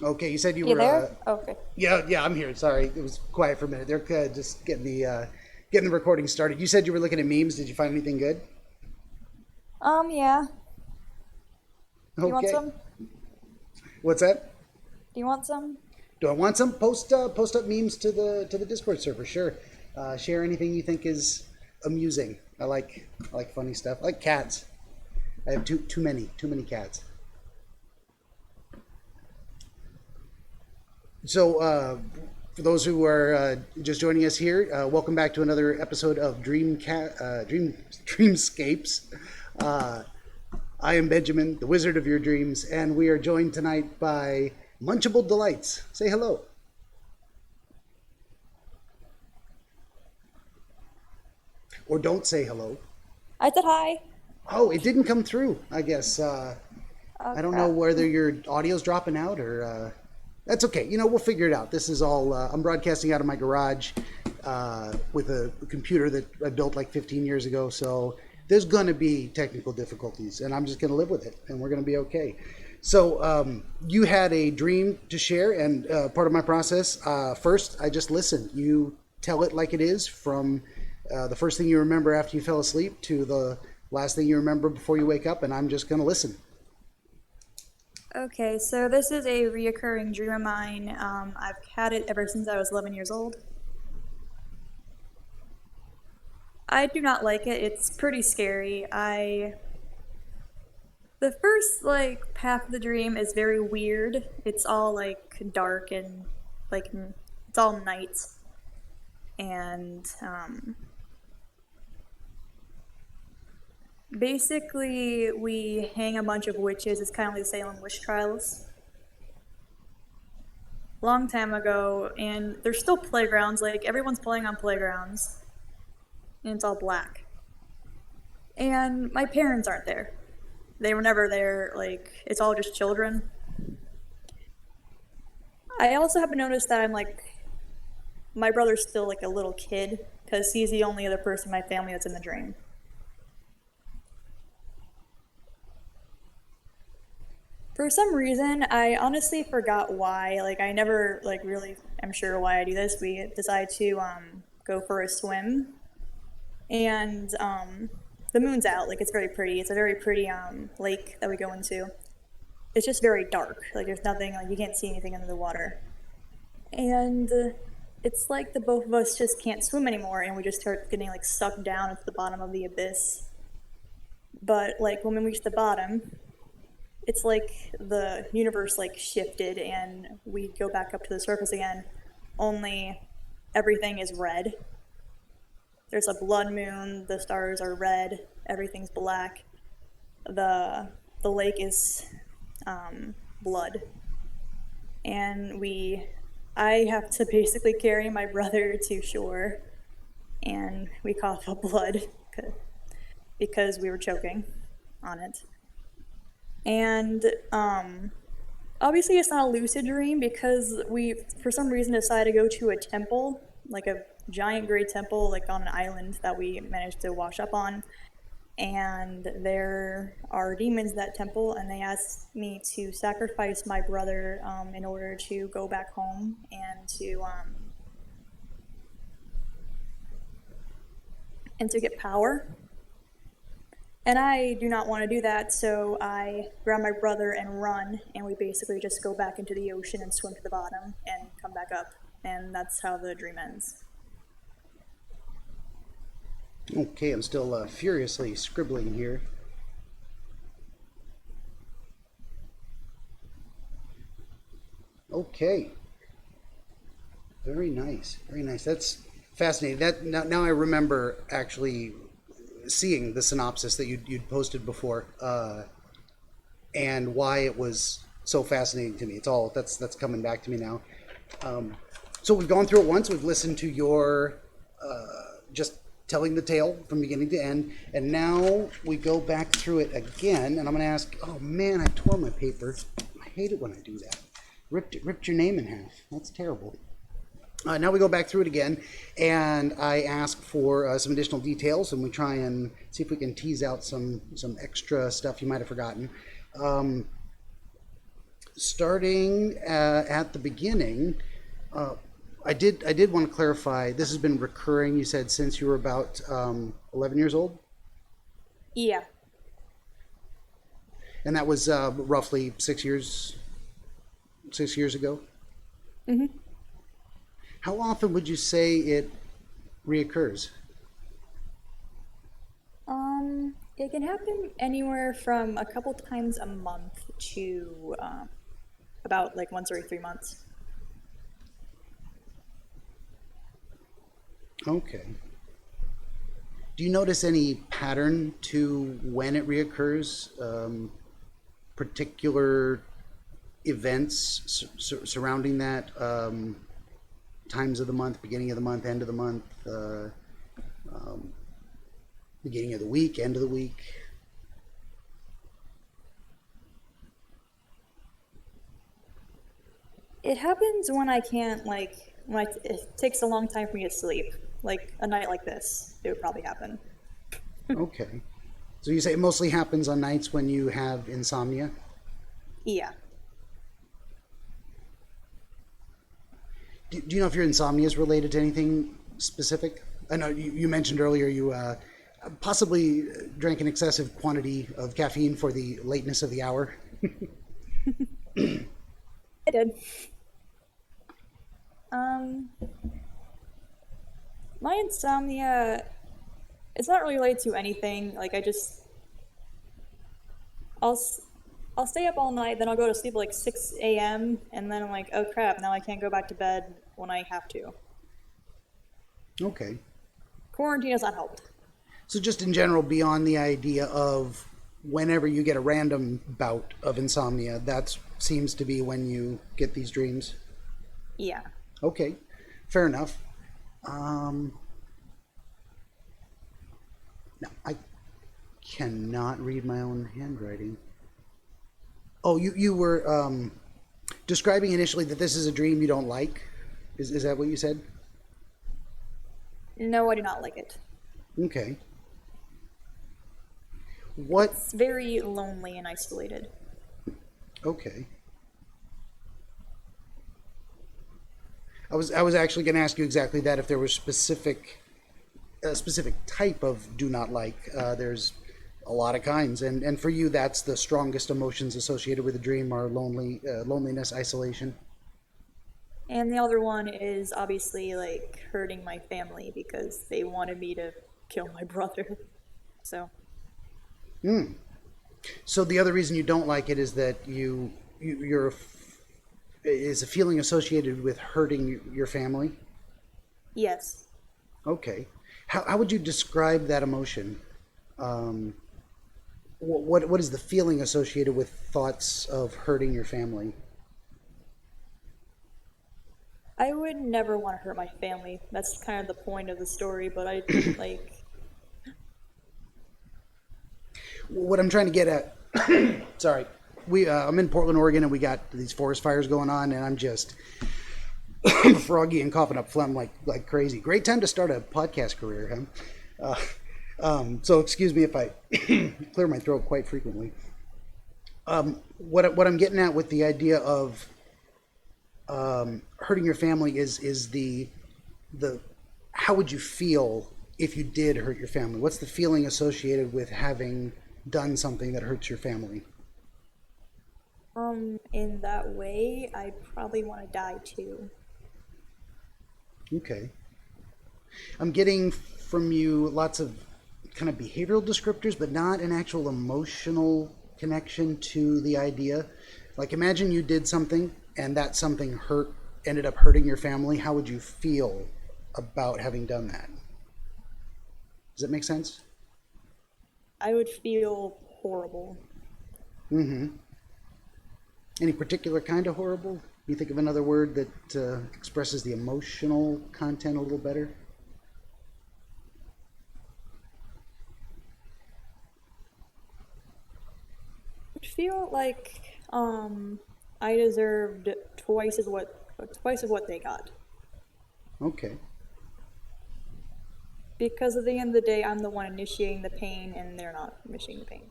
Okay, you said you You were. there? Okay. Yeah, I'm here. Sorry, it was quiet for a minute. They're just getting the recording started. You said you were looking at memes. Did you find anything good? Yeah. Do you want Okay. some? What's that? Do you want some? Do I want some? Post up memes to the Discord server. Sure. Share anything you think is amusing. I like funny stuff. I like cats. I have too many cats. So, for those who are just joining us here, welcome back to another episode of Dreamscapes. Uh, I am Benjamin, the Wizard of Your Dreams, and we are joined tonight by MunchableDelights. Say hello. Or don't say hello. I said hi. Oh, it didn't come through, I guess. Oh I don't know crap. whether your audio's dropping out or that's okay. We'll figure it out. This is all. I'm broadcasting out of my garage with a computer that I built like 15 years ago. So there's going to be technical difficulties, and I'm just going to live with it, and we're going to be okay. So you had a dream to share, and part of my process. First, I just listen. You tell it like it is, from the first thing you remember after you fell asleep to the last thing you remember before you wake up, and I'm just going to listen. Okay, so this is a reoccurring dream of mine. I've had it ever since I was 11 years old. I do not like it. It's pretty scary. The first half of the dream is very weird. It's all dark and it's all night, and basically we hang a bunch of witches. It's kind of like the Salem witch trials. Long time ago, and there's still playgrounds. Like everyone's playing on playgrounds, and it's all black. And my parents aren't there. They were never there. It's all just children. I also have noticed that my brother's still a little kid because he's the only other person in my family that's in the dream. For some reason, I honestly forgot why. I never really am sure why I do this. We decide to go for a swim, and the moon's out. It's very pretty. It's a very pretty lake that we go into. It's just very dark. There's nothing. You can't see anything under the water, and it's like the both of us just can't swim anymore, and we just start getting sucked down into the bottom of the abyss. But when we reach the bottom, it's like the universe shifted and we go back up to the surface again, only everything is red. There's a blood moon, the stars are red, everything's black. The lake is blood. And I have to basically carry my brother to shore, and we cough up blood because we were choking on it. And obviously it's not a lucid dream because we, for some reason, decided to go to a temple, a giant gray temple, on an island that we managed to wash up on. And there are demons in that temple, and they asked me to sacrifice my brother in order to go back home and to get power. And I do not want to do that, so I grab my brother and run, and we basically just go back into the ocean and swim to the bottom and come back up. And that's how the dream ends. Okay, I'm still furiously scribbling here. Okay. Very nice. Very nice. That's fascinating. That now I remember actually seeing the synopsis that you'd posted before, and why it was so fascinating to me. It's all that's coming back to me now. So we've gone through it once. We've listened to your just telling the tale from beginning to end, and now we go back through it again. And I'm going to ask. Oh man, I tore my paper. I hate it when I do that. Ripped your name in half. That's terrible. Now we go back through it again, and I ask for some additional details, and we try and see if we can tease out some extra stuff you might have forgotten. Starting at the beginning, uh, I did want to clarify. This has been recurring. You said since you were about 11 years old, Yeah. and that was roughly 6 years. 6 years ago. hmm How often would you say it reoccurs? It can happen anywhere from a couple times a month to about like once every 3 months. Okay. Do you notice any pattern to when it reoccurs? Particular events surrounding that? Times of the month, beginning of the month, end of the month, um, beginning of the week, end of the week? It happens when I can't like it takes a long time for me to sleep. Like a night like this, it would probably happen. Okay. So you say it mostly happens on nights when you have insomnia? Yeah. Do you know if your insomnia is related to anything specific? I know you mentioned earlier you possibly drank an excessive quantity of caffeine for the lateness of the hour. I did. Um, my insomnia, it's not really related to anything. Like I'll s- I'll stay up all night, then I'll go to sleep at like 6 a.m. and then I'm like, oh crap, now I can't go back to bed when I have to. Okay. Quarantine has not helped. So just in general, beyond the idea of whenever you get a random bout of insomnia, that seems to be when you get these dreams. Yeah. Okay, fair enough. Um, Now, I cannot read my own handwriting. Oh, you were describing initially that this is a dream you don't like. Is that what you said? No, I do not like it. Okay. What? It's very lonely and isolated. Okay. I was actually going to ask you exactly that. If there was a specific type of do not like. There's a lot of kinds, and for you, that's the strongest emotions associated with a dream are loneliness, isolation. And the other one is obviously like hurting my family because they wanted me to kill my brother. So, So the other reason you don't like it is that you're is a feeling associated with hurting your family. yes. Okay. How would you describe that emotion? Um, what is the feeling associated with thoughts of hurting your family? I would never want to hurt my family. That's kind of the point of the story, but I like What I'm trying to get at, sorry, I'm in Portland, Oregon, and we got these forest fires going on, and I'm just froggy and coughing up phlegm like crazy. Great time to start a podcast career, huh? So excuse me if I clear my throat quite frequently. What I'm getting at with the idea of hurting your family is the how would you feel if you did hurt your family? What's the feeling associated with having done something that hurts your family? in that way, I probably want to die too. Okay. I'm getting from you lots of kind of behavioral descriptors, but not an actual emotional connection to the idea. Like imagine you did something and that something ended up hurting your family. How would you feel about having done that? Does that make sense? I would feel horrible. Any particular kind of horrible? You think of another word that expresses the emotional content a little better? I'd feel like I deserved twice of what they got. Okay. Because at the end of the day, I'm the one initiating the pain, and they're not initiating the pain.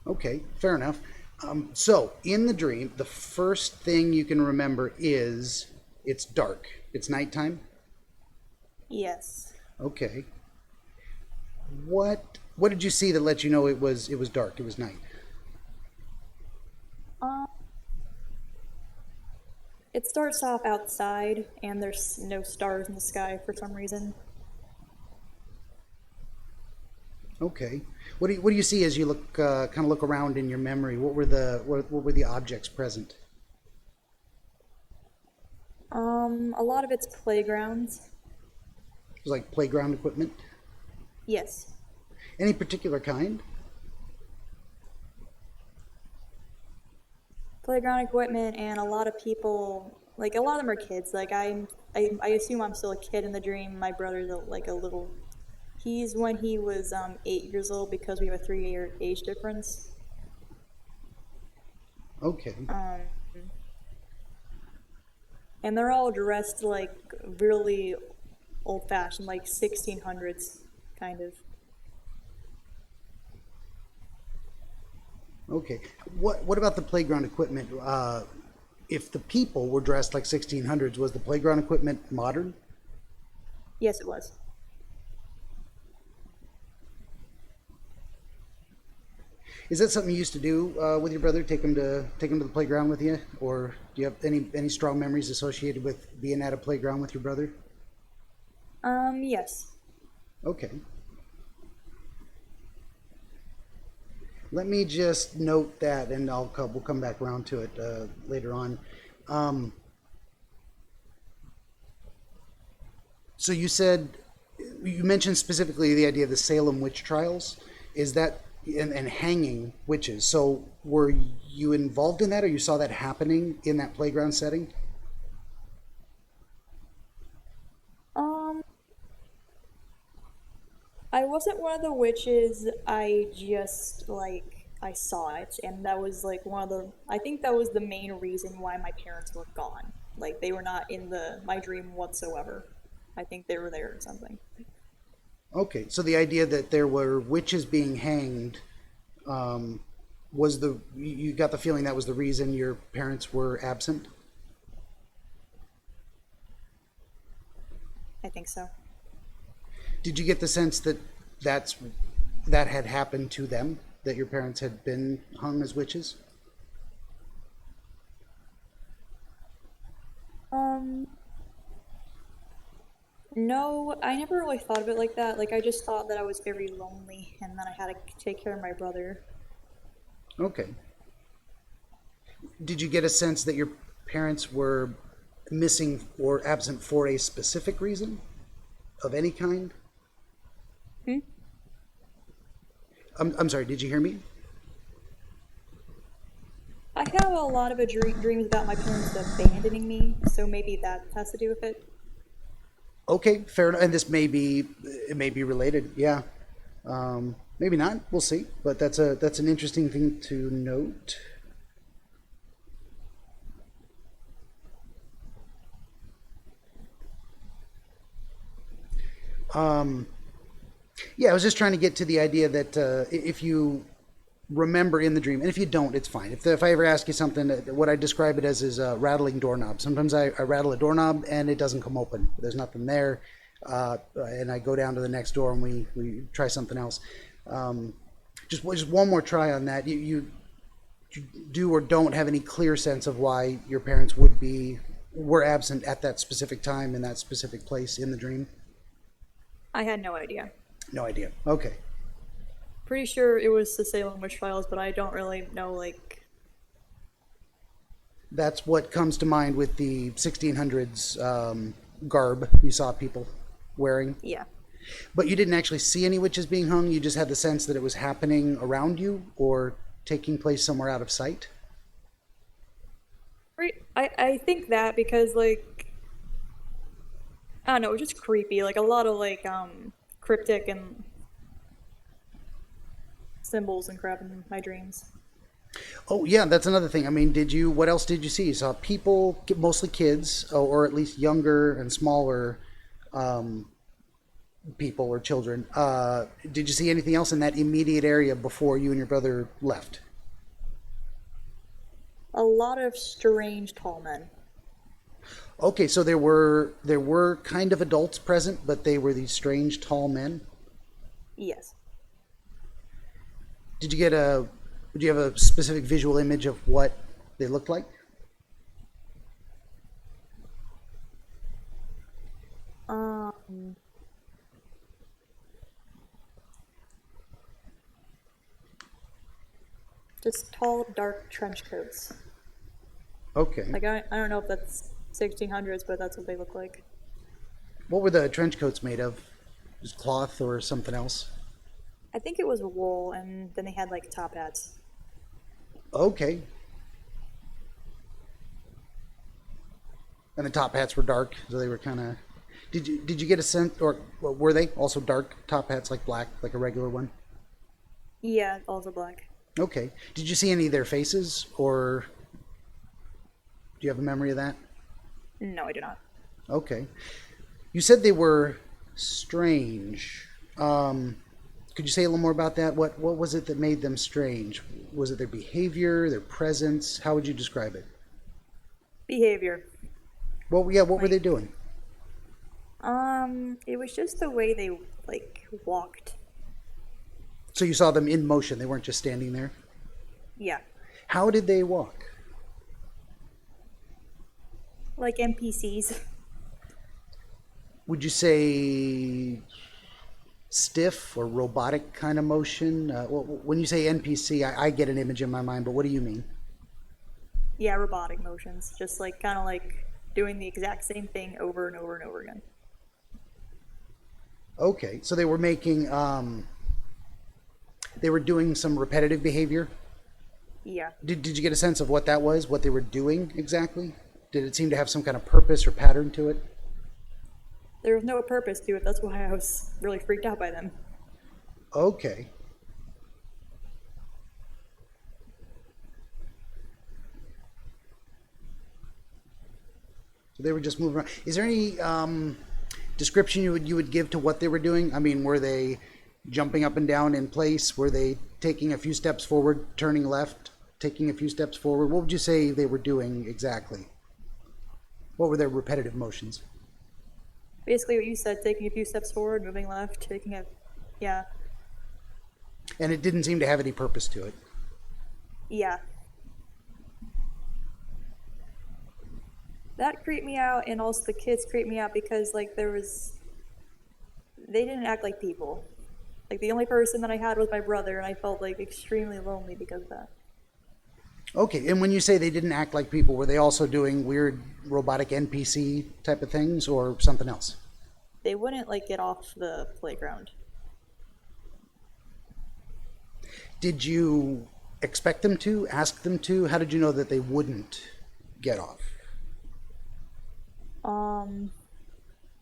Okay, fair enough. So, in the dream, the first thing you can remember is it's dark. It's nighttime. Yes. Okay. What did you see that let you know it was dark? It was night. Um, it starts off outside, and there's no stars in the sky for some reason. Okay. What do you see as you look kind of look around in your memory? What were the objects present? A lot of it's playgrounds. It was like playground equipment. Yes. Any particular kind? Playground equipment, and a lot of people, like a lot of them are kids. Like I assume I'm still a kid in the dream. My brother's like a little. He's when he was 8 years old because we have a 3 year age difference. Okay. Um, and they're all dressed like really old fashioned, like 1600s kind of. Okay. What about the playground equipment? If the people were dressed like 1600s, was the playground equipment modern? Yes, it was. Is that something you used to do with your brother? Take him to the playground with you, or do you have any strong memories associated with being at a playground with your brother? Yes. Okay. Let me just note that, and we'll come back around to it later on. Um, so you mentioned specifically the idea of the Salem witch trials. Is that and hanging witches? So were you involved in that, or you saw that happening in that playground setting? Um, I wasn't one of the witches. I just I saw it, and that was like one of the. I think that was the main reason why my parents were gone. Like they were not in the my dream whatsoever. I think they were there or something. Okay, so the idea that there were witches being hanged um, was you got the feeling that was the reason your parents were absent? I think so. Did you get the sense that that's that had happened to them, that your parents had been hung as witches? Um, no, I never really thought of it like that. Like I just thought that I was very lonely, and then I had to take care of my brother. Okay. Did you get a sense that your parents were missing or absent for a specific reason of any kind? Hmm? I'm sorry, did you hear me? I have a lot of dreams about my parents abandoning me, so maybe that has to do with it. Okay, fair enough. And it may be related. Yeah. Maybe not. We'll see. But that's an interesting thing to note. Um, yeah, I was just trying to get to the idea that if you remember in the dream, and if you don't, it's fine. If I ever ask you something, what I describe it as is a rattling doorknob. Sometimes I rattle a doorknob and it doesn't come open. There's nothing there, and I go down to the next door and we try something else. Um, just one more try on that. You do or don't have any clear sense of why your parents were absent at that specific time in that specific place in the dream. I had no idea. No idea. Okay. Pretty sure it was the Salem witch trials, but I don't really know. Like, That's what comes to mind with the 1600s garb you saw people wearing. yeah. But you didn't actually see any witches being hung. You just had the sense that it was happening around you or taking place somewhere out of sight. Right. I think that because like I don't know, it was just creepy. Like a lot of cryptic and symbols and crap in my dreams. Oh yeah, that's another thing. I mean, what else did you see? You saw people, mostly kids, or at least younger and smaller um, people or children. Did you see anything else in that immediate area before you and your brother left? A lot of strange tall men. Okay, so there were kind of adults present, but they were these strange tall men. Yes. Did you get a Did you have a specific visual image of what they looked like? Um, just tall, dark trench coats. Okay. Like I don't know if that's 1600s, but that's what they look like. What were the trench coats made of? Just cloth or something else? I think it was wool, and then they had like top hats. Okay. And the top hats were dark, so they were kind of. Did you get a sense, or were they also dark top hats, like black, like a regular one? Yeah, also black. Okay. Did you see any of their faces, or do you have a memory of that? No, I do not. Okay. You said they were strange. Could you say a little more about that? What was it that made them strange? Was it their behavior, their presence? How would you describe it? Behavior. What were they doing? It was just the way they like walked. So you saw them in motion. They weren't just standing there. Yeah, How did they walk? like NPCs. Would you say stiff or robotic kind of motion? When you say NPC, I get an image in my mind, but what do you mean? Yeah, robotic motions. Just like kind of like doing the exact same thing over and over and over again. Okay, so they were they were doing some repetitive behavior. Yeah. Did you get a sense of what that was, what they were doing exactly? Did it seem to have some kind of purpose or pattern to it? There was no purpose to it. That's why I was really freaked out by them. Okay. So they were just moving around. Is there any description you would give to what they were doing? I mean, were they jumping up and down in place? Were they taking a few steps forward, turning left, taking a few steps forward? What would you say they were doing exactly? What were their repetitive motions? Basically, what you said: taking a few steps forward, moving left, taking a, yeah, And it didn't seem to have any purpose to it. yeah. That creeped me out, and also the kids creeped me out because like they didn't act like people. Like the only person that I had was my brother, and I felt like extremely lonely because of that. Okay, and when you say they didn't act like people, were they also doing weird robotic NPC type of things or something else? They wouldn't like get off the playground. Did you expect them to, ask them to? How did you know that they wouldn't get off?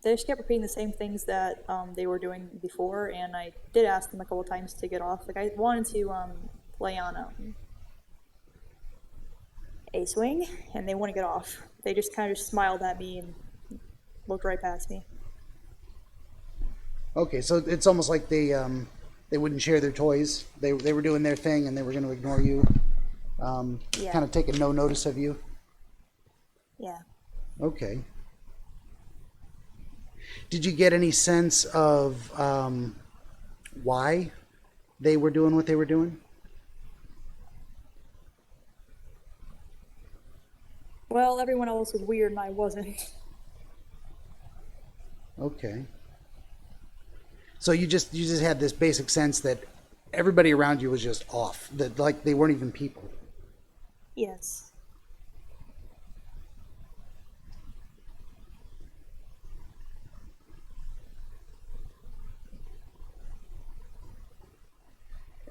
They just kept repeating the same things that they were doing before, and I did ask them a couple times to get off. Like I wanted to play on a swing, and they wouldn't get off. They just kind of just smiled at me and looked right past me. Okay, so it's almost like they wouldn't share their toys. They were doing their thing and they were going to ignore you, Yeah. kind of taking no notice of you. Yeah. Okay. Did you get any sense of why they were doing what they were doing? Well, everyone else was weird and I wasn't. Okay. So you just had this basic sense that everybody around you was just off, that like they weren't even people. Yes.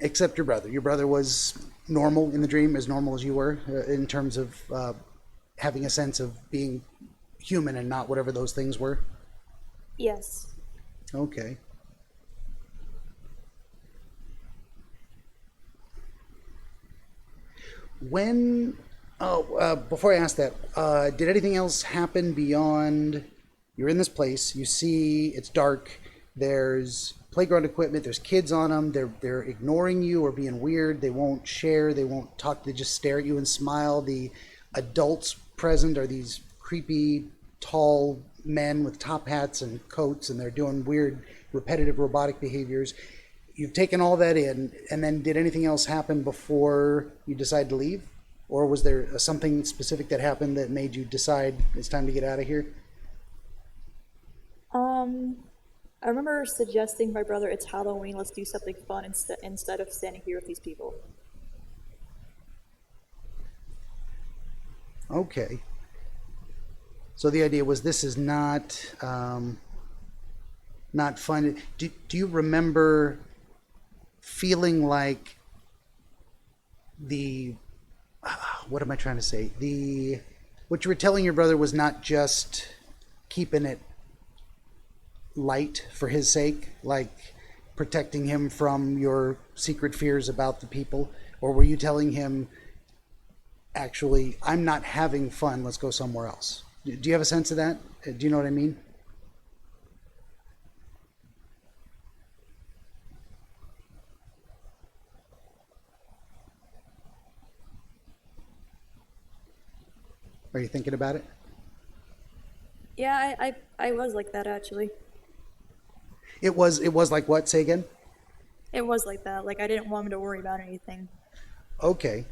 Except your brother. Your brother was normal in the dream, as normal as you were, in terms of having a sense of being human and not whatever those things were. Yes. Okay. When, before I ask that, did anything else happen beyond? You're in this place. You see it's dark. There's playground equipment. There's kids on them. They're ignoring you or being weird. They won't share. They won't talk. They just stare at you and smile. The adults present are these creepy, tall men with top hats and coats, and they're doing weird, repetitive robotic behaviors. You've taken all that in, and then did anything else happen before you decide to leave? Or was there something specific that happened that made you decide it's time to get out of here? I remember suggesting to my brother, it's Halloween, let's do something fun instead of standing here with these people. Okay. So the idea was this is not not fun. Do you remember feeling like the what am I trying to say? What you were telling your brother was not just keeping it light for his sake, like protecting him from your secret fears about the people, or were you telling him, actually, I'm not having fun, let's go somewhere else? Do you have a sense of that? Do you know what I mean? Are you thinking about it? Yeah, I was like that actually. It was like what? Say again? It was like that. Like I didn't want him to worry about anything. Okay.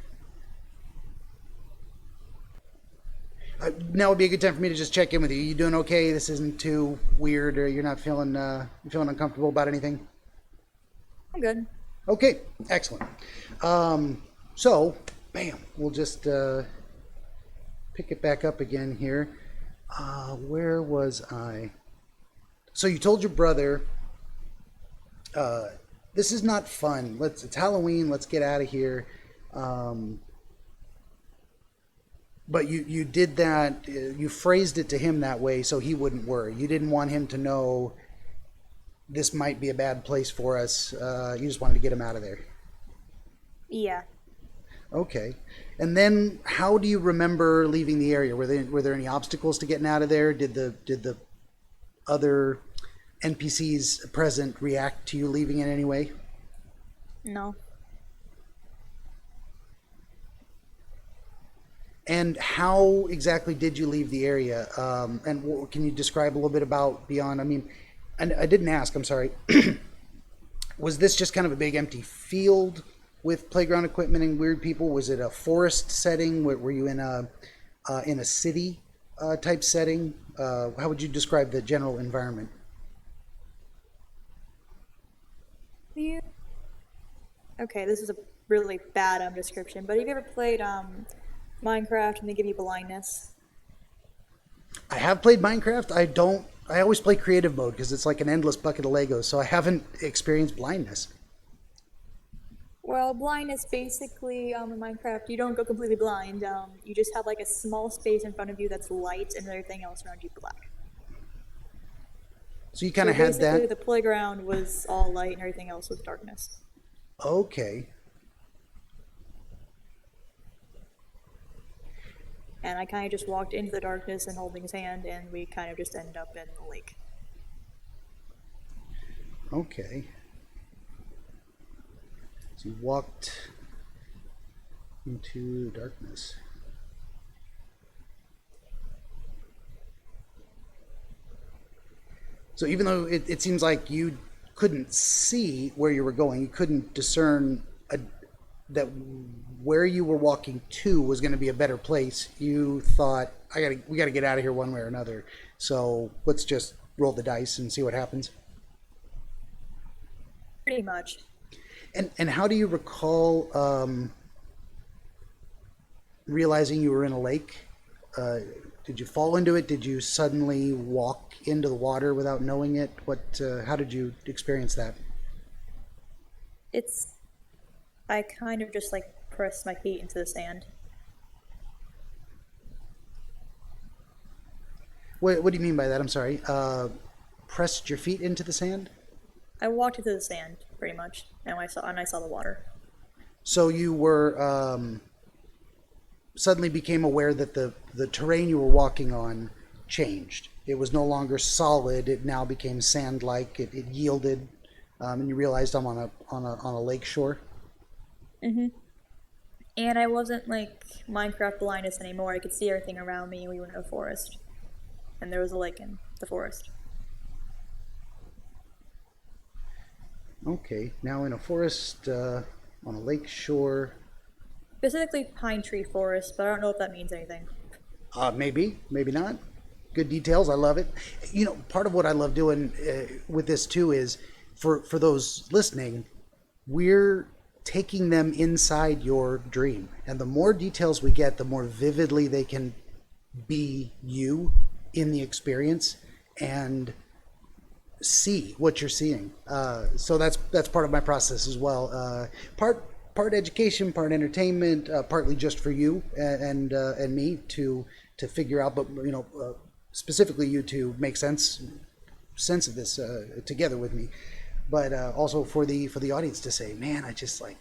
Now would be a good time for me to just check in with you. You doing okay? This isn't too weird, or you're not feeling uncomfortable about anything? I'm good. Okay, excellent. So, bam, we'll just pick it back up again here. Where was I? So you told your brother, this is not fun. It's Halloween. Let's get out of here. But you did that. You phrased it to him that way so he wouldn't worry. You didn't want him to know this might be a bad place for us. You just wanted to get him out of there. Yeah. Okay. And then, how do you remember leaving the area? Were there any obstacles to getting out of there? Did the other NPCs present react to you leaving in any way? No. And how exactly did you leave the area? And can you describe a little bit about beyond? I mean, and I didn't ask. I'm sorry. Was this just kind of a big empty field with playground equipment and weird people? Was it a forest setting? Were you in a city type setting? How would you describe the general environment? Yeah. Okay, this is a really bad description, but have you ever played Minecraft and they give you blindness? I have played Minecraft. I always play creative mode because it's like an endless bucket of Legos, so I haven't experienced blindness. Well, blindness basically in Minecraft, you don't go completely blind. You just have like a small space in front of you that's light and everything else around you black. So you kind of So had basically, that. the playground was all light and everything else was darkness. Okay. And I kind of just walked into the darkness and holding his hand, and we kind of just ended up in the lake. Okay. So you walked into darkness. So even though it seems like you couldn't see where you were going, you couldn't discern that where you were walking to was going to be a better place, you thought, we got to get out of here one way or another. So let's just roll the dice and see what happens. Pretty much. And how do you recall realizing you were in a lake? Did you fall into it? Did you suddenly walk into the water without knowing it? How did you experience that? I kind of just like pressed my feet into the sand. What do you mean by that? I'm sorry. Pressed your feet into the sand? I walked into the sand, pretty much, and I saw the water. So you were suddenly became aware that the terrain you were walking on changed. it was no longer solid. It now became sand-like. It yielded, and you realized I'm on a lake shore. Mm-hmm. And I wasn't like Minecraft blindness anymore. I could see everything around me. We were in a forest, and there was a lake in the forest. Okay, now in a forest, on a lake shore. Specifically pine tree forest, but I don't know if that means anything. Maybe, maybe not. Good details. I love it. You know, part of what I love doing with this too is for those listening, we're taking them inside your dream, and the more details we get, the more vividly they can be you in the experience and see what you're seeing. So that's part of my process as well. Part education, part entertainment, partly just for you and me to figure out, but specifically you to make sense of this together with me, but also for the audience to say, man, I just like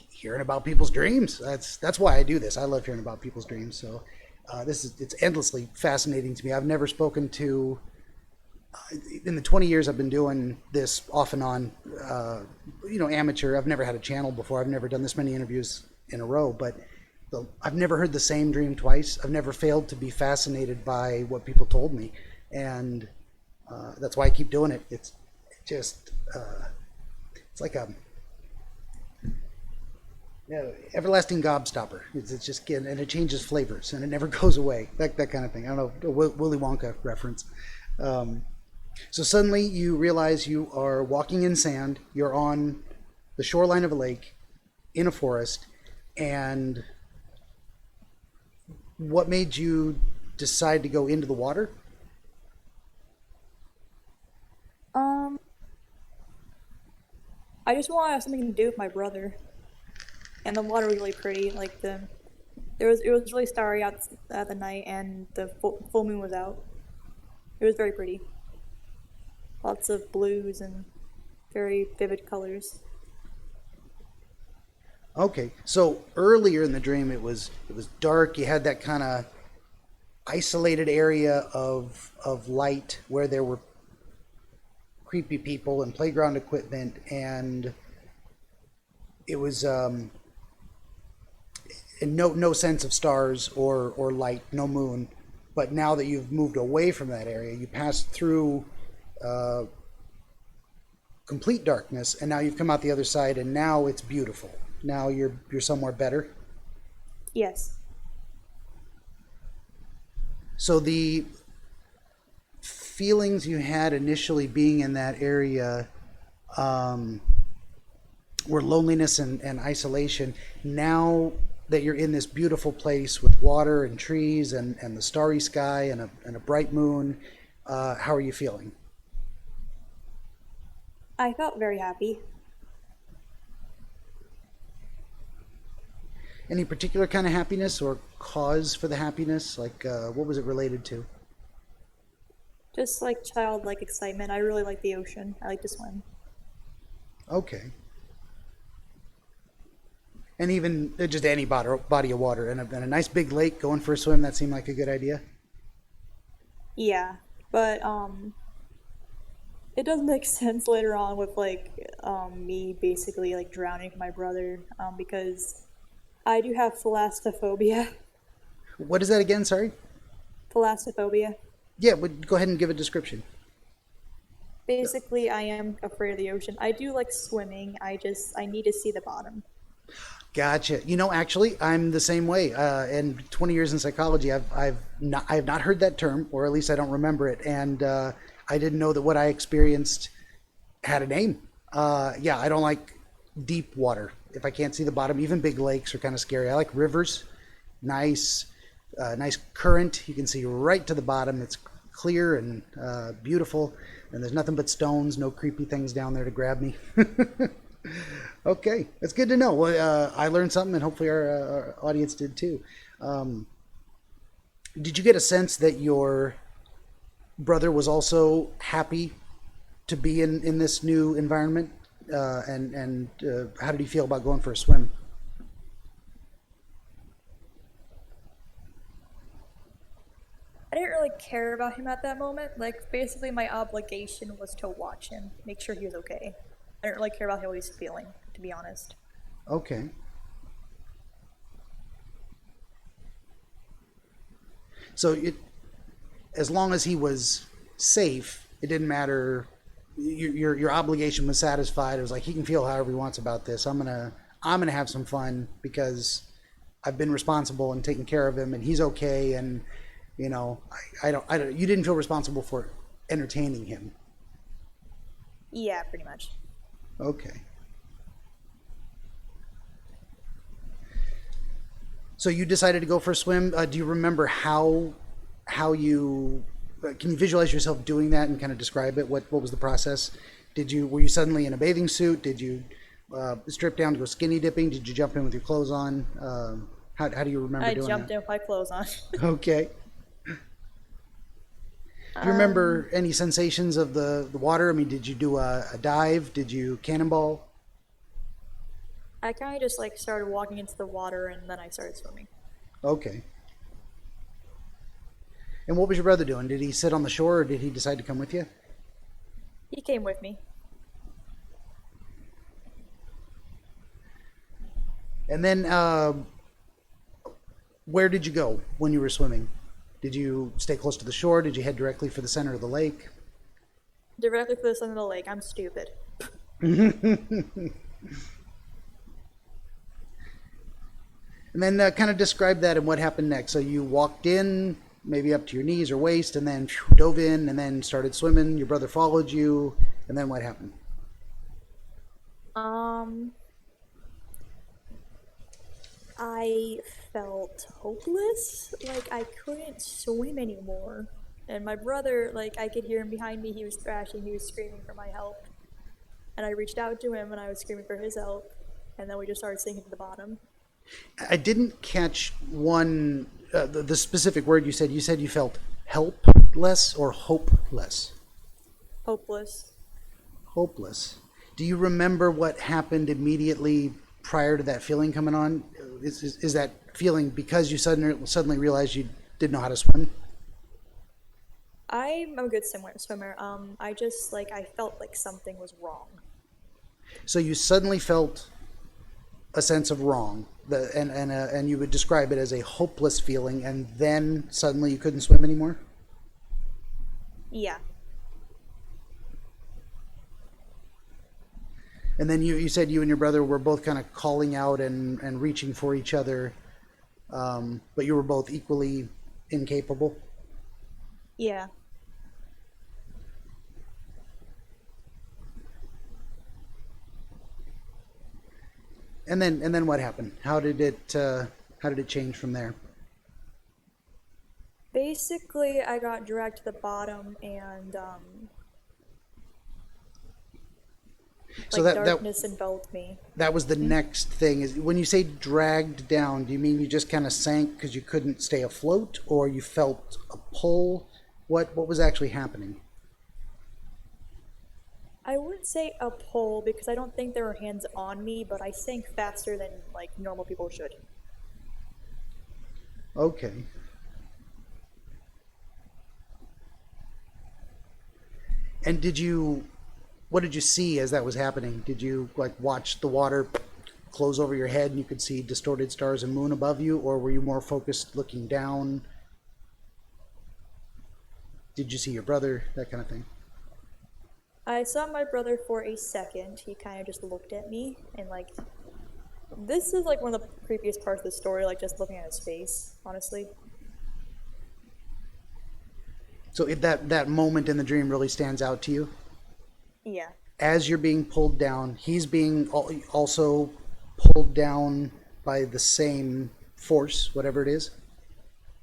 hearing about people's dreams. That's why I do this. I love hearing about people's dreams. So it's endlessly fascinating to me. I've never spoken to in the 20 years I've been doing this off and on, amateur. I've never had a channel before. I've never done this many interviews in a row, but I've never heard the same dream twice. I've never failed to be fascinated by what people told me, and that's why I keep doing it. It's just it's like a everlasting gobstopper. It's just, and it changes flavors and it never goes away. That kind of thing. I don't know, a Willy Wonka reference. So suddenly you realize you are walking in sand. You're on the shoreline of a lake in a forest, and what made you decide to go into the water? I just want to have something to do with my brother, and the water was really pretty. Like it was really starry out at the night, and the full moon was out. It was very pretty. Lots of blues and very vivid colors. Okay, so earlier in the dream it was dark. You had that kind of isolated area of light where there were creepy people and playground equipment, and it was no sense of stars or light, no moon. But now that you've moved away from that area, you passed through complete darkness, and now you've come out the other side, and now it's beautiful. Now you're somewhere better. Yes. So the feelings you had initially being in that area were loneliness and isolation. Now that you're in this beautiful place with water and trees and the starry sky and a bright moon, how are you feeling? I felt very happy. Any particular kind of happiness or cause for the happiness? Like, what was it related to? Just like childlike excitement. I really like the ocean. I like to swim. Okay. And even just any body of water and a nice big lake, going for a swim, that seemed like a good idea? Yeah, but it does make sense later on with like me basically like drowning my brother because I do have thalassophobia. What is that again? Sorry? Thalassophobia. Yeah, but go ahead and give a description. Basically, I am afraid of the ocean. I do like swimming. I need to see the bottom. Gotcha. Actually, I'm the same way. And 20 years in psychology, I have not heard that term, or at least I don't remember it. And I didn't know that what I experienced had a name. Yeah, I don't like deep water. If I can't see the bottom, even big lakes are kind of scary. I like rivers, nice current. You can see right to the bottom. It's clear and beautiful, and there's nothing but stones. No creepy things down there to grab me. Okay, that's good to know. Well, I learned something, and hopefully our audience did too. Did you get a sense that your brother was also happy to be in this new environment? And how did he feel about going for a swim? I didn't really care about him at that moment. Like, basically, my obligation was to watch him, make sure he was okay. I didn't really care about how he was feeling, to be honest. Okay. So as long as he was safe, it didn't matter. Your obligation was satisfied. It was like he can feel however he wants about this. I'm gonna have some fun because I've been responsible and taking care of him, and he's okay. And I don't. You didn't feel responsible for entertaining him. Yeah, pretty much. Okay. So you decided to go for a swim. Do you remember how you can you visualize yourself doing that and kind of describe it? What was the process? Were you suddenly in a bathing suit? Did you strip down to go skinny dipping? Did you jump in with your clothes on? How do you remember doing that? I jumped in with my clothes on. Okay. Do you remember any sensations of the water? I mean, did you do a dive? Did you cannonball? I kind of just like started walking into the water and then I started swimming. Okay. And what was your brother doing? Did he sit on the shore or did he decide to come with you? He came with me. And then where did you go when you were swimming? Did you stay close to the shore? Did you head directly for the center of the lake? Directly for the center of the lake. I'm stupid. And then kind of describe that and what happened next. So you walked in, maybe up to your knees or waist, and then dove in and then started swimming. Your brother followed you, and then what happened? I felt hopeless. Like, I couldn't swim anymore. And my brother, like, I could hear him behind me. He was thrashing. He was screaming for my help. And I reached out to him, and I was screaming for his help. And then we just started sinking to the bottom. I didn't catch the specific word you said. You said you felt helpless or hopeless? Hopeless. Hopeless. Do you remember what happened immediately prior to that feeling coming on? Is that feeling because you suddenly realized you didn't know how to swim? I'm a good swimmer. I just, like, I felt like something was wrong. So you suddenly felt a sense of wrong, and you would describe it as a hopeless feeling, and then suddenly you couldn't swim anymore? Yeah. And then you said you and your brother were both kind of calling out and reaching for each other, but you were both equally incapable? Yeah. And then what happened? How did it change from there? Basically, I got dragged to the bottom, and So like darkness enveloped me. that was the next thing. Is when you say dragged down, do you mean you just kind of sank because you couldn't stay afloat, or you felt a pull? What was actually happening? I wouldn't say a pull because I don't think there were hands on me, but I sank faster than like normal people should. Okay. And what did you see as that was happening? Did you like watch the water close over your head and you could see distorted stars and moon above you, or were you more focused looking down? Did you see your brother? That kind of thing. I saw my brother for a second. He kind of just looked at me and like this is like one of the creepiest parts of the story, like just looking at his face, honestly. So that moment in the dream really stands out to you? Yeah. As you're being pulled down, he's being also pulled down by the same force, whatever it is?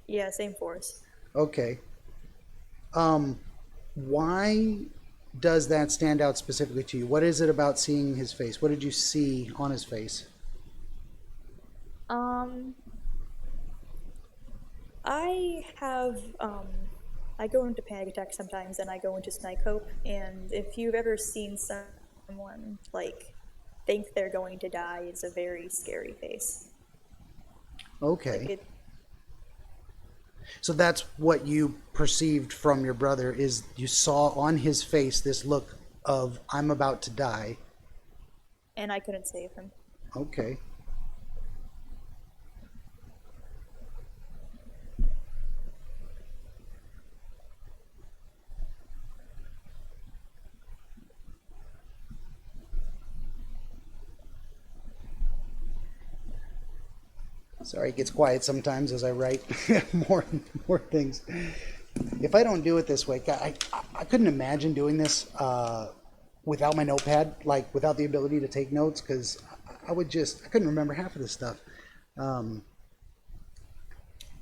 Yeah, same force. Okay. Why does that stand out specifically to you? What is it about seeing his face? What did you see on his face? I have I go into panic attacks sometimes and I go into psychope, and if you've ever seen someone like think they're going to die, it's a very scary face. Okay. Like So that's what you perceived from your brother, is you saw on his face this look of I'm about to die. And I couldn't save him. Okay. Sorry, it gets quiet sometimes as I write more things. If I don't do it this way, I couldn't imagine doing this without my notepad, like without the ability to take notes, because I couldn't remember half of this stuff. Um,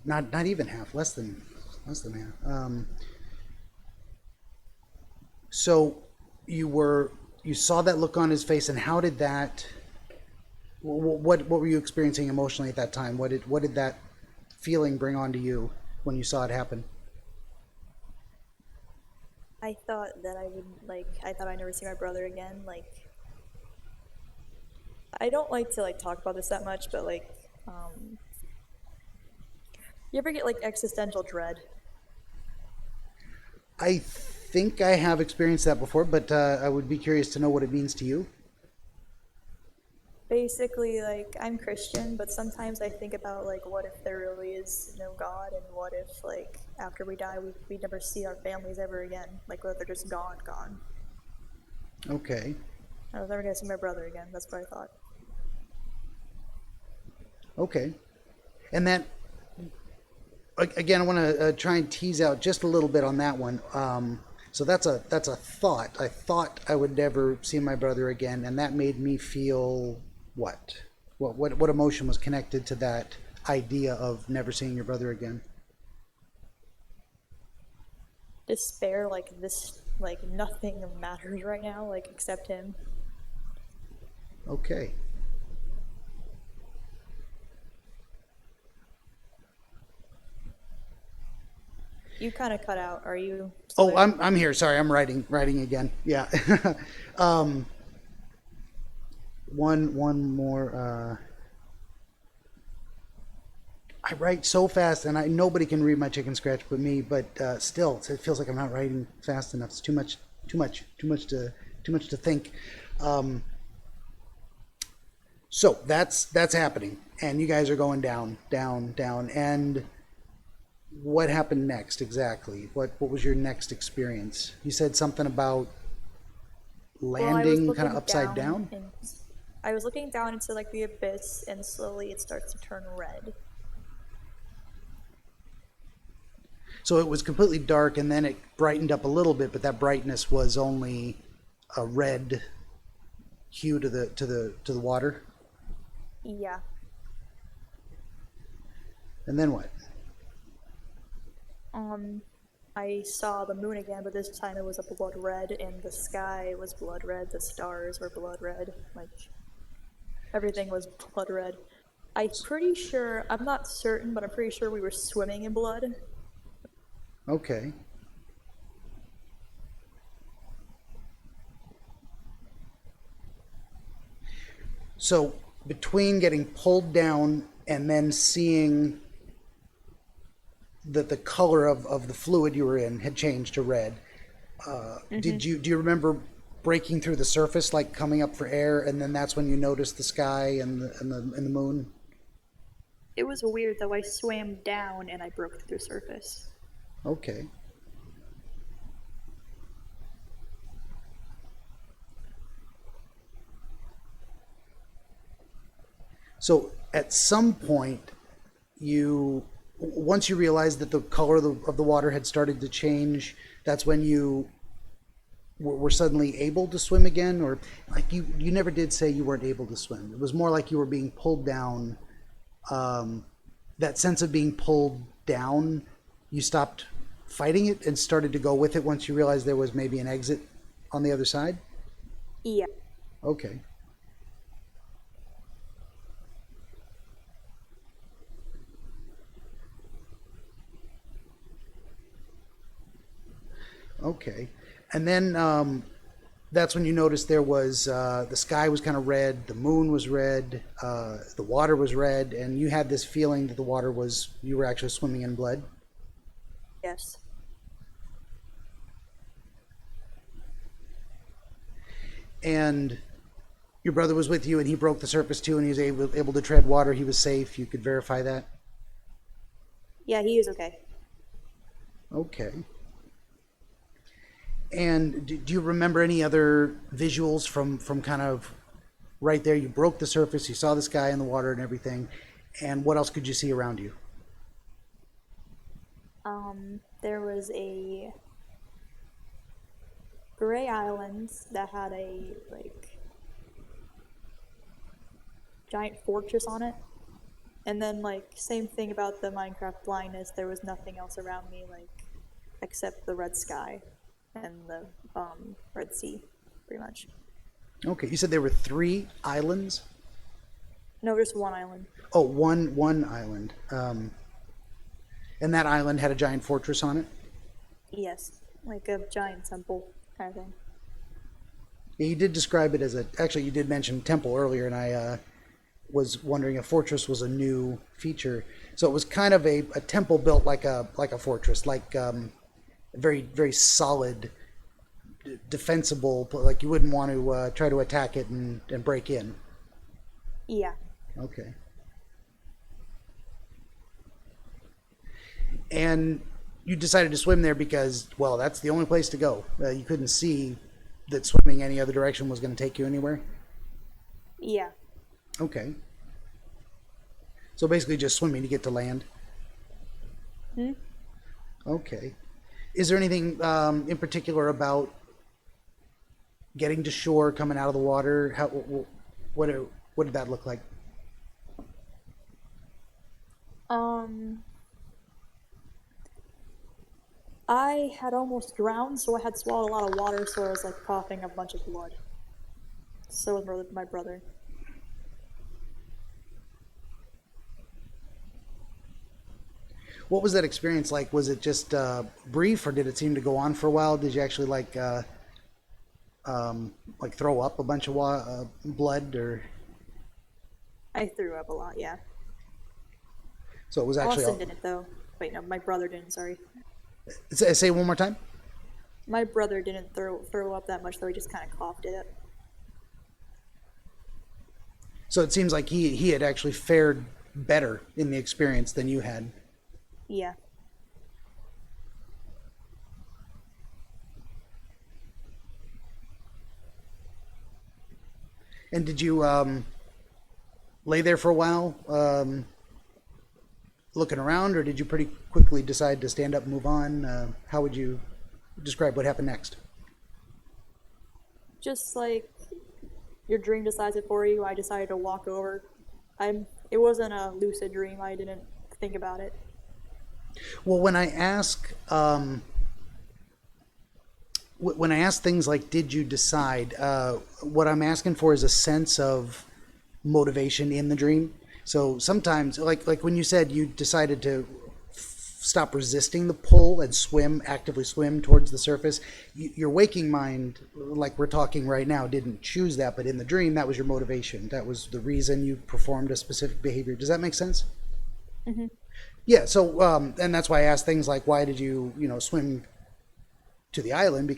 not even half, less than half. So you saw that look on his face, and how did that? What were you experiencing emotionally at that time? What did that feeling bring on to you when you saw it happen? I thought that I would, like, I thought I'd never see my brother again. Like, I don't like to, like, talk about this that much, but, like, you ever get, like, existential dread? I think I have experienced that before, but I would be curious to know what it means to you. Basically, like, I'm Christian, but sometimes I think about, like, what if there really is no God, and what if, like, after we die, we never see our families ever again? Like, what if they're just gone, gone? Okay. I was never gonna see my brother again. That's what I thought. Okay. And that, again, I want to try and tease out just a little bit on that one. So that's a thought. I thought I would never see my brother again, and that made me feel what? What emotion was connected to that idea of never seeing your brother again? Despair, like, this, like, nothing matters right now, like, except him. Okay. You kind of cut out. Are you still Oh, there? I'm here. Sorry, I'm writing again. Yeah. um, one more. I write so fast, and nobody can read my chicken scratch but me. But still, it feels like I'm not writing fast enough. It's too much to think. Um, so that's happening, and you guys are going down, down, down, and what happened next exactly? What was your next experience? You said something about Well, I was landing kind of looking upside down, down. and I was looking down into, like, the abyss, and slowly it starts to turn red. So it was completely dark, and then it brightened up a little bit, but that brightness was only a red hue to the water. Yeah. And then what? Um, I saw the moon again, but this time it was a blood red, and the sky was blood red. The stars were blood red. Like, everything was blood red. I'm pretty sure, I'm not certain, but I'm pretty sure we were swimming in blood. Okay. So between getting pulled down and then seeing that the color of the fluid you were in had changed to red, do you remember breaking through the surface, like coming up for air, and then that's when you noticed the sky and the moon? It was weird though. I swam down and I broke through the surface. Okay. So at some point, once you realized that the color of the water had started to change, that's when you were suddenly able to swim again, or like you never did say you weren't able to swim. It was more like you were being pulled down. That sense of being pulled down, you stopped fighting it and started to go with it once you realized there was maybe an exit on the other side. Yeah. Okay. Okay. And then that's when you noticed there was the sky was kind of red, the moon was red, the water was red, and you had this feeling that the water was, you were actually swimming in blood. Yes. And your brother was with you, and he broke the surface too, and he was able to tread water. He was safe. You could verify that. Yeah, he is okay. Okay. And do you remember any other visuals from kind of right there? You broke the surface. You saw this guy in the water and everything. And what else could you see around you? There was a gray island that had a like giant fortress on it. And then like same thing about the Minecraft blindness, there was nothing else around me like except the red sky and the Red Sea, pretty much. Okay, you said there were 3 islands? No, just one island. Oh, one island. And that island had a giant fortress on it? Yes, like a giant temple kind of thing. Yeah, you did describe it as actually you did mention temple earlier, and I was wondering if fortress was a new feature. So it was kind of a temple built like a fortress, like very, very solid, defensible, like you wouldn't want to try to attack it and break in. Yeah. Okay. And you decided to swim there because, well, that's the only place to go. You couldn't see that swimming any other direction was going to take you anywhere? Yeah. Okay. So basically just swimming to get to land? Okay. Is there anything in particular about getting to shore, coming out of the water? What did that look like? I had almost drowned, so I had swallowed a lot of water, so I was like coughing a bunch of blood. So was my brother. What was that experience like? Was it just brief, or did it seem to go on for a while? Did you actually like throw up a bunch of blood, or? I threw up a lot, yeah. So it was actually. Austin didn't though. Wait, no, my brother didn't. Sorry. Say it one more time. My brother didn't throw up that much, though. He just kind of coughed it. So it seems like he had actually fared better in the experience than you had. Yeah. And did you lay there for a while looking around, or did you pretty quickly decide to stand up and move on? How would you describe what happened next? Just like your dream decides it for you, I decided to walk over. It wasn't a lucid dream. I didn't think about it. Well, when I ask things like "Did you decide?" What I'm asking for is a sense of motivation in the dream. So sometimes, like when you said you decided to stop resisting the pull and actively swim towards the surface, your waking mind, like we're talking right now, didn't choose that, but in the dream, that was your motivation. That was the reason you performed a specific behavior. Does that make sense? Mm-hmm. Yeah. So, and that's why I asked things like, why did you, swim to the island?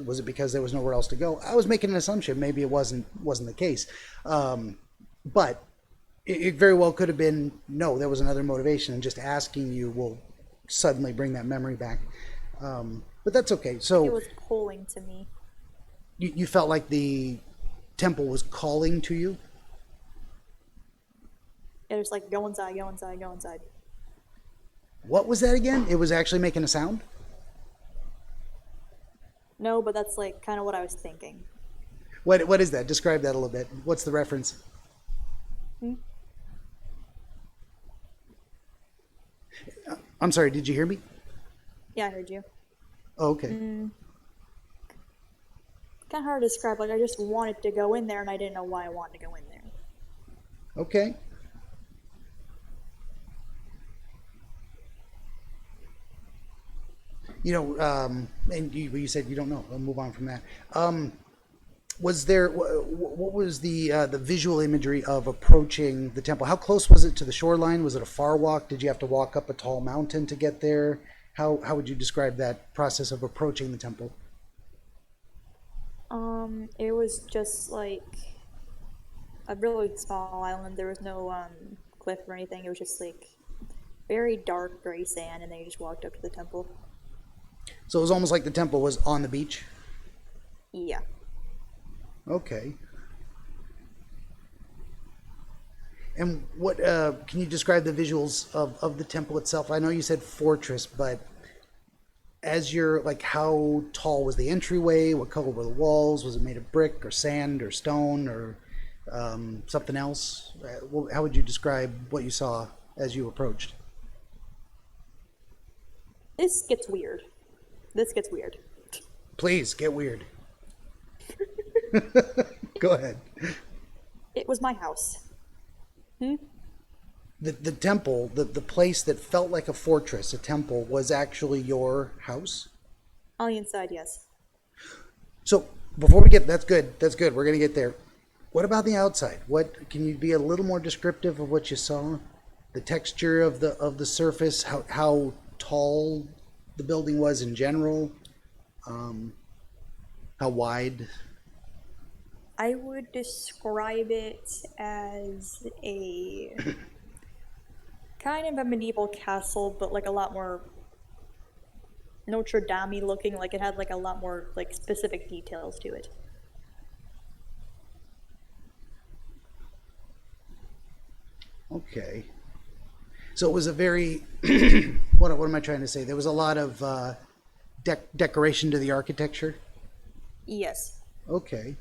Was it because there was nowhere else to go? I was making an assumption. Maybe it wasn't the case. But it very well could have been, no, there was another motivation, and just asking you will suddenly bring that memory back. But that's okay. So it was pulling to me. You felt like the temple was calling to you? It was like, go inside, go inside, go inside. What was that again? It was actually making a sound? No, but that's like kind of what I was thinking. What is that? Describe that a little bit. What's the reference? I'm sorry, did you hear me? Yeah, I heard you. Oh, okay. Kind of hard to describe. Like, I just wanted to go in there, and I didn't know why I wanted to go in there. Okay. And you said you don't know. I'll move on from that. Was there? What was the visual imagery of approaching the temple? How close was it to the shoreline? Was it a far walk? Did you have to walk up a tall mountain to get there? How would you describe that process of approaching the temple? It was just like a really small island. There was no cliff or anything. It was just like very dark gray sand, and then you just walked up to the temple. So it was almost like the temple was on the beach. Yeah. Okay. And what can you describe the visuals of the temple itself? I know you said fortress, but as you're like, how tall was the entryway? What color were the walls? Was it made of brick or sand or stone or something else? How would you describe what you saw as you approached? This gets weird. This gets weird. Please get weird. Go ahead. It was my house. The temple, the place that felt like a fortress, a temple, was actually your house? On the inside, yes. So before we get, that's good. That's good. We're gonna get there. What about the outside? What can you be a little more descriptive of what you saw? The texture of the surface, how tall the building was in general, how wide. I would describe it as a kind of a medieval castle, but like a lot more Notre Dame looking. Like it had like a lot more like specific details to it. Okay. So it was a very what am I trying to say? There was a lot of decoration to the architecture. Yes. Okay.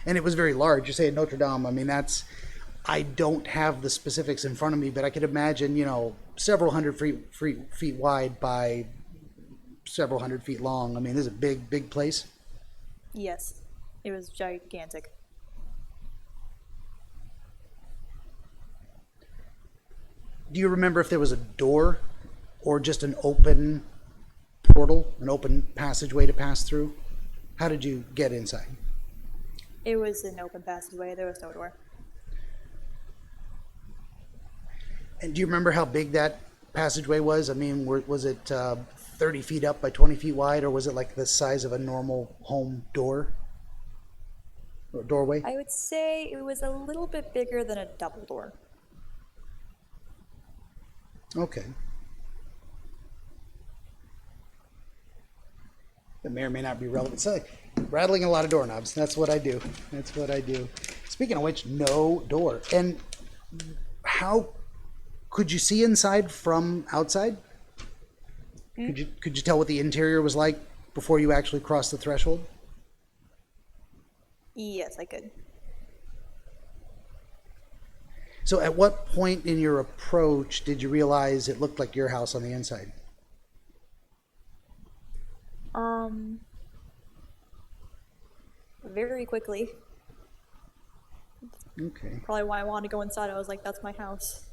And it was very large. You say Notre Dame. I mean, I don't have the specifics in front of me, but I could imagine, several hundred feet wide by several hundred feet long. I mean, this is a big, big place. Yes. It was gigantic. Do you remember if there was a door or just an open portal, an open passageway to pass through? How did you get inside? It was an open passageway. There was no door. And do you remember how big that passageway was? I mean, was it 30 feet up by 20 feet wide, or was it like the size of a normal home door or doorway? I would say it was a little bit bigger than a double door. Okay. That may or may not be relevant. So, rattling a lot of doorknobs. That's what I do. That's what I do. Speaking of which, no door. And how could you see inside from outside? Could you tell what the interior was like before you actually crossed the threshold? Yes, I could. So at what point in your approach did you realize it looked like your house on the inside? Very quickly. Okay. Probably why I wanted to go inside. I was like, that's my house.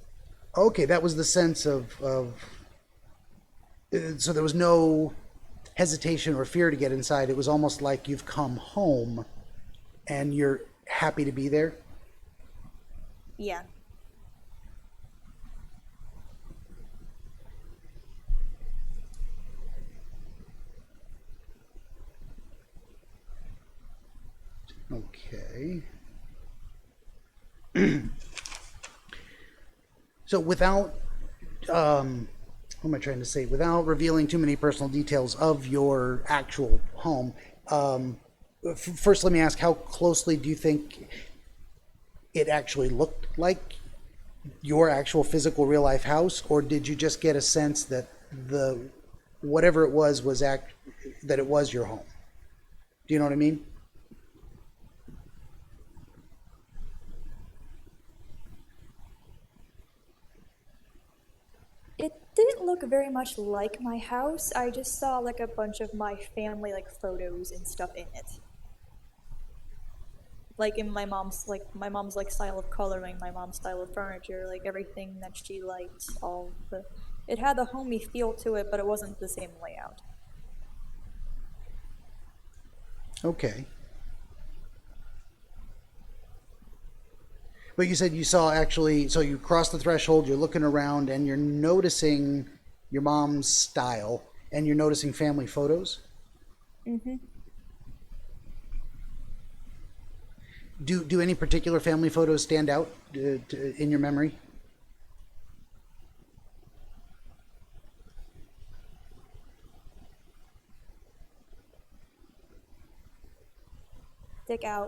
Okay, that was the sense of so there was no hesitation or fear to get inside. It was almost like you've come home and you're happy to be there. Yeah. Okay. So without, what am I trying to say? Without revealing too many personal details of your actual home, first let me ask, how closely do you think it actually looked like your actual physical real life house, or did you just get a sense that whatever it was that it was your home? Do you know what I mean? It didn't look very much like my house. I just saw like a bunch of my family like photos and stuff in it. Like in my mom's like style of coloring, my mom's style of furniture, like everything that she liked, it had the homey feel to it, but it wasn't the same layout. Okay. But you said you saw actually, so you cross the threshold, you're looking around, and you're noticing your mom's style, and you're noticing family photos. Mm-hmm. Do any particular family photos stand out in your memory?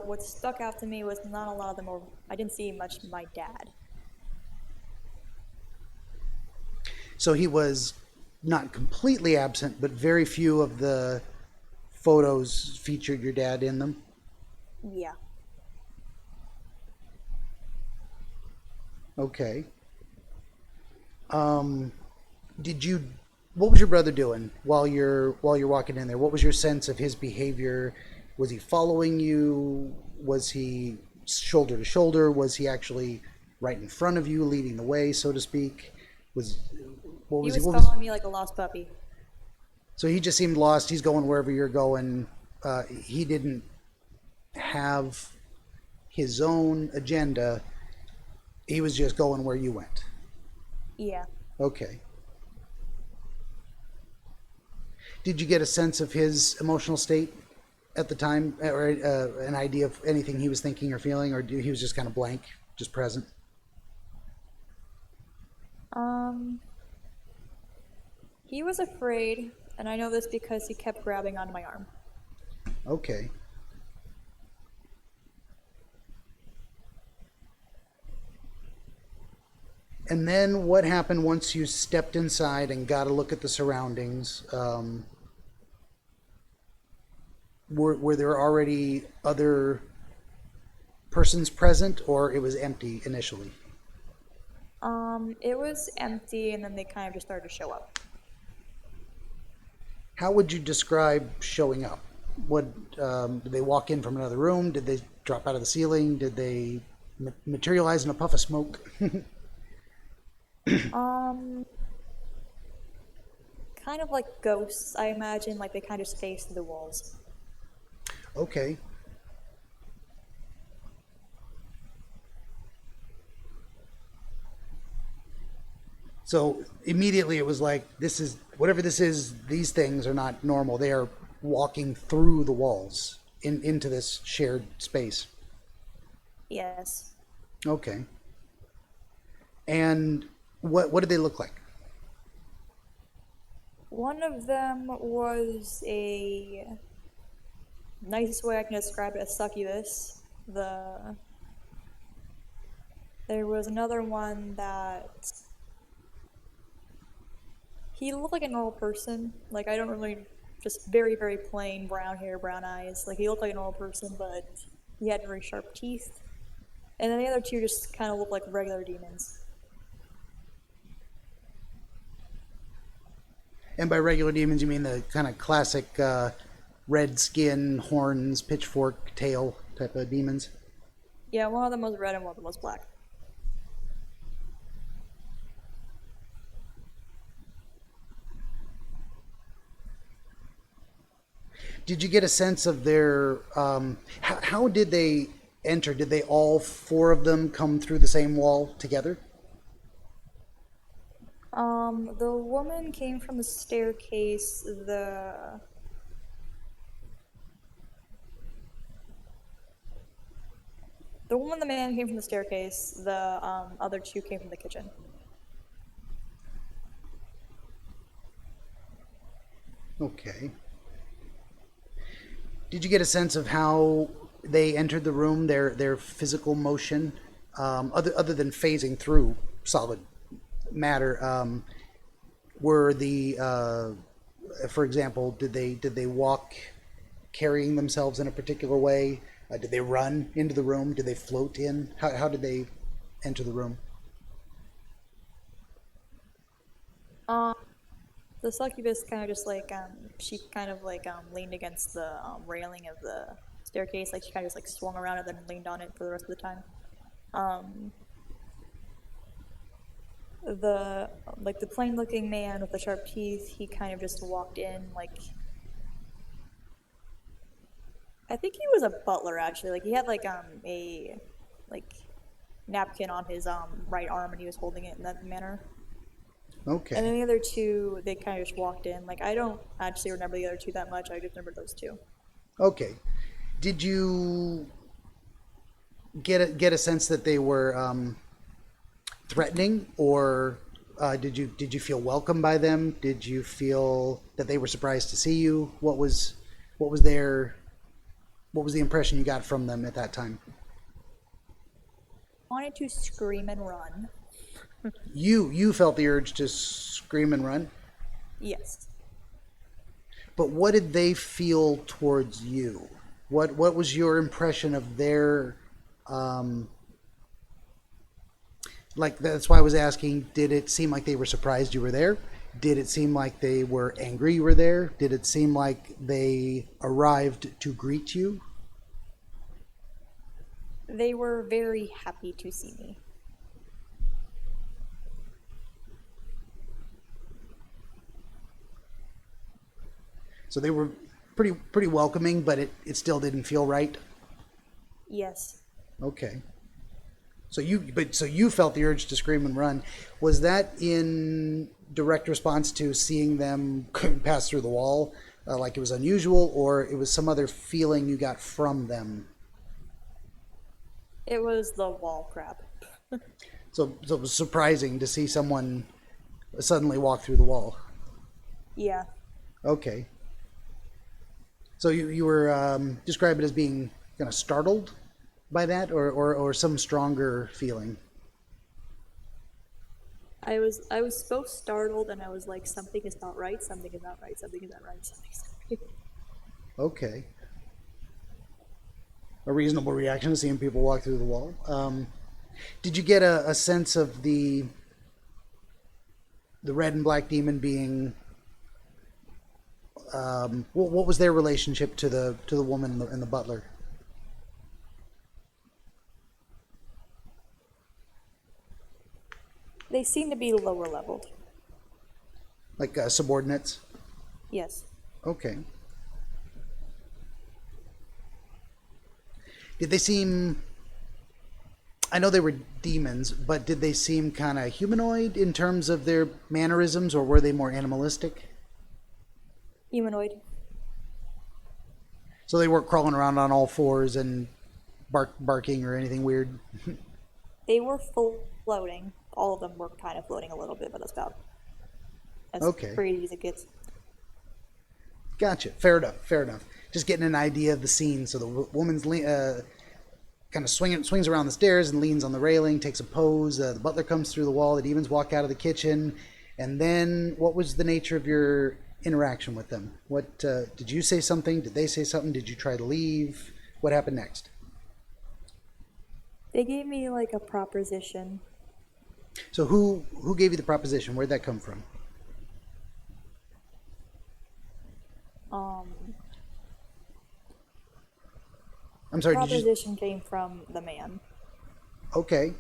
What stuck out to me was not a lot of them were, I didn't see much of my dad. So he was not completely absent, but very few of the photos featured your dad in them. Yeah. Okay. Um, did you? What was your brother doing while you're walking in there? What was your sense of his behavior? Was he following you? Was he shoulder to shoulder? Was he actually right in front of you, leading the way, so to speak? Was what He was he? was What was? following me like a lost puppy. So he just seemed lost. He's going wherever you're going. He didn't have his own agenda. He was just going where you went. Yeah. Okay. Did you get a sense of his emotional state at the time, or an idea of anything he was thinking or feeling, or he was just kind of blank, just present? Um, he was afraid, and I know this because he kept grabbing onto my arm. Okay. And then what happened once you stepped inside and got a look at the surroundings? Were there already other persons present, or it was empty initially? It was empty, and then they kind of just started to show up. How would you describe showing up? What did they walk in from another room? Did they drop out of the ceiling? Did they materialize in a puff of smoke? Um, Kind of like ghosts, I imagine, like they kind of space through the walls. Okay. So immediately it was like, this is whatever this is. These things are not normal. They are walking through the walls into this shared space. Yes. Okay. And what did they look like? One of them was nicest way I can describe it, a succubus. There was another one that he looked like a normal person. Like I don't really, just very very plain brown hair, brown eyes. Like he looked like a normal person, but he had very sharp teeth. And then the other two just kind of looked like regular demons. And by regular demons, you mean the kind of classic red skin, horns, pitchfork, tail type of demons? Yeah, one of them was red and one of them was black. Did you get a sense of their? How did they enter? Did they all four of them come through the same wall together? The woman came from the staircase. The man came from the staircase. The other two came from the kitchen. Okay. Did you get a sense of how they entered the room? Their physical motion, other than phasing through solid matter. Were the for example, did they walk carrying themselves in a particular way? Did they run into the room? Did they float in? How did they enter the room? Um, the succubus kind of just like she kind of like leaned against the railing of the staircase, like she kind of just like swung around and then leaned on it for the rest of the time. Um, the plain looking man with the sharp teeth, he kind of just walked in like I think he was a butler actually. Like he had like a like napkin on his right arm and he was holding it in that manner. Okay. And then the other two, they kind of just walked in. Like, I don't actually remember the other two that much. I just remember those two. Okay. Did you get a sense that they were threatening, or did you feel welcome by them? Did you feel that they were surprised to see you? What was the impression you got from them at that time? Wanted to scream and run. You felt the urge to scream and run, Yes. but what did they feel towards you? What was your impression of their like, that's why I was asking, did it seem like they were surprised you were there? Did it seem like they were angry you were there? Did it seem like they arrived to greet you? They were very happy to see me. So they were pretty welcoming, but it still didn't feel right. Yes. Okay. So you felt the urge to scream and run. Was that in direct response to seeing them pass through the wall, like it was unusual, or it was some other feeling you got from them? It was the wall crap. So it was surprising to see someone suddenly walk through the wall. Yeah. Okay. So you were describe it as being kind of startled by that, or some stronger feeling? I was both startled and I was like, something is not right, something is not right, something is not right, something is not right. Okay. A reasonable reaction to seeing people walk through the wall. Did you get a sense of the red and black demon being what was their relationship to the woman and the butler? They seem to be lower leveled. Like subordinates? Yes. Okay. Did they seem, I know they were demons, but did they seem kind of humanoid in terms of their mannerisms, or were they more animalistic? Humanoid. So they weren't crawling around on all fours and barking or anything weird? They were floating. All of them were kind of floating a little bit, but that's about as Okay. crazy as it gets. Gotcha. Fair enough. Fair enough. Just getting an idea of the scene. So the woman's kind of swings around the stairs and leans on the railing, takes a pose. The butler comes through the wall. The demons walk out of the kitchen. And then, what was the nature of your interaction with them? What did you say something? Did they say something? Did you try to leave? What happened next? They gave me like a proposition. So who gave you the proposition? Where'd that come from? I'm sorry. Proposition came from the man. Okay.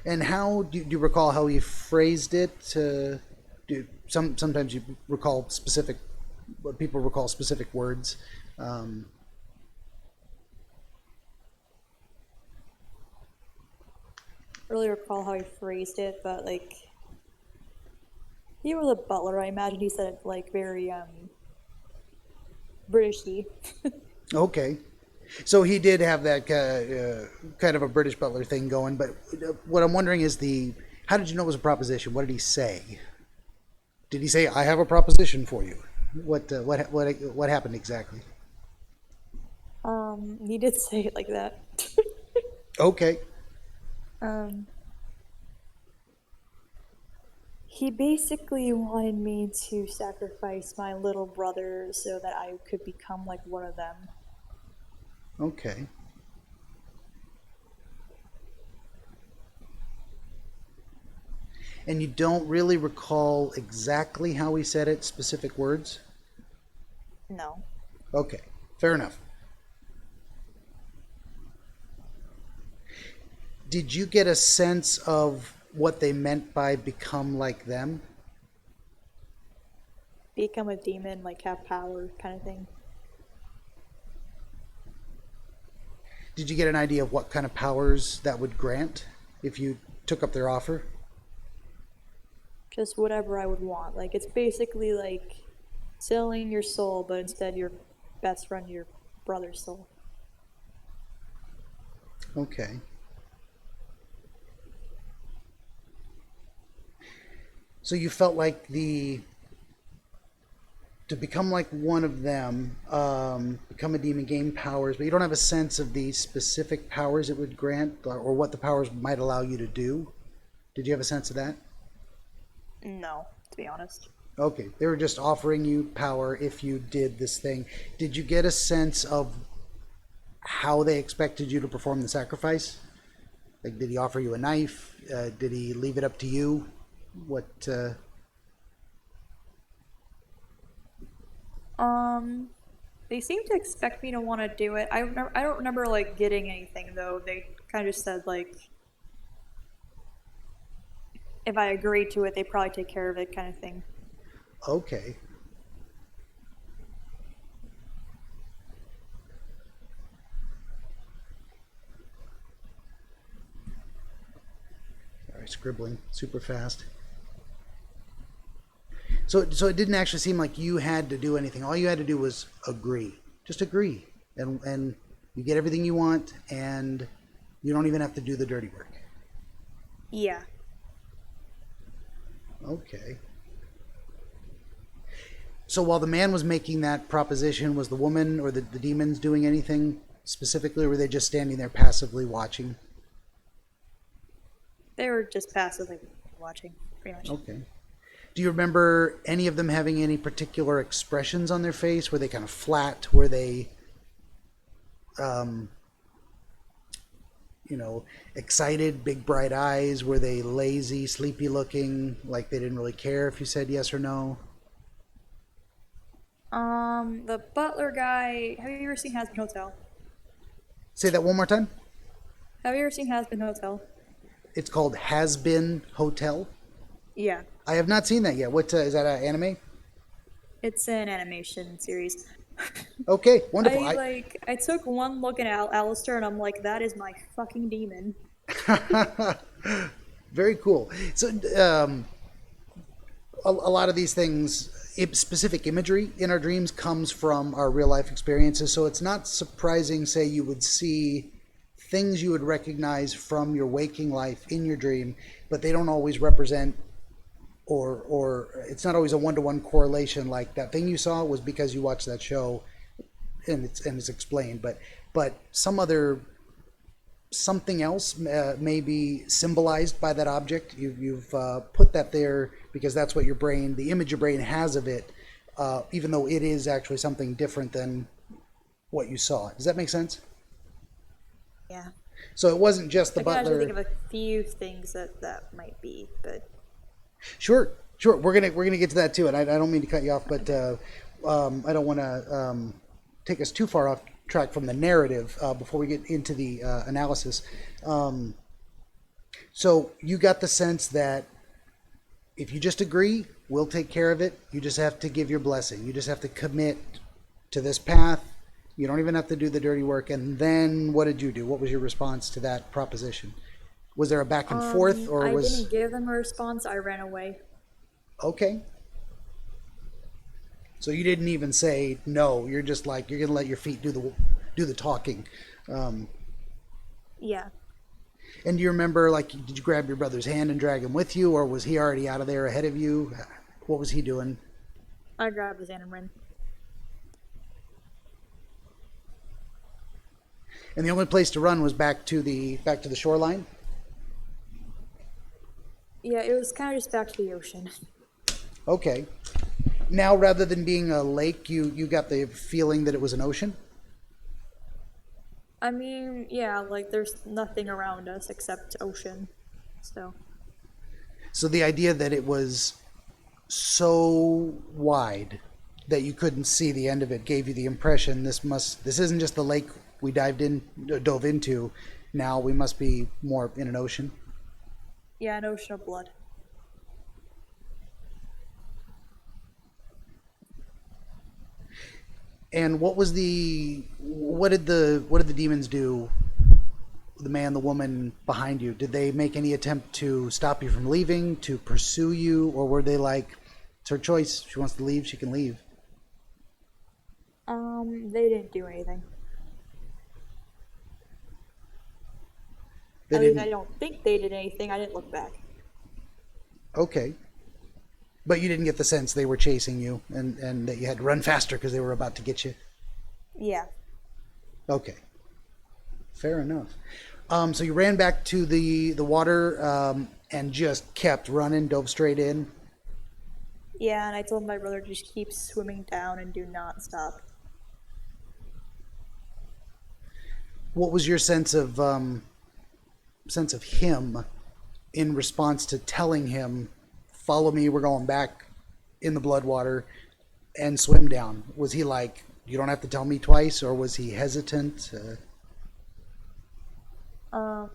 And how do you recall how he phrased it? Sometimes you recall specific. People recall specific words. Really recall how he phrased it, but like he was a butler. I imagine he said it like very Britishy. Okay. So he did have that kind of a British butler thing going. But what I'm wondering is how did you know it was a proposition? What did he say? Did he say, "I have a proposition for you"? What happened exactly? He did say it like that. Okay. He basically wanted me to sacrifice my little brother so that I could become like one of them. Okay. And you don't really recall exactly how he said it, specific words? No. Okay, fair enough. Did you get a sense of what they meant by become like them? Become a demon, like have power kind of thing. Did you get an idea of what kind of powers that would grant if you took up their offer? just whatever I would want. Like it's basically like selling your soul, but instead your best friend, your brother's soul. Okay. So you felt like to become like one of them, become a demon, gain powers, but you don't have a sense of the specific powers it would grant or what the powers might allow you to do. Did you have a sense of that? No, to be honest. Okay, they were just offering you power if you did this thing. Did you get a sense of how they expected you to perform the sacrifice? Like, did he offer you a knife? Did he leave it up to you? What? They seem to expect me to want to do it. I don't remember like getting anything though. They kind of just said like if I agreed to it, they probably take care of it, kind of thing. Okay. Sorry, scribbling super fast. So it didn't actually seem like you had to do anything. All you had to do was agree. Just agree. And you get everything you want and you don't even have to do the dirty work. Yeah. Okay. So while the man was making that proposition, was the woman or the demons doing anything specifically, or were they just standing there passively watching? They were just passively watching, pretty much. Okay. Do you remember any of them having any particular expressions on their face? Were they kind of flat? Were they, excited, big bright eyes? Were they lazy, sleepy looking, like they didn't really care if you said yes or no? The butler guy. Have you ever seen Has Been Hotel? Say that one more time. Have you ever seen Has Been Hotel? It's called Has Been Hotel. Yeah. I have not seen that yet. What is that? An anime? It's an animation series. Okay, wonderful. I took one look at Alistair and I'm like, that is my fucking demon. Very cool. So, a lot of these things, specific imagery in our dreams comes from our real life experiences. So it's not surprising, say, you would see things you would recognize from your waking life in your dream, but they don't always represent or it's not always a one-to-one correlation. Like that thing you saw was because you watched that show and it's explained, but something else may be symbolized by that object. You've put that there because that's what the image your brain has of it, even though it is actually something different than what you saw. Does that make sense? Yeah. So it wasn't just the butler. I can butler. actually think of a few things that might be, but Sure. We're gonna get to that too, and I don't mean to cut you off, but I don't want to take us too far off track from the narrative before we get into the analysis. So you got the sense that if you just agree, we'll take care of it. You just have to give your blessing. You just have to commit to this path. You don't even have to do the dirty work. And then what did you do? What was your response to that proposition? Was there a back and forth, or I didn't give them a response. I ran away. Okay. So you didn't even say no. You're just like, you're gonna let your feet do the talking. Yeah. And do you remember, like, did you grab your brother's hand and drag him with you, or was he already out of there ahead of you? What was he doing? I grabbed his hand and ran. And the only place to run was back to the shoreline? Yeah, it was kind of just back to the ocean. Okay. Now, rather than being a lake, you got the feeling that it was an ocean? I mean, yeah, like there's nothing around us except ocean. So the idea that it was so wide that you couldn't see the end of it gave you the impression this isn't just the lake we dove into. Now we must be more in an ocean. Yeah, an ocean of blood. And what did the demons do the man, the woman behind you, did they make any attempt to stop you from leaving, to pursue you, or were they like, it's her choice. She wants to leave, she can leave? They didn't do anything. They At least I didn't. don't think they did anything. I didn't look back. Okay. But you didn't get the sense they were chasing you and that you had to run faster because they were about to get you? Yeah. Okay. Fair enough. So you ran back to the water and just kept running, dove straight in? Yeah, and I told my brother just keep swimming down and do not stop. What was your sense of him in response to telling him, follow me, we're going back in the blood water and swim down? Was he like, you don't have to tell me twice, or was he hesitant? Um,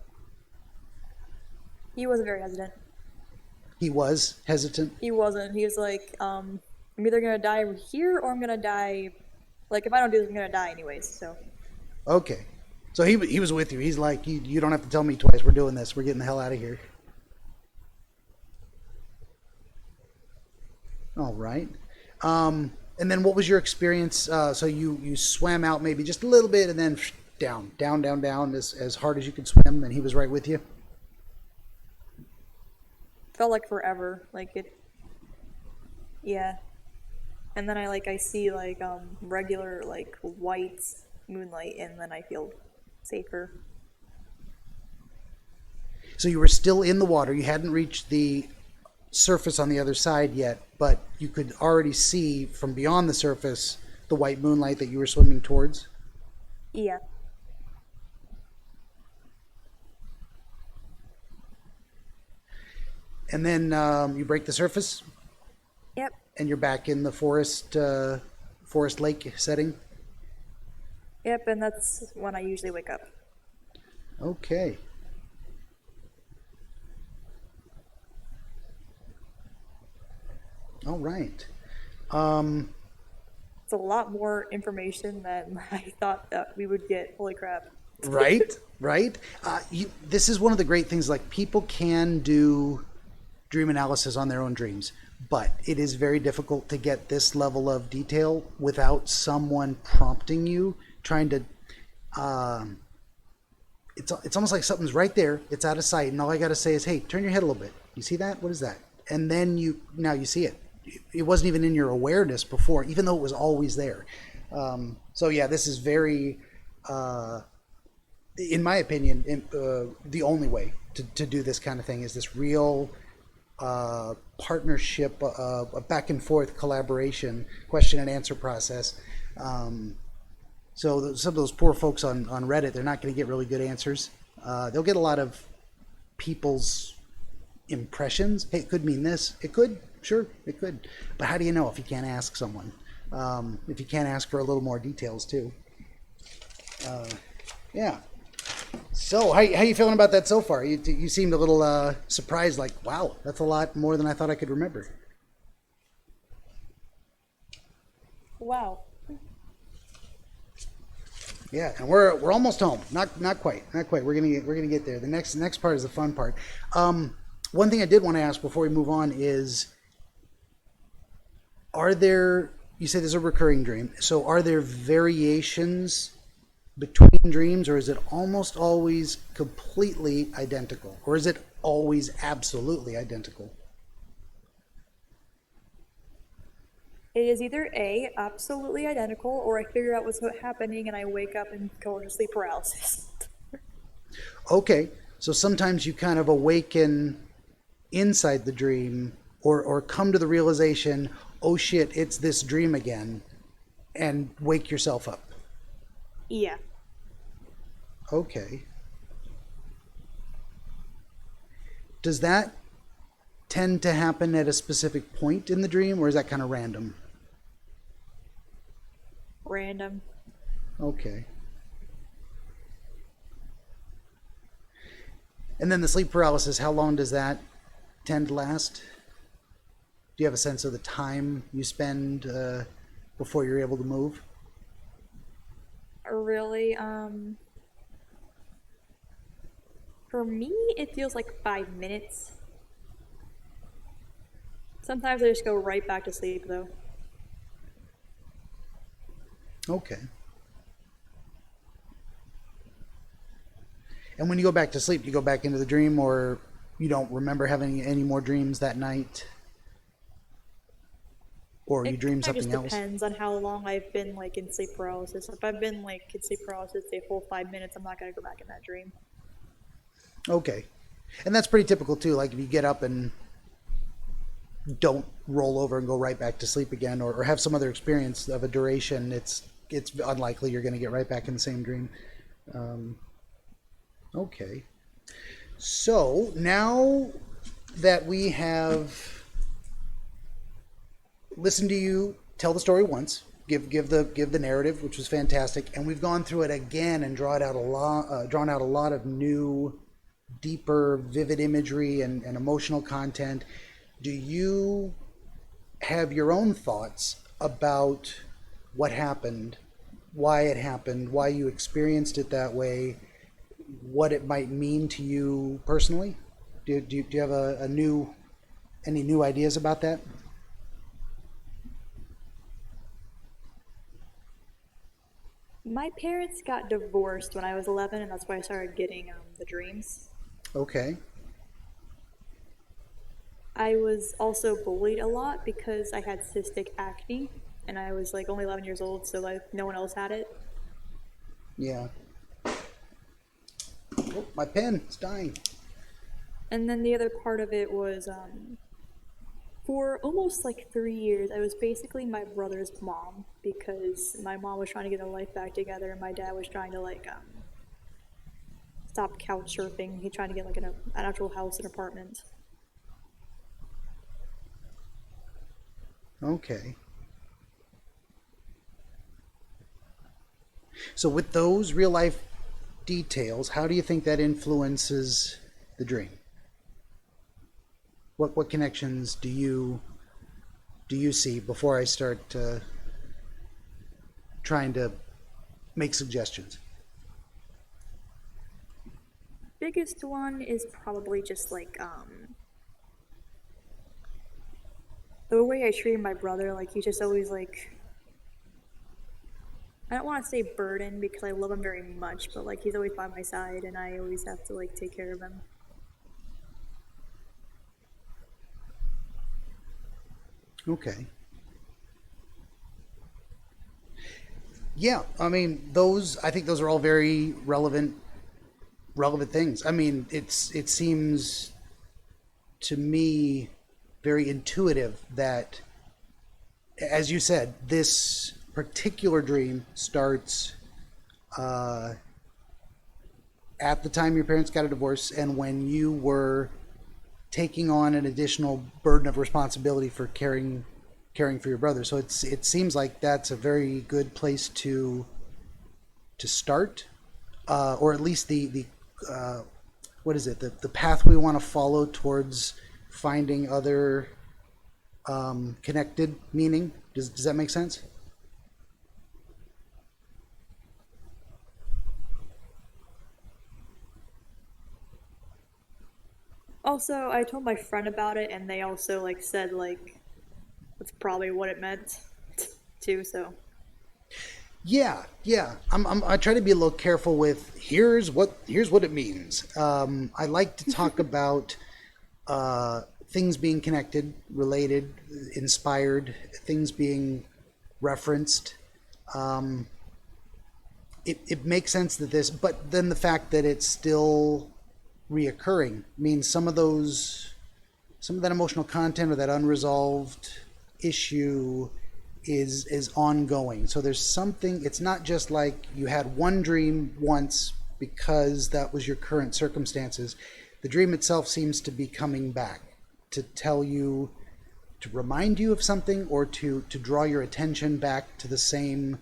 he wasn't very hesitant. He was hesitant. He wasn't. He was like, I'm either gonna die here or I'm gonna die. Like, if I don't do this, I'm gonna die anyways. So, Okay. So he was with you. He's like, you don't have to tell me twice. We're doing this. We're getting the hell out of here. All right. And then what was your experience? So you swam out maybe just a little bit and then down as hard as you could swim, and he was right with you? felt like forever. Like it. Yeah. And then I see regular like white moonlight, and then I feel safer. So you were still in the water. You hadn't reached the surface on the other side yet, but you could already see from beyond the surface the white moonlight that you were swimming towards. Yeah. And then you break the surface, Yep. and you're back in the forest lake setting. Yep. And that's when I usually wake up. Okay. All right. It's a lot more information than I thought that we would get. Holy crap. Right, right. This is one of the great things. Like, people can do dream analysis on their own dreams, but it is very difficult to get this level of detail without someone prompting you, trying to. It's almost like something's right there. It's out of sight, and all I got to say is, "Hey, turn your head a little bit. You see that? What is that?" And then now you see it. It wasn't even in your awareness before, even though it was always there. So yeah, this is very. In my opinion, the only way to do this kind of thing is this real partnership, a back and forth collaboration, question and answer process. So some of those poor folks on Reddit, they're not going to get really good answers. They'll get a lot of people's impressions. Hey, it could mean this. It could. Sure, it could. But how do you know if you can't ask someone? If you can't ask for a little more details, too. Yeah. So, how you feeling about that so far? You seemed a little surprised, like, wow, that's a lot more than I thought I could remember. Wow. Yeah, and we're almost home. Not quite. We're gonna get there. The next part is the fun part. One thing I did want to ask before we move on is, you say there's a recurring dream, so are there variations between dreams, or is it almost always completely identical, or is it always absolutely identical? It is either A, absolutely identical, or I figure out what's happening and I wake up and go into sleep paralysis. Okay, so sometimes you kind of awaken inside the dream, or come to the realization, oh shit, it's this dream again, and wake yourself up. Yeah. Okay. Does that tend to happen at a specific point in the dream, or is that kind of random? Random. Okay. And then the sleep paralysis, how long does that tend to last? Do you have a sense of the time you spend before you're able to move? Really, For me, it feels like 5 minutes. Sometimes I just go right back to sleep, though. Okay. And when you go back to sleep, do you go back into the dream, or you don't remember having any more dreams that night? Or you It dream kind of just something else? depends on how long I've been like in sleep paralysis. If I've been like in sleep paralysis a full 5 minutes, I'm not gonna go back in that dream. Okay. And that's pretty typical too. Like if you get up and don't roll over and go right back to sleep again, or have some other experience of a duration, it's unlikely you're going to get right back in the same dream. Um, okay. So now that we have listened to you tell the story once, give the narrative, which was fantastic, and we've gone through it again and drawn out a lot of new, deeper, vivid imagery and emotional content. Do you have your own thoughts about what happened, why it happened, why you experienced it that way, what it might mean to you personally? Do you have any new ideas about that? My parents got divorced when I was 11, and that's why I started getting the dreams. Okay. I was also bullied a lot because I had cystic acne, and I was like only 11 years old, so like no one else had it. Yeah. Oh, my pen is dying. And then the other part of it was for almost like 3 years, I was basically my brother's mom because my mom was trying to get her life back together, and my dad was trying to like stop couch surfing. He tried to get like an actual house, an apartment. Okay. So with those real life details, how do you think that influences the dream? What connections do you see before I start trying to make suggestions? Biggest one is probably just like the way I treated my brother. Like he just always like, I don't want to say burden because I love him very much, but like he's always by my side and I always have to like take care of him. Okay. Yeah, I mean I think those are all very relevant things. I mean, it seems to me very intuitive that, as you said, this particular dream starts at the time your parents got a divorce and when you were taking on an additional burden of responsibility for caring for your brother. So it seems like that's a very good place to start, or at least the what is it, the path we want to follow towards finding other connected meaning. Does that make sense? Also, I told my friend about it and they also like said like that's probably what it meant too, so. Yeah, yeah. I try to be a little careful with here's what it means. I like to talk about things being connected, related, inspired, things being referenced. It makes sense that but then the fact that it's still reoccurring means some of that emotional content or that unresolved issue is ongoing. So there's something, it's not just like you had one dream once because that was your current circumstances. The dream itself seems to be coming back to tell you, to remind you of something, or to draw your attention back to the same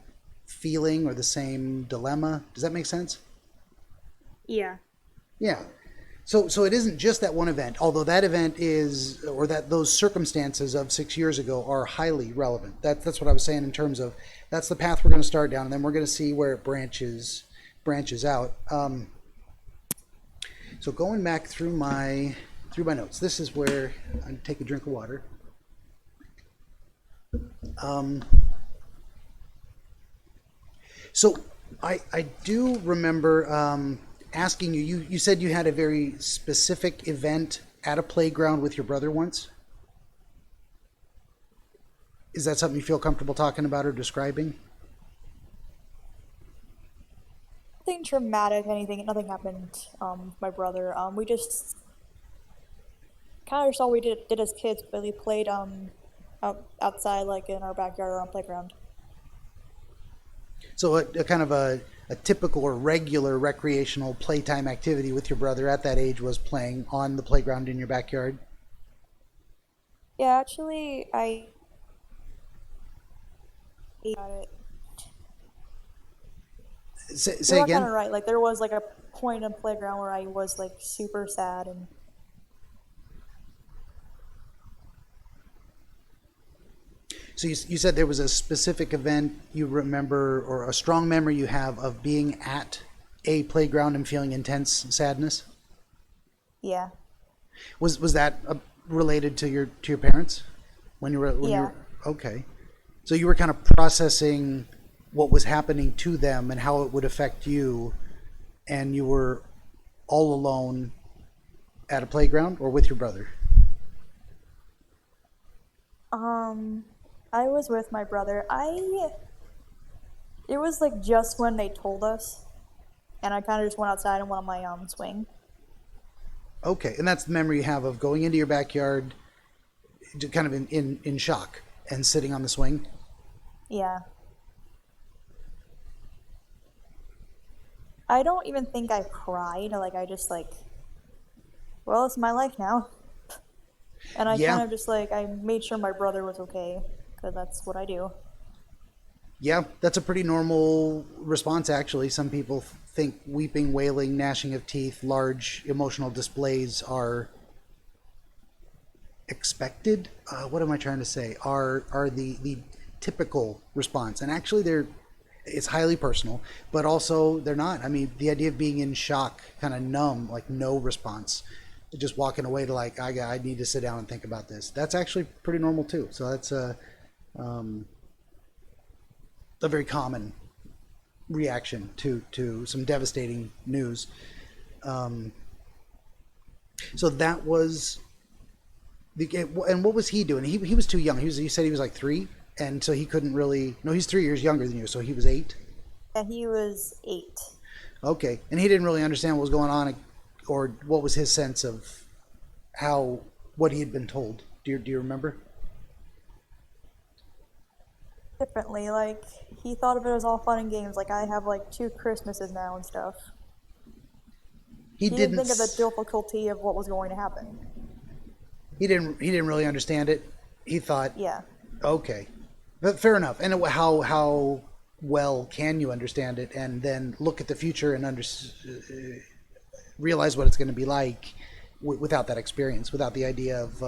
feeling or the same dilemma. Does that make sense? Yeah. Yeah. So it isn't just that one event, although that event is, or that those circumstances of 6 years ago are highly relevant. That's what I was saying in terms of that's the path we're going to start down, and then we're going to see where it branches out. So going back through my notes, this is where I take a drink of water. Um, so I do remember asking you, you said you had a very specific event at a playground with your brother once. Is that something you feel comfortable talking about or describing? Nothing traumatic, anything. Nothing happened with my brother. We just kind of just all we did as kids, but we played outside, like in our backyard or on playground. So a kind of a typical or regular recreational playtime activity with your brother at that age was playing on the playground in your backyard. Yeah, actually, I got it. You Say are kind again. of right. Like there was like a point in playground where I was like super sad and So you said there was a specific event you remember or a strong memory you have of being at a playground and feeling intense sadness. yeah, Was that related to your parents when you yeah. were okay? So you were kind of processing what was happening to them and how it would affect you, and you were all alone at a playground or with your brother. Um, I was with my brother. It was like just when they told us, and I kind of just went outside and went on my swing. Okay, and that's the memory you have of going into your backyard, kind of in shock and sitting on the swing. Yeah. I don't even think I cried. Like I just like, well, it's my life now. And I Yeah, kind of just like I made sure my brother was okay because that's what I do. yeah, that's a pretty normal response, actually. Some people think weeping, wailing, gnashing of teeth, large emotional displays are expected. What am I trying to say? Are the typical response, and actually they're it's highly personal, but also they're not. I mean, the idea of being in shock, kind of numb, like no response, just walking away to like I need to sit down and think about this. That's actually pretty normal too. So that's a very common reaction to some devastating news. Um, so that was and what was he doing? He was too young. You said he was like 3, and so he couldn't really. No, he's 3 years younger than you, so he was 8. And he was 8. Okay, and he didn't really understand what was going on, or what was his sense of how what he had been told. Do you remember? Differently. Like he thought of it as all fun and games. Like I have like 2 Christmases now and stuff. He He didn't didn't. think of the difficulty of what was going to happen. He didn't really understand it. He thought, Yeah. okay, but fair enough. And how well can you understand it, and then look at the future and realize what it's going to be like without that experience, without the idea of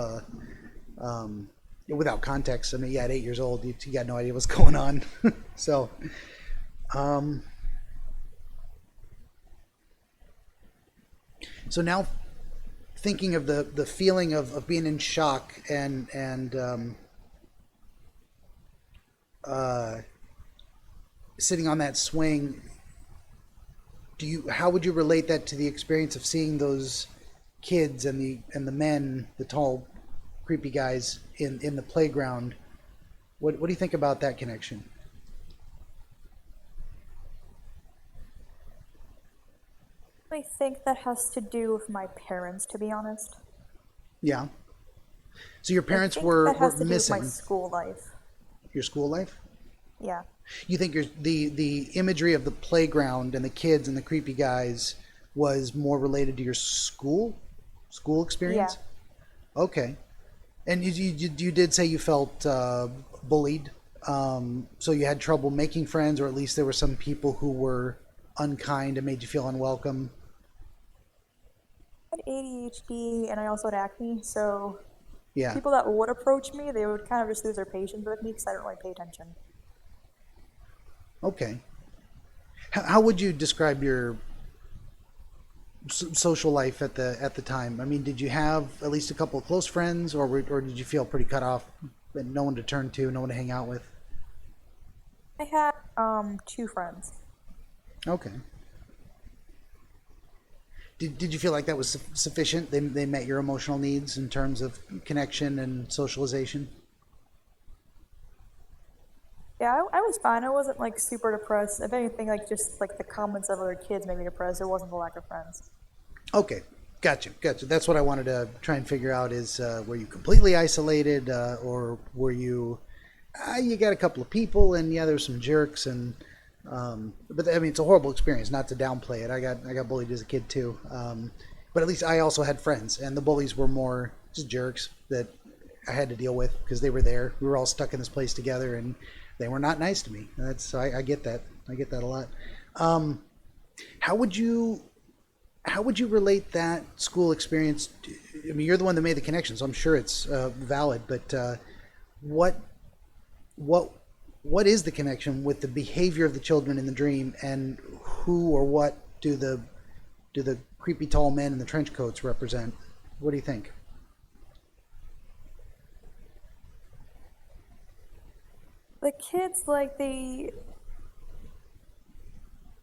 without context. I mean, yeah, at 8 years old, you got no idea what's going on. So, um, so now thinking of the feeling of being in shock and uh, sitting on that swing, how would you relate that to the experience of seeing those kids and the men, the tall, creepy guys in the playground? What do you think about that connection? I think that has to do with my parents, to be honest. Yeah. So your I parents think were that were has to do with my missing school life. your school life. Yeah. You think the imagery of the playground and the kids and the creepy guys was more related to your school Yeah. experience? Okay. And you did say you felt bullied, so you had trouble making friends, or at least there were some people who were unkind and made you feel unwelcome. I had ADHD and I also had acne, so Yeah. people that would approach me, they would kind of just lose their patience with me because I don't really pay attention. Okay. How would you describe social life at the time? I mean, did you have at least a couple of close friends, or did you feel pretty cut off and no one to turn to, no one to hang out with? I had two friends. Okay. Did you feel like that was sufficient? They met your emotional needs in terms of connection and socialization? Yeah, I was fine. I wasn't like super depressed. If anything, like just like the comments of other kids made me depressed. It wasn't the lack of friends. Okay, gotcha. That's what I wanted to try and figure out is were you completely isolated, or were you you got a couple of people, and yeah, there's some jerks, and but I mean it's a horrible experience. Not to downplay it, I got bullied as a kid too, but at least I also had friends, and the bullies were more just jerks that I had to deal with because they were there. We were all stuck in this place together, and they were not nice to me. That's so I get that. I get that a lot. Um, how would you how would you relate that school experience to, I mean, you're the one that made the connection, so I'm sure it's valid, but what what what is the connection with the behavior of the children in the dream, and who or what do the creepy tall men in the trench coats represent? What do you think? The kids, like they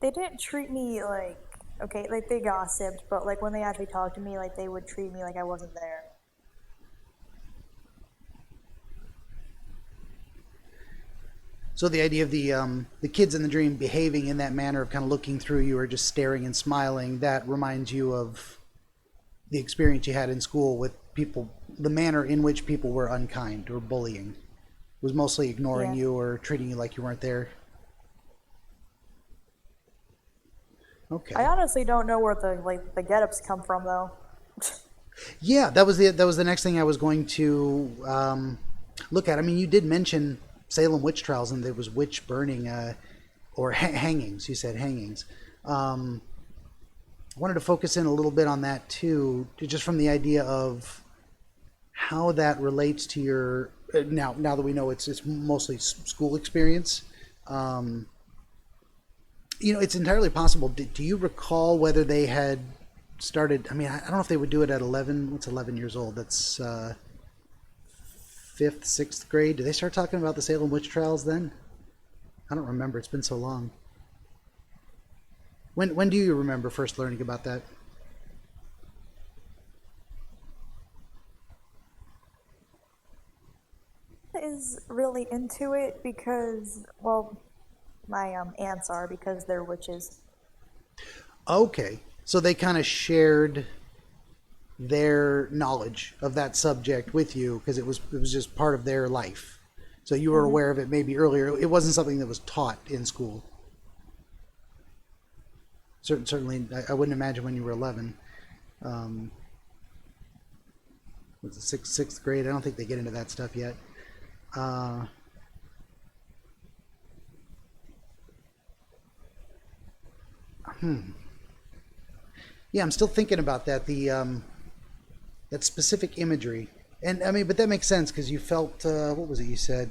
didn't treat me like okay, like they gossiped, but like when they actually talked to me, like they would treat me like I wasn't there. So the idea of the kids in the dream behaving in that manner of kind of looking through you or just staring and smiling, that reminds you of the experience you had in school with people, the manner in which people were unkind or bullying. Was mostly ignoring Yeah. you or treating you like you weren't there. I Okay. honestly don't know where the get-ups come from though. Yeah, that was the next thing I was going to look at. I mean, you did mention Salem witch trials, and there was witch burning or hangings. You said hangings. I wanted to focus in a little bit on that too, just from the idea of how that relates to your now that we know it's mostly school experience. Um, it's entirely possible. Do you recall whether they had started? I mean, I don't know if they would do it at 11. What's 11 years old? That's fifth, sixth grade. Do they start talking about the Salem witch trials then? I don't remember. It's been so long. When do you remember first learning about that? Is really into it because well, my aunts are because they're witches. Okay, so they kind of shared their knowledge of that subject with you because it was just part of their life. So you were Hmm. aware of it maybe earlier. It wasn't something that was taught in school. Certainly, I wouldn't imagine when you were 11. Um, was it sixth grade? I don't think they get into that stuff yet. Uh, yeah, I'm still thinking about that. The that specific imagery, and I mean, but that makes sense because you felt what was it you said?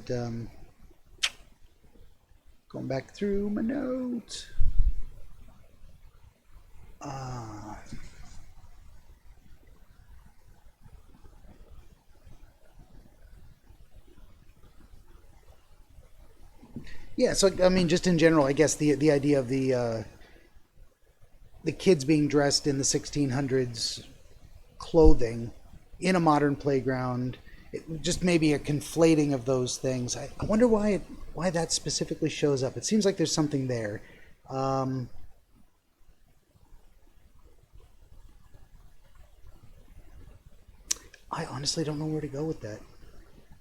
Going back through my notes. Uh, yeah, so I mean, just in general, I guess the idea of the kids being dressed in the 1600s clothing in a modern playground, just maybe a conflating of those things. I wonder why that specifically shows up. It seems like there's something there. Um, I honestly don't know where to go with that.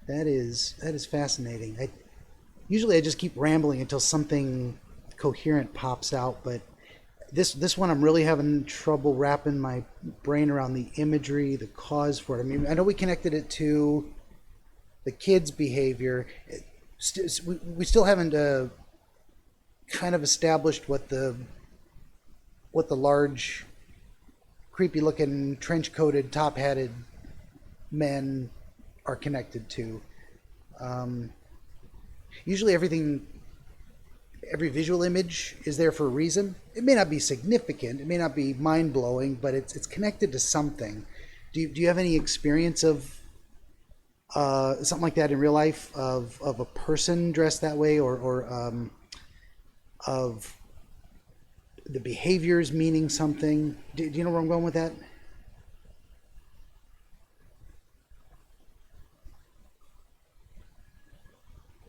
That is fascinating. Usually I just keep rambling until something coherent pops out, but this one I'm really having trouble wrapping my brain around the imagery, the cause for it. I mean, I know we connected it to the kids' behavior. We still haven't kind of established what the large, creepy looking, trench coated, top hatted men are connected to. Um, Usually everything every visual image is there for a reason. It may not be significant, it may not be mind-blowing, but it's connected to something. Do you have any experience of something like that in real life, of a person dressed that way, or of the behaviors meaning something? Do you know where I'm going with that?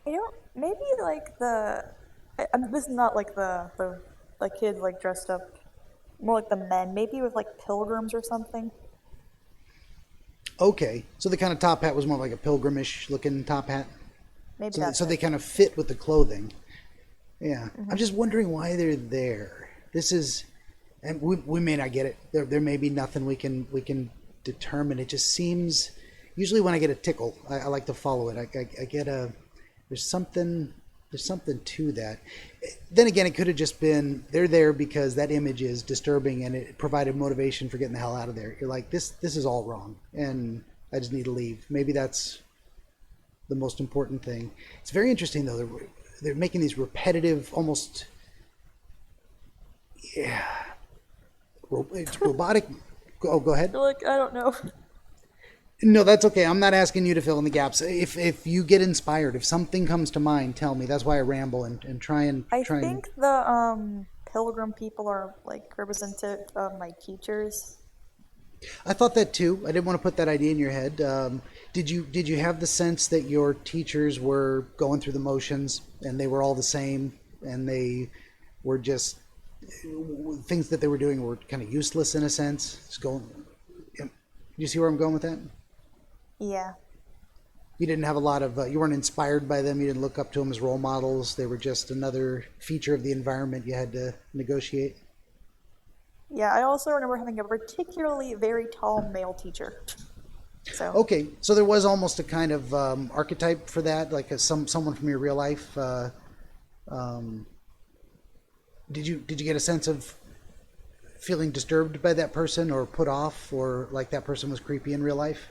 I don't. Maybe like this is not like the kids like dressed up. More like the men. Maybe with like pilgrims or something. Okay, so the kind of top hat was more like a pilgrimish looking top hat. Maybe So, that's so it. they kind of fit with the clothing. Yeah, I'm Hmm. just wondering why they're there. This is, and we may not get it. There may be nothing we can determine. It just seems. Usually when I get a tickle, I like to follow it. I get a. There's something. There's something to that. Then again, it could have just been they're there because that image is disturbing and it provided motivation for getting the hell out of there. You're like, this is all wrong, and I just need to leave. Maybe that's the most important thing. It's very interesting though. They're making these repetitive, almost, yeah, it's robotic. Oh, go ahead. You're like, I don't know. No, that's okay. I'm not asking you to fill in the gaps. If you get inspired, if something comes to mind, tell me. That's why I ramble and I try and. think the pilgrim people are like representative of my teachers. I thought that too. I didn't want to put that idea in your head. Did you have the sense that your teachers were going through the motions and they were all the same and they were just things that they were doing were kind of useless in a sense? Just going. You see where I'm going with that? Yeah. You didn't have a lot of. You weren't inspired by them. You didn't look up to them as role models. They were just another feature of the environment you had to negotiate. Yeah, I also remember having a particularly very tall male teacher. So, Okay, so there was almost a kind of archetype for that, like someone from your real life. Um, did you get a sense of feeling disturbed by that person, or put off, or like that person was creepy in real life?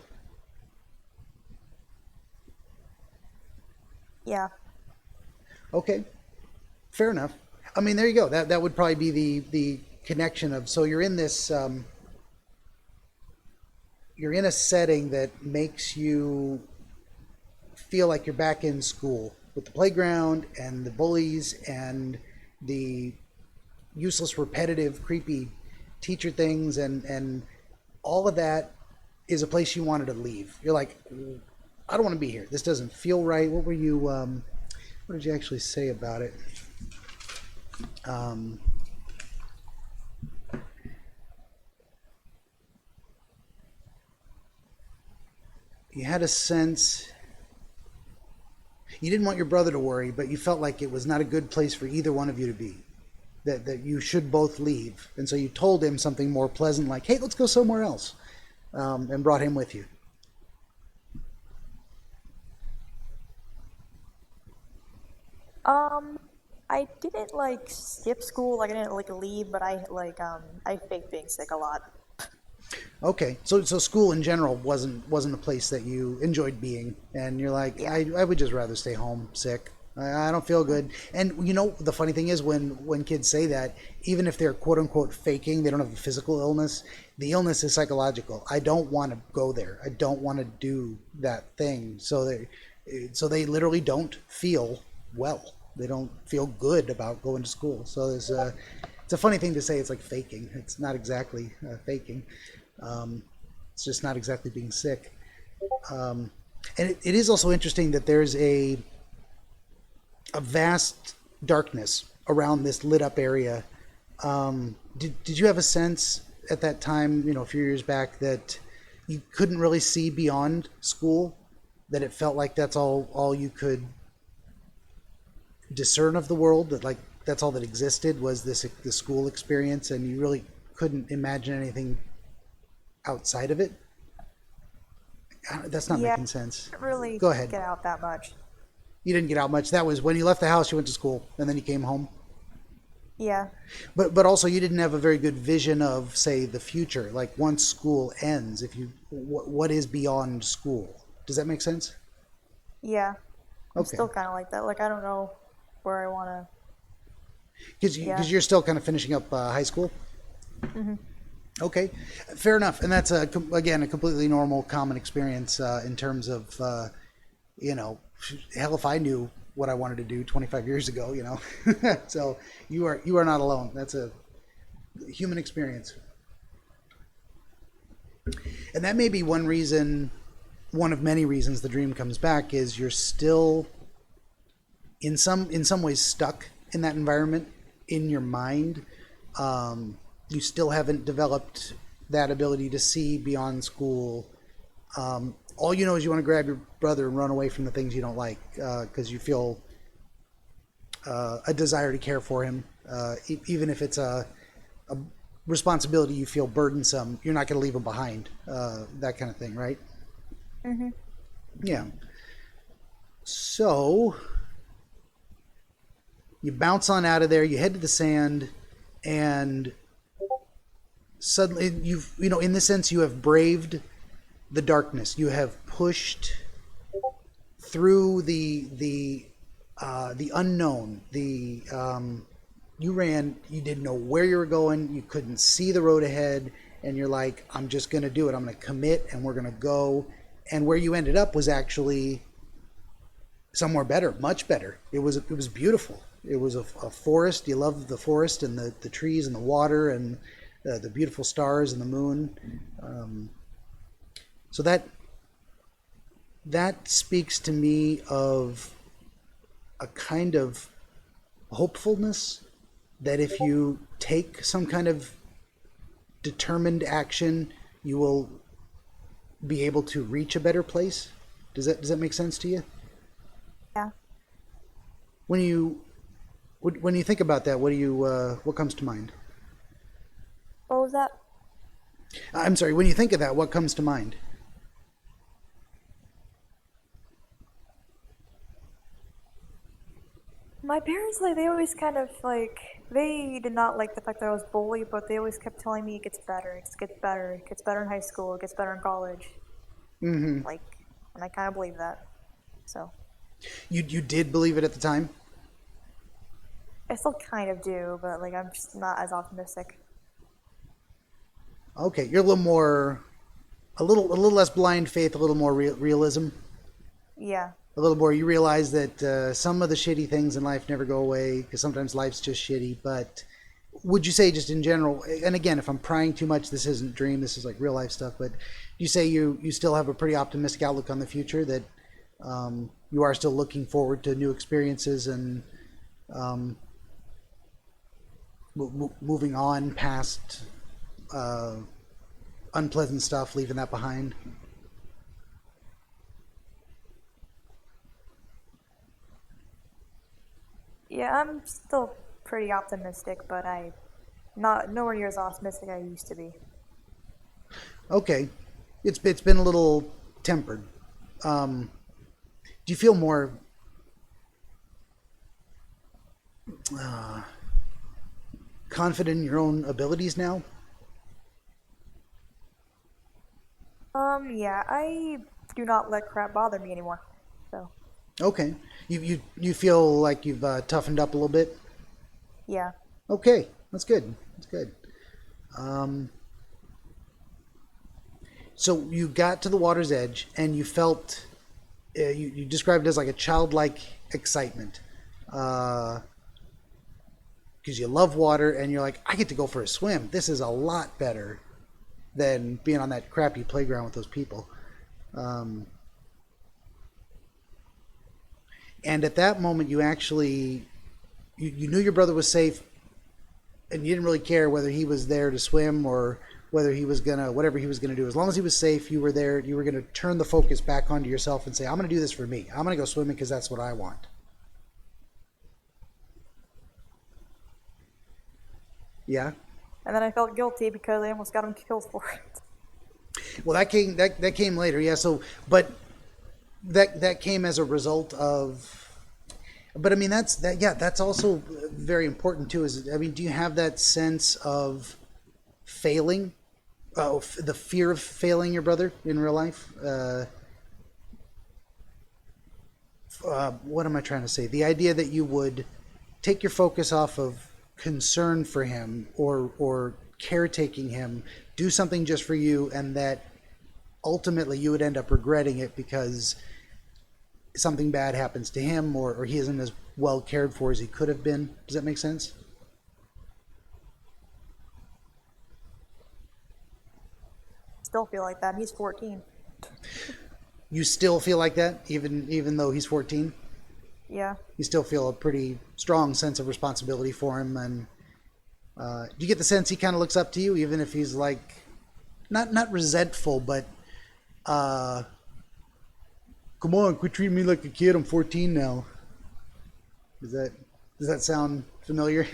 yeah. Okay, fair enough. I mean, there you go. That would probably be the connection of. So you're in this. You're in a setting that makes you feel like you're back in school with the playground and the bullies and the useless, repetitive, creepy teacher things, and all of that is a place you wanted to leave. You're like, I don't want to be here. This doesn't feel right. What were you? What did you actually say about it? Um, you had a sense you didn't want your brother to worry, but you felt like it was not a good place for either one of you to be. That you should both leave, and so you told him something more pleasant, like, "Hey, let's go somewhere else," and brought him with you. Um, I didn't like skip school. Like I didn't like leave, but I faked being sick a lot. Okay, so school in general wasn't a place that you enjoyed being, and you're like, Yeah. I would just rather stay home sick. I don't feel good. And you know the funny thing is when kids say that, even if they're quote unquote faking, they don't have a physical illness. The illness is psychological. I don't want to go there. I don't want to do that thing. So they literally don't feel well. They don't feel good about going to school. So it's a funny thing to say. It's like faking. It's not exactly faking. Um, it's just not exactly being sick. Um, and it is also interesting that there's a vast darkness around this lit up area. Did you have a sense at that time, a few years back, that you couldn't really see beyond school? That it felt like that's all you could discern of the world? That like that's all that existed was the school experience, and you really couldn't imagine anything outside of it? That's not Yeah, making sense. I didn't really Go ahead. get out that much. You didn't get out much. That was when you left the house, you went to school, and then you came home. Yeah. But also you didn't have a very good vision of, say, the future. Like once school ends, if you what is beyond school? Does that make sense? Yeah. I'm Okay. still kind of like that. Like I don't know where I want to Because Yeah. you're still kind of finishing up high school. Hmm. Okay, fair enough. And that's again a completely normal, common experience in terms of you know, hell if I knew what I wanted to do 25 years ago, you know. So you are not alone. That's a human experience. And that may be one reason, one of many reasons the dream comes back is you're still in some ways stuck in that environment in your mind. You still haven't developed that ability to see beyond school. All you know is you want to grab your brother and run away from the things you don't like because you feel a desire to care for him, even if it's a responsibility you feel burdensome. You're not going to leave him behind. That kind of thing, right? Hmm. Yeah. So you bounce on out of there. You head to the sand, and suddenly you know, in this sense, you have braved the darkness. You have pushed through the unknown. You ran. You didn't know where you were going. You couldn't see the road ahead, and you're like, I'm just going to do it. I'm going to commit, and we're going to go. And where you ended up was actually somewhere better, much better. It was beautiful. It was a forest. You love the forest and the trees and the water and the beautiful stars and the moon. So that speaks to me of a kind of hopefulness that if you take some kind of determined action, you will be able to reach a better place. Does that make sense to you? Yeah. When you think about that, what comes to mind? What was that? I'm sorry. When you think of that, what comes to mind? My parents, like, they always kind of, like, they did not like the fact that I was bullied, but they always kept telling me it gets better, it gets better, it gets better in high school, it gets better in college. Mm-hmm. Like, and I kind of believe that. So, You did believe it at the time? I still kind of do, but, like, I'm just not as optimistic. Okay, you're a little less blind faith, a little more realism. Yeah. A little more. You realize that some of the shitty things in life never go away because sometimes life's just shitty. But would you say, just in general, and again, if I'm prying too much, this isn't dream, this is like real life stuff. But you say you still have a pretty optimistic outlook on the future, that you are still looking forward to new experiences and um, moving on past unpleasant stuff, leaving that behind. Yeah, I'm still pretty optimistic, but I not nowhere near as optimistic I used to be. Okay, it's been a little tempered. Um, do you feel more confident in your own abilities now? Yeah, I do not let crap bother me anymore. So, Okay, you feel like you've toughened up a little bit. yeah. Okay, that's good. That's good. Um, so you got to the water's edge and you felt you described it as like a childlike excitement because you love water and you're like, I get to go for a swim. This is a lot better than being on that crappy playground with those people. Um, and at that moment, you actually you knew your brother was safe, and you didn't really care whether he was there to swim or whether he was gonna whatever he was gonna do. As long as he was safe, you were there. You were gonna turn the focus back onto yourself and say, "I'm gonna do this for me. I'm gonna go swimming because that's what I want." Yeah. And then I felt guilty because I almost got him killed for it. Well, that came later. Yeah. So, but that came as a result of. But I mean, that's also very important too. Is, I mean, do you have that sense of failing? The fear of failing your brother in real life. What am I trying to say? The idea that you would take your focus off of concern for him or caretaking him, do something just for you, and that ultimately you would end up regretting it because something bad happens to him or he isn't as well cared for as he could have been. Does that make sense? Still feel like that. He's 14. You still feel like that even though he's 14? Yeah. You still feel a pretty strong sense of responsibility for him, and do you get the sense he kind of looks up to you, even if he's like not resentful, but come on, quit treating me like a kid. I'm 14 now. Does that sound familiar?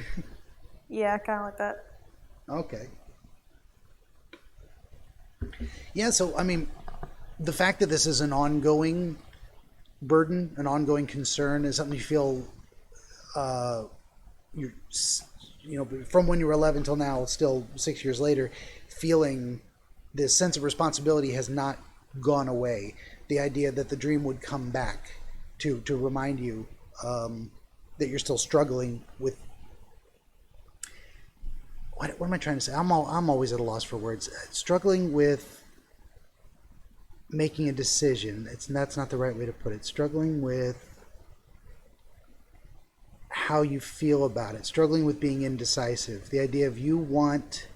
Yeah, kind of like that. Okay. Yeah, so I mean, the fact that this is an ongoing burden, an ongoing concern, is something you feel you're, from when you were 11 till now, still 6 years later, feeling this sense of responsibility has not gone away. The idea that the dream would come back to remind you that you're still struggling with. What am I trying to say? I'm always at a loss for words. Struggling with making a decision. That's not the right way to put it. Struggling with how you feel about it. Struggling with being indecisive. The idea of you want.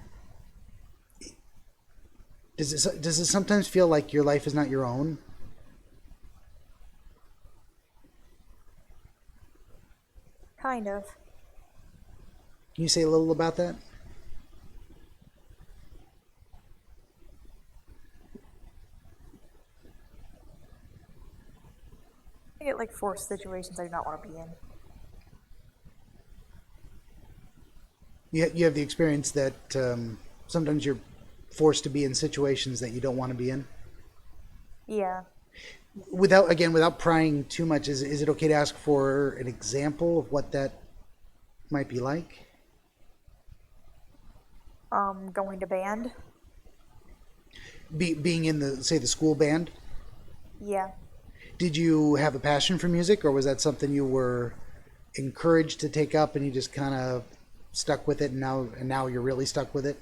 Does it sometimes feel like your life is not your own? Kind of. Can you say a little about that? I get like forced situations I do not want to be in. You have the experience that sometimes you're forced to be in situations that you don't want to be in? Yeah. Without prying too much, is it okay to ask for an example of what that might be like? Going to band. Being in the school band? Yeah. Did you have a passion for music, or was that something you were encouraged to take up and you just kind of stuck with it, and now you're really stuck with it?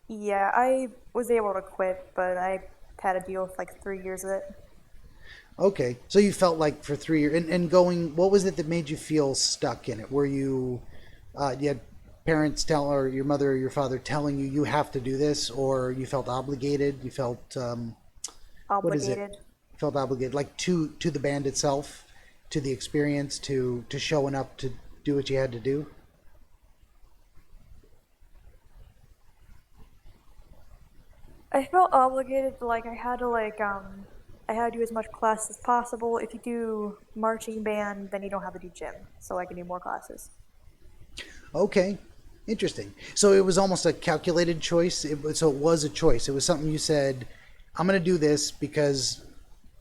Yeah, I was able to quit, but I had to deal with like 3 years of it. Okay, so you felt like for 3 years, and going, what was it that made you feel stuck in it? Were you had parents or your mother or your father telling you you have to do this, or you felt obligated? You felt what is it? Obligated. Felt obligated, like to the band itself, to the experience, to showing up to do what you had to do? I felt obligated, like I had to I had to do as much class as possible. If you do marching band, then you don't have to do gym, so I can do more classes. Okay, interesting. So it was almost a calculated choice. So it was a choice. It was something you said, I'm going to do this because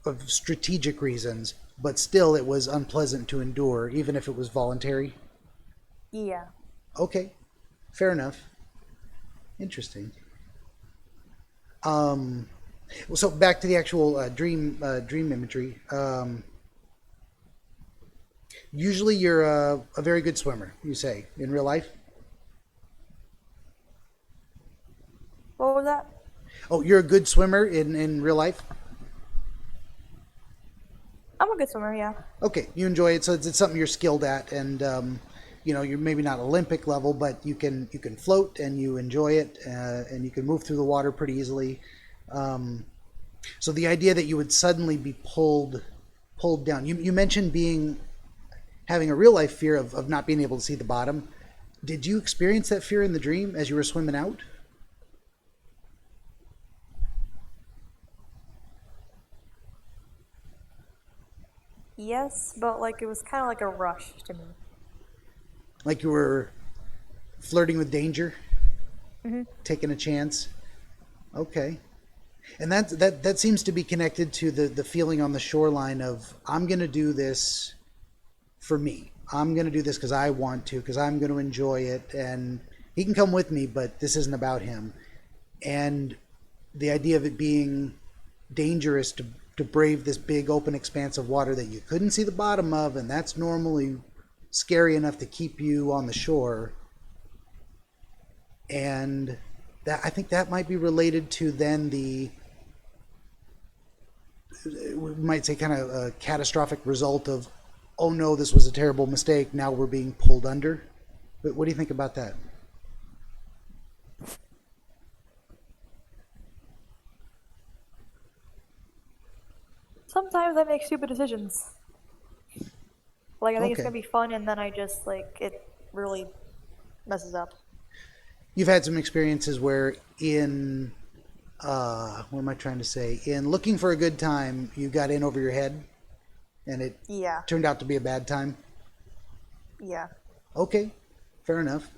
of strategic reasons, but still it was unpleasant to endure, even if it was voluntary. Yeah. Okay, fair enough. Interesting. So back to the actual dream imagery. Usually you're a very good swimmer, you say, in real life? What was that? Oh, you're a good swimmer in real life? I'm a good swimmer, yeah. Okay, you enjoy it, so it's something you're skilled at, and you're maybe not Olympic level, but you can float and you enjoy it, and you can move through the water pretty easily. So the idea that you would suddenly be pulled down. You mentioned having a real life fear of not being able to see the bottom. Did you experience that fear in the dream as you were swimming out? Yes, but like it was kind of like a rush to me. Like you were flirting with danger, Hmm. taking a chance? Okay. And that seems to be connected to the feeling on the shoreline of, I'm going to do this for me. I'm going to do this because I want to, because I'm going to enjoy it, and he can come with me, but this isn't about him. And the idea of it being dangerous to brave this big open expanse of water that you couldn't see the bottom of, and that's normally scary enough to keep you on the shore. And that, I think that might be related to then we might say kind of a catastrophic result of, oh no, this was a terrible mistake. Now we're being pulled under. But what do you think about that? Sometimes I make stupid decisions. Like I think it's Okay. gonna be fun, and then I just like it really messes up. You've had some experiences where in, what am I trying to say? In looking for a good time, you got in over your head and it Yeah, turned out to be a bad time. yeah. Okay, fair enough.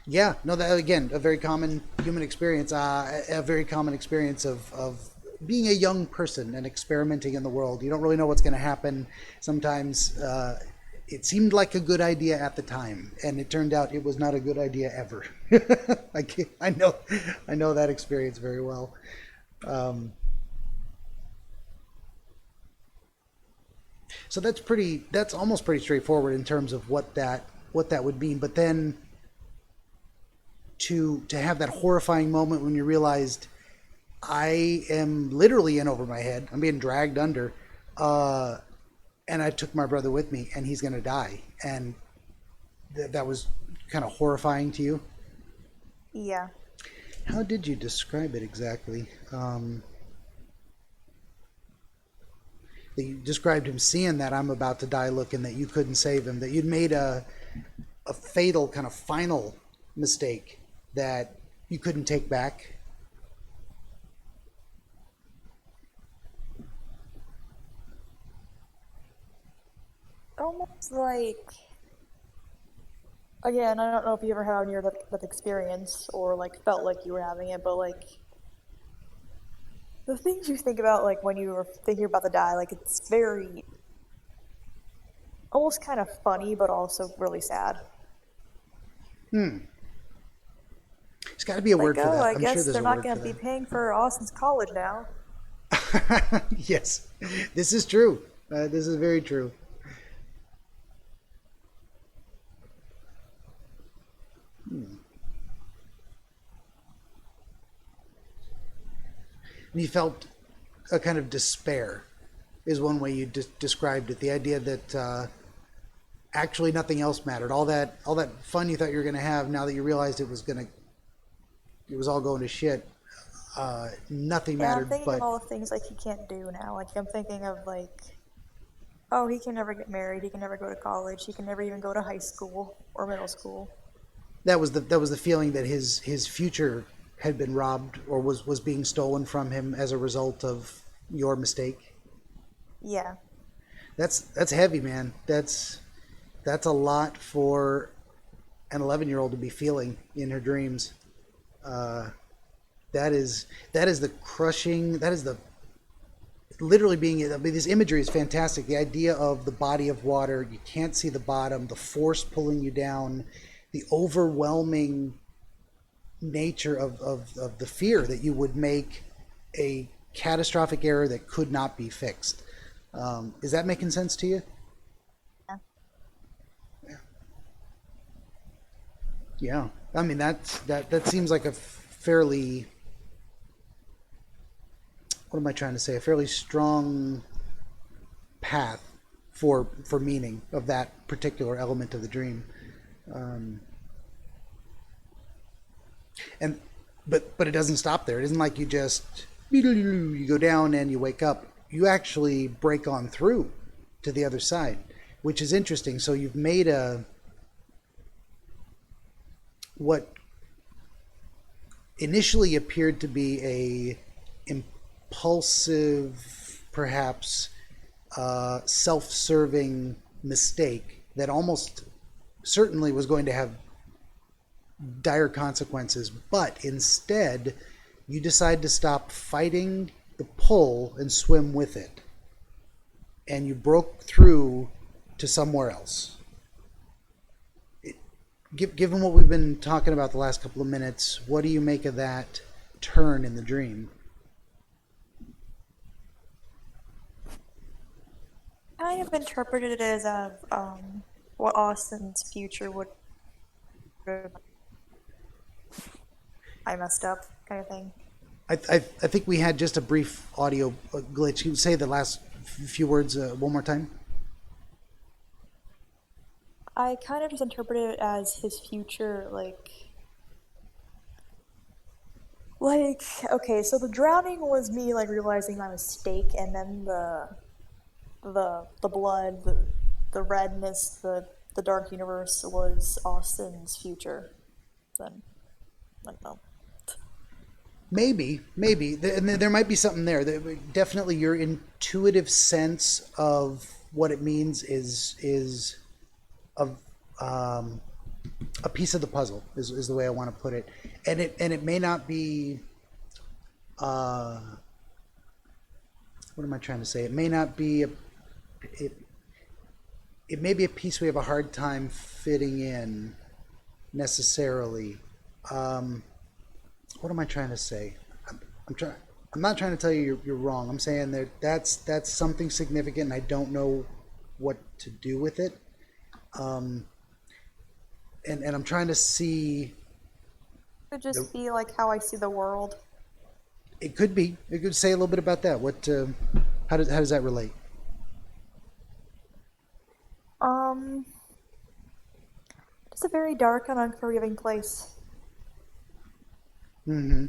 Yeah, no, that again, a very common human experience, a very common experience of being a young person and experimenting in the world. You don't really know what's going to happen. Sometimes it seemed like a good idea at the time, and it turned out it was not a good idea ever. I know that experience very well. Um, so that's almost pretty straightforward in terms of what that would mean. But then to have that horrifying moment when you realized I am literally in over my head. I'm being dragged under, uh, and I took my brother with me, and he's going to die. And that was kind of horrifying to you. Yeah. How did you describe it exactly? That you described him seeing that I'm about to die look, and that you couldn't save him. That you'd made a fatal kind of final mistake that you couldn't take back. Almost like again, I don't know if you ever had near that experience or like felt like you were having it, but like the things you think about like when you were thinking about the die, like it's very almost kind of funny, but also really sad. There's got to be a Like, word for oh, that. I I'm sure guess there's they're a not word going for to be that. paying for Austin's college now. Yes, this is true. This is very true. And you felt a kind of despair, is one way you described it. The idea that actually nothing else mattered. All that fun you thought you were going to have, now that you realized it was all going to shit. Nothing Yeah, I'm mattered. thinking of But all the things like he can't do now. Like I'm thinking of like, oh, he can never get married. He can never go to college. He can never even go to high school or middle school. that was the feeling that his future had been robbed or was being stolen from him as a result of your mistake. Yeah. That's heavy, man. That's a lot for an 11-year-old to be feeling in her dreams. Uh, that is the crushing. That is the literally being. I mean, this imagery is fantastic. The idea of the body of water, you can't see the bottom, the force pulling you down, the overwhelming nature of the fear that you would make a catastrophic error that could not be fixed. Is that making sense to you? Yeah. Yeah. I mean, that seems like a fairly, what am I trying to say? A fairly strong path for meaning of that particular element of the dream. Um, and but it doesn't stop there. It isn't like you just you go down and you wake up. You actually break on through to the other side, which is interesting. So you've made a what initially appeared to be a impulsive, perhaps self-serving mistake that almost certainly was going to have dire consequences, but instead you decide to stop fighting the pull and swim with it, and you broke through to somewhere else. Given what we've been talking about the last couple of minutes, what do you make of that turn in the dream? Kind of interpreted it as a what Austin's future would I messed up kind of thing. I think we had just a brief audio glitch. Can you say the last few words one more time? I kind of just interpreted it as his future, okay, so the drowning was me like realizing my mistake, and then the blood, the redness, the dark universe was Austin's future. Then I don't know. Maybe, and there might be something there. Definitely, your intuitive sense of what it means is of a piece of the puzzle is the way I want to put it, and it may not be. What am I trying to say? It may not be it may be a piece we have a hard time fitting in necessarily. What am I trying to say? I'm not trying to tell you you're wrong. I'm saying that's something significant, and I don't know what to do with it. And I'm trying to see. It could just be like how I see the world. It could be. It could say a little bit about that. What? How does that relate? It's a very dark and unforgiving place. Mm-hmm.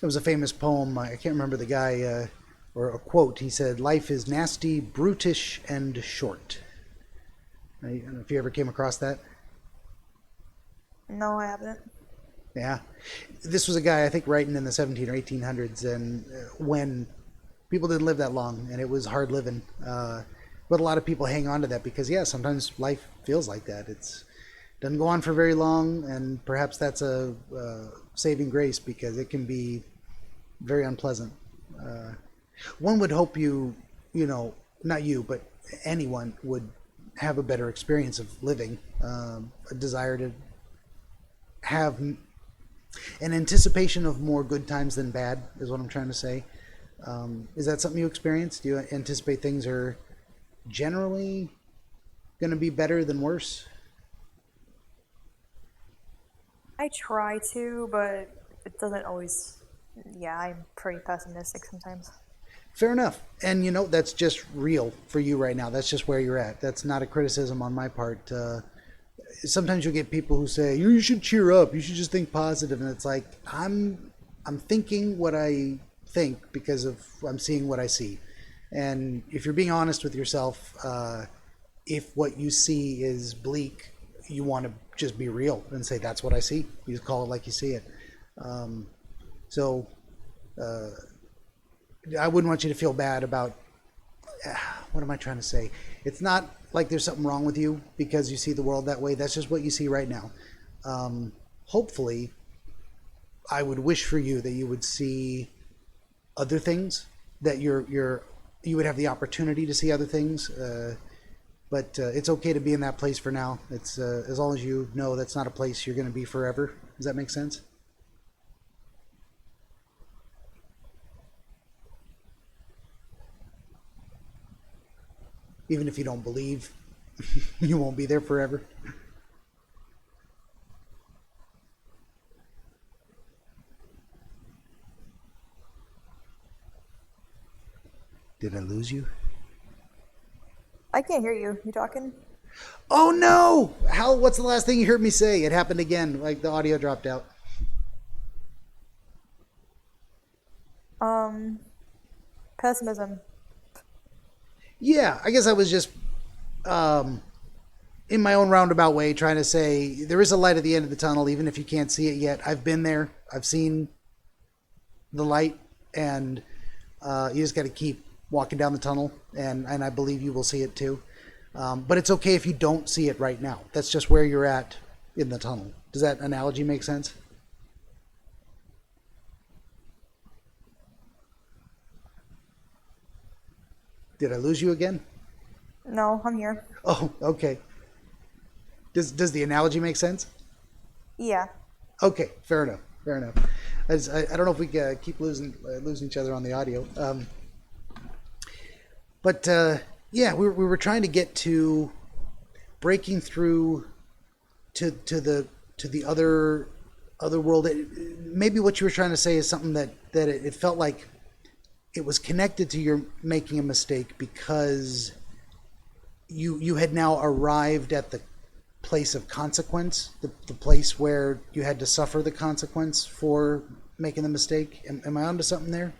It was a famous poem. I can't remember the guy or a quote. He said, "Life is nasty, brutish, and short." I don't know if you ever came across that. No, I haven't. Yeah, this was a guy I think writing in the 17 or 1800s, and when people didn't live that long, and it was hard living. But a lot of people hang on to that because sometimes life feels like that. It's doesn't go on for very long, and perhaps that's a saving grace because it can be very unpleasant. One would hope not you, but anyone would have a better experience of living, a desire to have an anticipation of more good times than bad is what I'm trying to say. Is that something you experience? Do you anticipate things are generally going to be better than worse? I try to, but it doesn't always. Yeah, I'm pretty pessimistic sometimes. Fair enough. And that's just real for you right now. That's just where you're at. That's not a criticism on my part. Sometimes you'll get people who say, you should cheer up. You should just think positive. And it's like, I'm thinking what I think because I'm seeing what I see. And if you're being honest with yourself, if what you see is bleak, you want to just be real and say, that's what I see. You just call it like you see it. So I wouldn't want you to feel bad about, what am I trying to say? It's not like there's something wrong with you because you see the world that way. That's just what you see right now. Hopefully, I would wish for you that you would see other things, that you would have the opportunity to see other things. But it's okay to be in that place for now. It's as long as you know that's not a place you're going to be forever. Does that make sense? Even if you don't believe you won't be there forever. Did I lose you? I can't hear you. You talking? Oh no! Hal, what's the last thing you heard me say? It happened again. Like the audio dropped out. Pessimism. Yeah, I guess I was just in my own roundabout way trying to say there is a light at the end of the tunnel, even if you can't see it yet. I've been there. I've seen the light, and you just got to keep walking down the tunnel, and I believe you will see it too. But it's okay if you don't see it right now. That's just where you're at in the tunnel. Does that analogy make sense? Did I lose you again? No, I'm here. Oh, okay. Does the analogy make sense? Yeah. Okay, fair enough. Fair enough. I don't know if we keep losing each other on the audio. But yeah, we were trying to get to breaking through to the other world. Maybe what you were trying to say is something that it felt like it was connected to your making a mistake because you had now arrived at the place of consequence, the place where you had to suffer the consequence for making the mistake. Am I onto something there?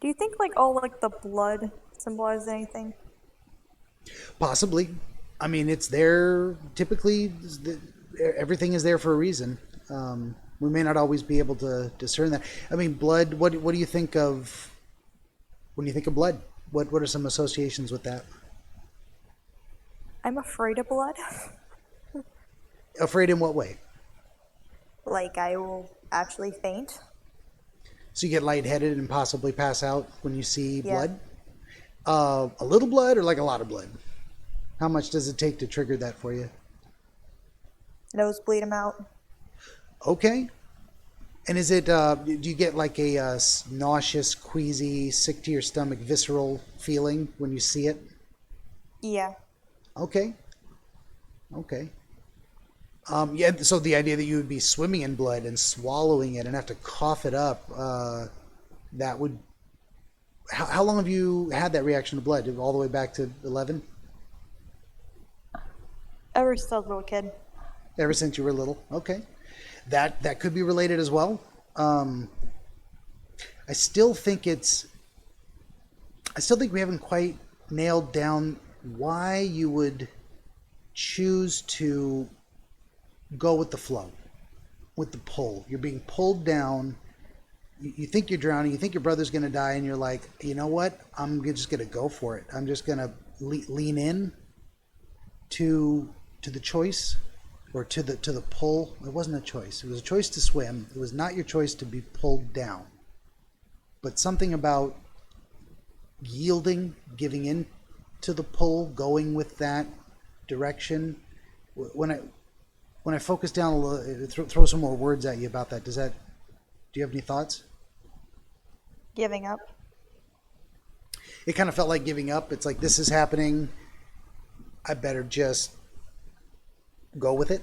Do you think like all like the blood symbolizes anything? Possibly. I mean, it's there. Typically, everything is there for a reason. We may not always be able to discern that. I mean, blood. What do you think of when you think of blood? What are some associations with that? I'm afraid of blood. Afraid in what way? Like I will actually faint. So you get lightheaded and possibly pass out when you see Yeah. blood? A little blood or like a lot of blood? How much does it take to trigger that for you? Nosebleed out. Okay. And is it, do you get like a nauseous, queasy, sick to your stomach, visceral feeling when you see it? Yeah. Okay. Okay. Yeah, so the idea that you would be swimming in blood and swallowing it and have to cough it up, that would... How long have you had that reaction to blood? All the way back to 11? Ever since I was a little kid. Ever since you were little? Okay. That could be related as well. I still think we haven't quite nailed down why you would choose to go with the flow, with the pull. You're being pulled down. You think you're drowning. You think your brother's going to die, and you're like, you know what? I'm just going to go for it. I'm just going to lean in to the choice, or to the pull. It wasn't a choice. It was a choice to swim. It was not your choice to be pulled down. But something about yielding, giving in to the pull, going with that direction. When I focus down a little, throw some more words at you about that. Do you have any thoughts? Giving up. It kind of felt like giving up. It's like, this is happening. I better just go with it.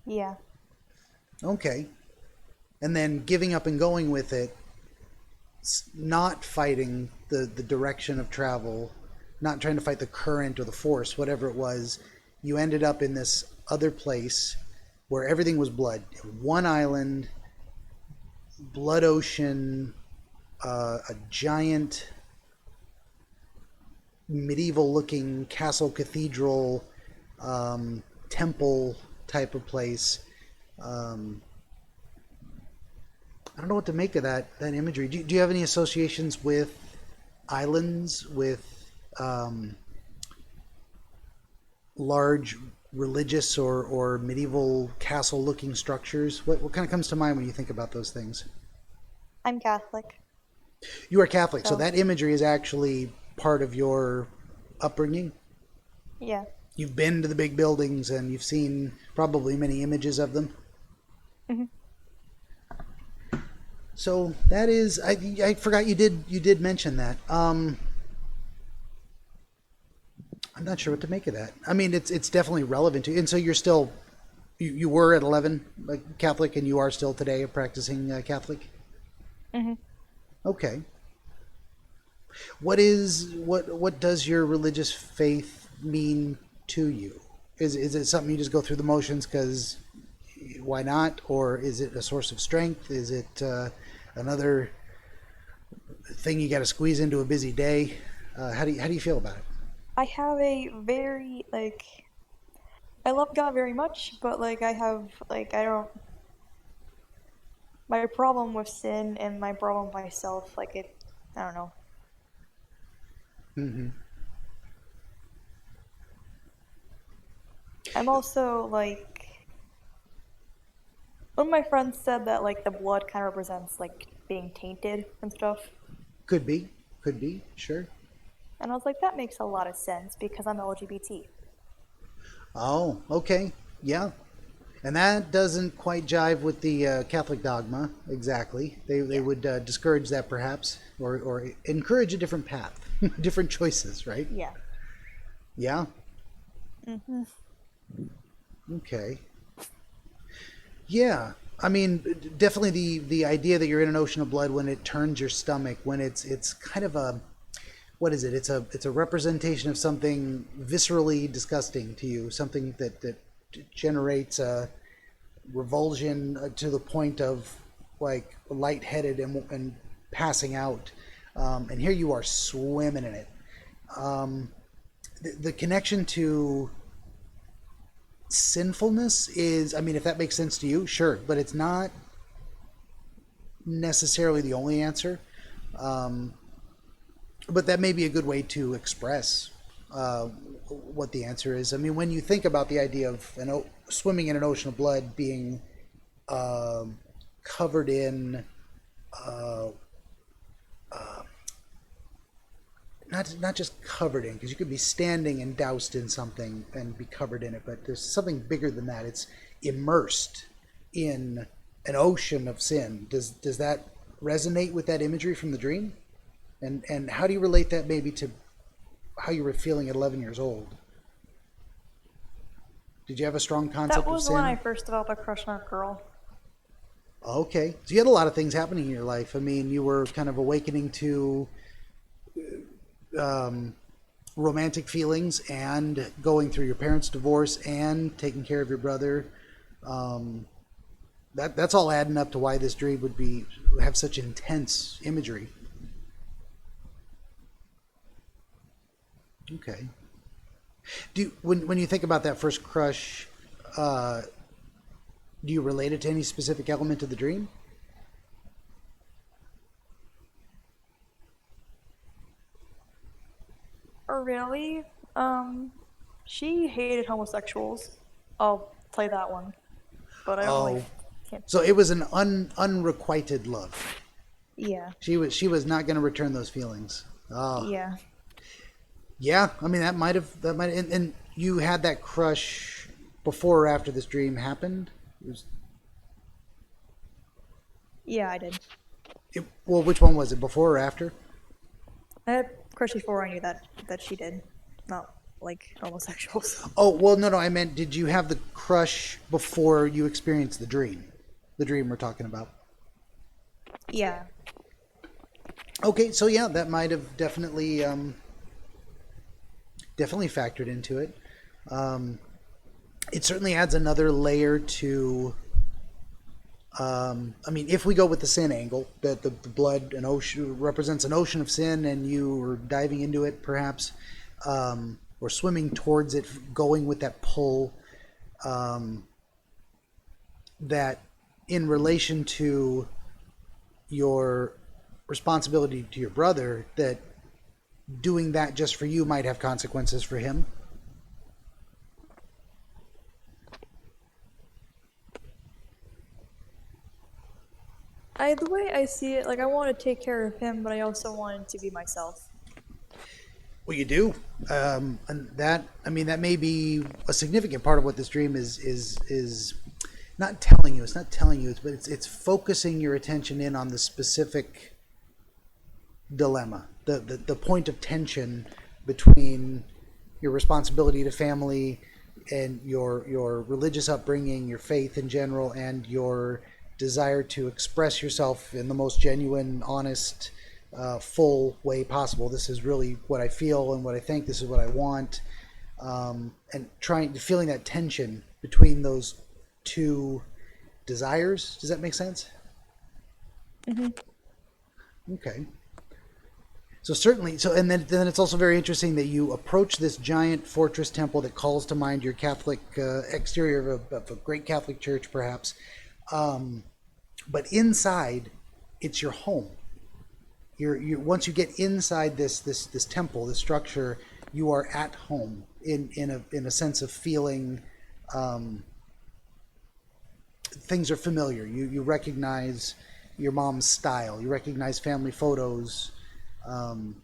Yeah. Okay. And then giving up and going with it, not fighting the direction of travel, not trying to fight the current or the force, whatever it was. You ended up in this other place where everything was blood. One island, blood ocean, a giant medieval looking castle, cathedral, temple type of place. I don't know what to make of that imagery. Do you have any associations with islands, with large religious or medieval castle looking structures? What kind of comes to mind when you think about those things? I'm Catholic. You are Catholic, so So, that imagery is actually part of your upbringing. yeah. You've been to the big buildings and you've seen probably many images of them. Hmm. So that is, I forgot you did mention that. I'm not sure what to make of that. I mean, it's definitely relevant to you. And so you're still, you were at 11 like Catholic, and you are still today a practicing Catholic. Hmm. Okay. What does your religious faith mean to you? Is it something you just go through the motions because why not, or is it a source of strength? Is it another thing you got to squeeze into a busy day? How do you feel about it? I have a very, like, I love God very much, but, like, I have, like, I don't, my problem with sin and my problem with myself, like, I don't know. Hmm. I'm also, like, one of my friends said that, like, the blood kind of represents, like, being tainted and stuff. Could be, sure. And I was like, that makes a lot of sense because I'm LGBT. Oh, okay, yeah. And that doesn't quite jive with the Catholic dogma exactly. They Yeah. would discourage that perhaps, or encourage a different path, different choices, right? Yeah. Yeah. Hmm. Okay. Yeah. I mean, definitely the idea that you're in an ocean of blood when it turns your stomach, when it's kind of a, what is it? It's a representation of something viscerally disgusting to you, something that generates a revulsion to the point of like lightheaded and passing out. And here you are swimming in it. The connection to sinfulness is, I mean, if that makes sense to you, sure, but it's not necessarily the only answer. Um, but that may be a good way to express uh, what the answer is. I mean, when you think about the idea of swimming in an ocean of blood being covered in not just covered in, because you could be standing and doused in something and be covered in it, but there's something bigger than that. It's immersed in an ocean of sin. Does that resonate with that imagery from the dream? And how do you relate that maybe to how you were feeling at 11 years old? Did you have a strong concept That of was when I sin? first developed a crush on a girl. Okay, so you had a lot of things happening in your life. I mean, you were kind of awakening to um, romantic feelings and going through your parents' divorce and taking care of your brother. Um, that's all adding up to why this dream would be have such intense imagery. Okay. When you think about that first crush, uh, do you relate it to any specific element of the dream? Or really? Um, she hated homosexuals. I'll play that one, but I don't really Oh, can't. so it was an unrequited love. Yeah, She was not going to return those feelings. Oh, yeah, yeah. I mean, and you had that crush before or after this dream happened. yeah. I did. Well, which one was it? Before or after? I had a crush before I knew that she did, not like homosexuals. Oh, well, no. I meant, did you have the crush before you experienced the dream? The dream we're talking about. Yeah, Okay, so yeah, that might have definitely factored into it. Um, it certainly adds another layer to. I mean, if we go with the sin angle, that the blood an ocean represents an ocean of sin, and you are diving into it, perhaps, or swimming towards it, going with that pull. Um, that in relation to your responsibility to your brother, that doing that just for you might have consequences for him. the way I see it, like I want to take care of him, but I also wanted to be myself. Well, you do, and that, I mean, that may be a significant part of what this dream is not telling you. It's not telling you, but it's focusing your attention in on the specific dilemma, the point of tension between your responsibility to family and your religious upbringing, your faith in general, and your desire to express yourself in the most genuine, honest, full way possible. This is really what I feel and what I think. This is what I want, and feeling that tension between those two desires. Does that make sense? Hmm. Okay. So certainly, and then it's also very interesting that you approach this giant fortress temple that calls to mind your Catholic exterior of a great Catholic church, perhaps. Um, but inside, it's your home. You once you get inside this temple, this structure, you are at home in a sense of feeling. Um, Things are familiar. You recognize your mom's style. You recognize family photos. Um,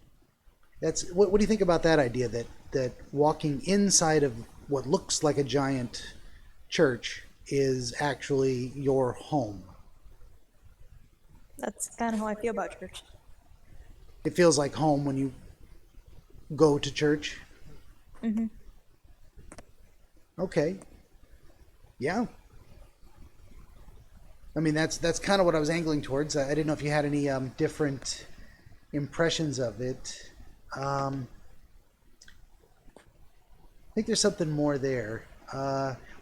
That's what do you think about that idea that walking inside of what looks like a giant church is actually your home. That's kind of how I feel about church. It feels like home when you go to church. Mm-hmm. Okay. Yeah. I mean, that's kind of what I was angling towards. I didn't know if you had any different impressions of it. I think there's something more there.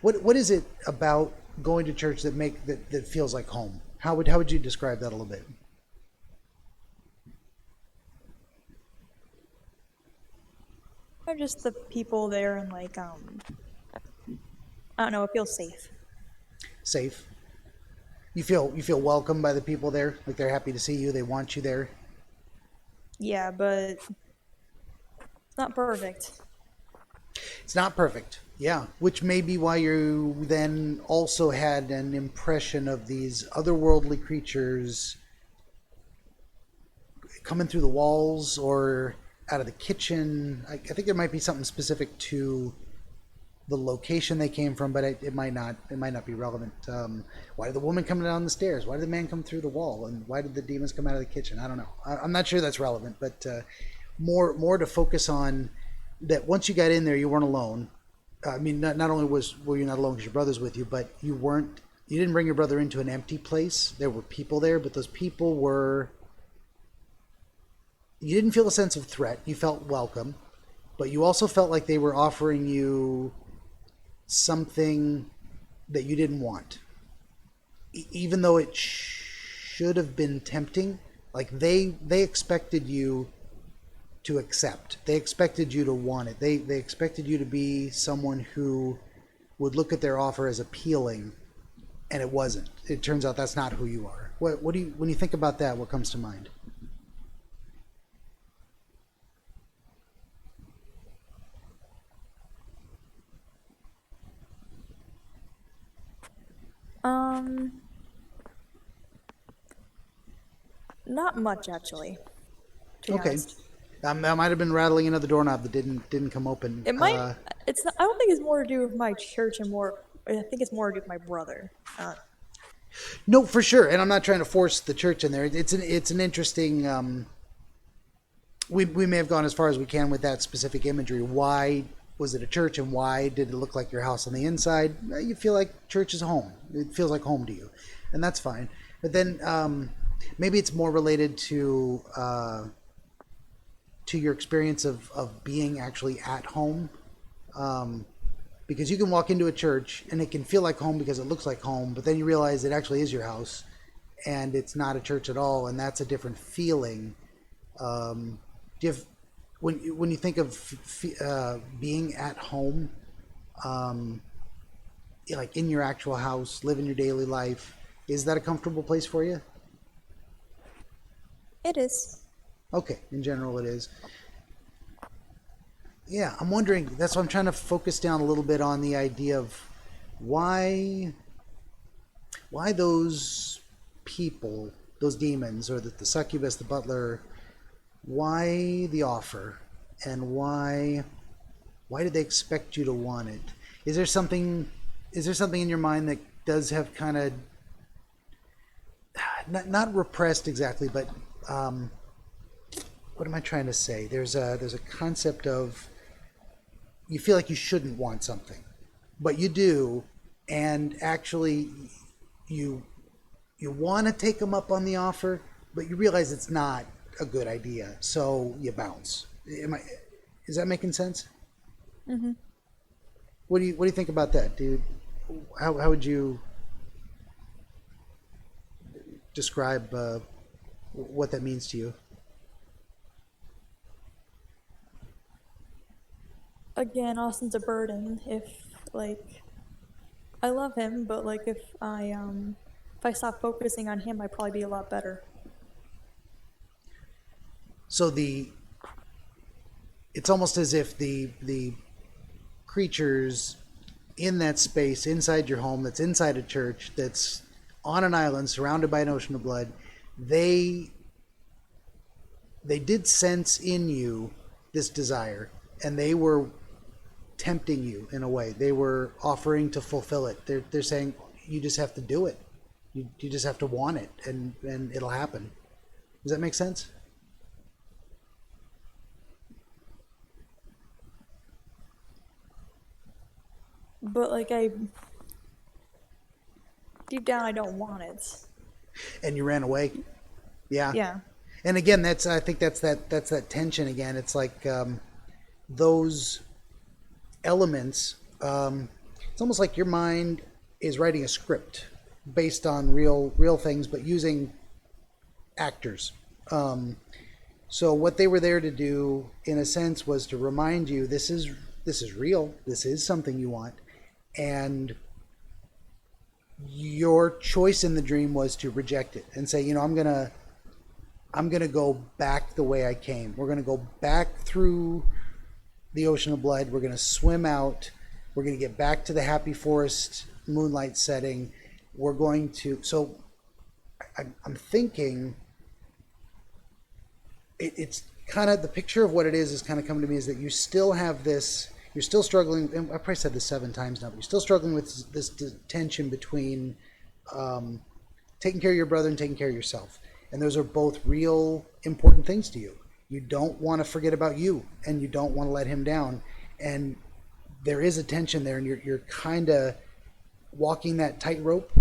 What is it about going to church that feels like home? How would you describe that a little bit? Or just the people there and like I don't know, it feels safe. Safe. You feel welcome by the people there. Like they're happy to see you. They want you there. Yeah, but it's not perfect. It's not perfect. Yeah, which may be why you then also had an impression of these otherworldly creatures coming through the walls or out of the kitchen. I think there might be something specific to the location they came from, but it might not. It might not be relevant. Why did the woman come down the stairs? Why did the man come through the wall? And why did the demons come out of the kitchen? I don't know. I'm not sure that's relevant, but more to focus on that. Once you got in there, you weren't alone. I mean, not only were you not alone because your brother's with you, but you weren't. You didn't bring your brother into an empty place. There were people there, but those people were. You didn't feel a sense of threat. You felt welcome, but you also felt like they were offering you something that you didn't want, even though it should have been tempting. Like they expected you to accept. They expected you to want it. They expected you to be someone who would look at their offer as appealing, and it wasn't. It turns out that's not who you are. What do you, when you think about that, what comes to mind? Um, Not much actually, to be Okay. honest. I might have been rattling another doorknob that didn't come open. It might. It's. Not, I don't think it's more to do with my church and more. I think it's more to do with my brother. No, for sure. And I'm not trying to force the church in there. It's an interesting. We may have gone as far as we can with that specific imagery. Why was it a church, and why did it look like your house on the inside? You feel like church is home. It feels like home to you, and that's fine. But then maybe it's more related to your experience of being actually at home. Because you can walk into a church and it can feel like home because it looks like home, but then you realize it actually is your house and it's not a church at all, and that's a different feeling. Do you have, when you think of being at home, like in your actual house, living your daily life, is that a comfortable place for you? It is. Okay, in general it is. Yeah, I'm wondering, that's why I'm trying to focus down a little bit on the idea of why those people, those demons, or the succubus, the butler, why the offer, and why did they expect you to want it? Is there something in your mind that does have kind of not repressed exactly, but what am I trying to say? There's a concept of you feel like you shouldn't want something, but you do, and actually you want to take them up on the offer, but you realize it's not a good idea, so you bounce. Is that making sense? Mm-hmm. What do you think about that, dude? How would you describe what that means to you? Again, Austin's a burden. If like, I love him, but like if I stop focusing on him, I'd probably be a lot better. So it's almost as if the creatures in that space inside your home, that's inside a church, that's on an island surrounded by an ocean of blood, they did sense in you this desire, and they were tempting you in a way. They were offering to fulfill it. They're saying you just have to do it. You just have to want it, and it'll happen. Does that make sense? But like deep down, I don't want it. And you ran away. Yeah. Yeah. And again, I think that's that tension again. It's like those elements. It's almost like your mind is writing a script based on real things, but using actors. So what they were there to do, in a sense, was to remind you this is real. This is something you want, and your choice in the dream was to reject it and say, I'm gonna go back the way I came. We're gonna go back through the ocean of blood. We're gonna swim out. We're gonna get back to the happy forest moonlight setting. We're going to. So I'm thinking it's kind of the picture of what it is kind of coming to me is that you still have this. You're still struggling, and I probably said this 7 times now, but you're still struggling with this tension between taking care of your brother and taking care of yourself. And those are both real important things to you. You don't want to forget about you, and you don't want to let him down. And there is a tension there, and you're kind of walking that tightrope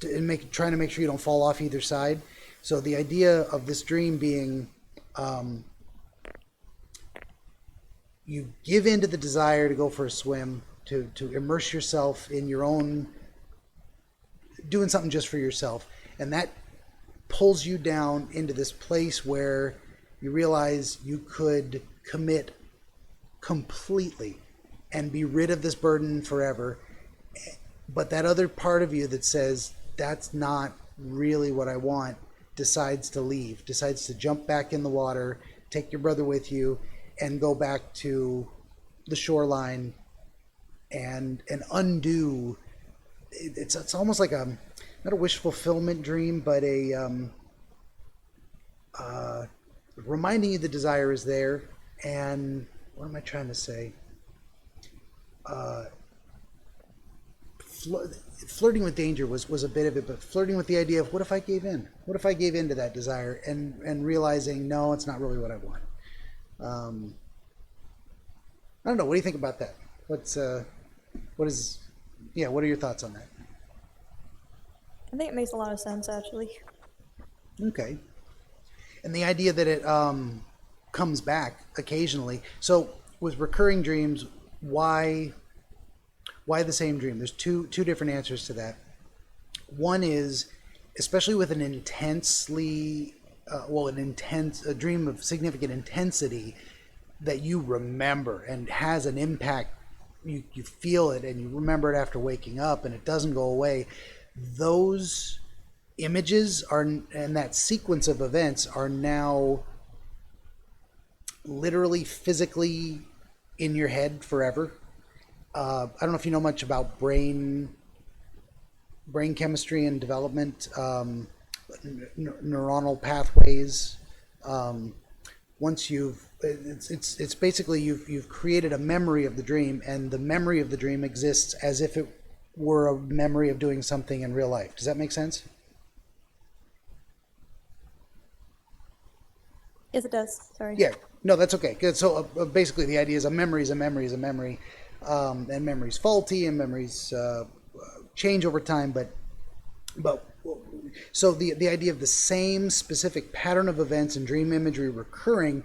and trying to make sure you don't fall off either side. So the idea of this dream being you give in to the desire to go for a swim, to immerse yourself in your own, doing something just for yourself. And that pulls you down into this place where you realize you could commit completely and be rid of this burden forever. But that other part of you that says, that's not really what I want, decides to leave, decides to jump back in the water, take your brother with you, and go back to the shoreline and undo. It's almost like not a wish fulfillment dream, but a reminding you the desire is there. And what am I trying to say? Flirting with danger was a bit of it, but flirting with the idea of what if I gave in? What if I gave in to that desire and realizing, no, it's not really what I want. I don't know. What do you think about that? What are your thoughts on that? I think it makes a lot of sense, actually. Okay. And the idea that it comes back occasionally. So with recurring dreams, why the same dream? There's two different answers to that. One is, especially with an a dream of significant intensity that you remember and has an impact. You feel it and you remember it after waking up and it doesn't go away. Those images and that sequence of events are now literally physically in your head forever. I don't know if you know much about brain chemistry and development, neuronal pathways. Once it's basically you've created a memory of the dream, and the memory of the dream exists as if it were a memory of doing something in real life. Does that make sense? Yes, it does. Sorry. Yeah. No, that's okay. Good. So basically, the idea is a memory is a memory is a memory, and memory's faulty, and memories change over time. But so the idea of the same specific pattern of events and dream imagery recurring,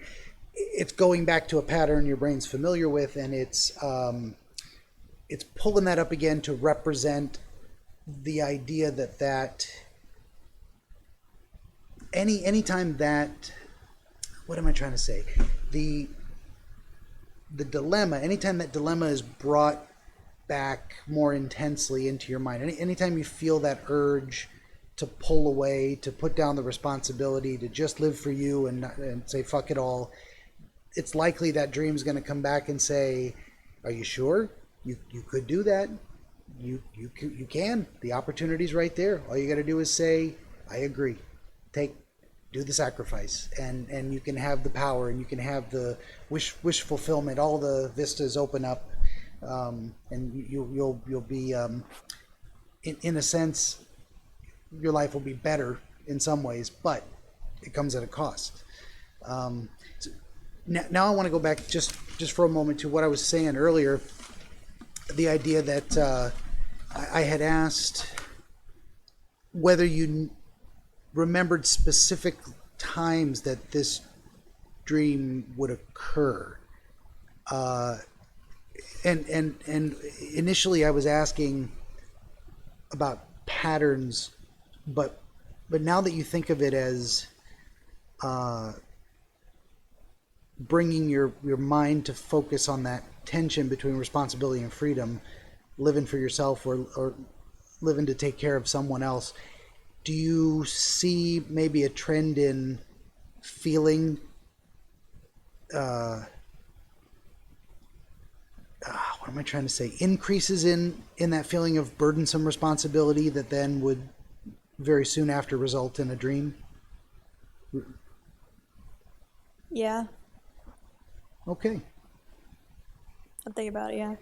it's going back to a pattern your brain's familiar with, and it's pulling that up again to represent the idea that anytime that, what am I trying to say? The dilemma, anytime that dilemma is brought back more intensely into your mind, anytime you feel that urge to pull away, to put down the responsibility, to just live for you and say fuck it all, it's likely that dream's going to come back and say, are you sure? You could do that. You can. The opportunity's right there. All you got to do is say, I agree. Do the sacrifice, and you can have the power, and you can have the wish fulfillment. All the vistas open up. and you'll be in a sense, your life will be better in some ways, but it comes at a cost. So now I want to go back just for a moment to what I was saying earlier. The idea that I had asked whether you remembered specific times that this dream would occur. And initially I was asking about patterns, but now that you think of it as bringing your mind to focus on that tension between responsibility and freedom, living for yourself or living to take care of someone else, do you see maybe a trend in feeling what am I trying to say? Increases in that feeling of burdensome responsibility that then would very soon after result in a dream? Yeah, Okay. I think about it, yeah.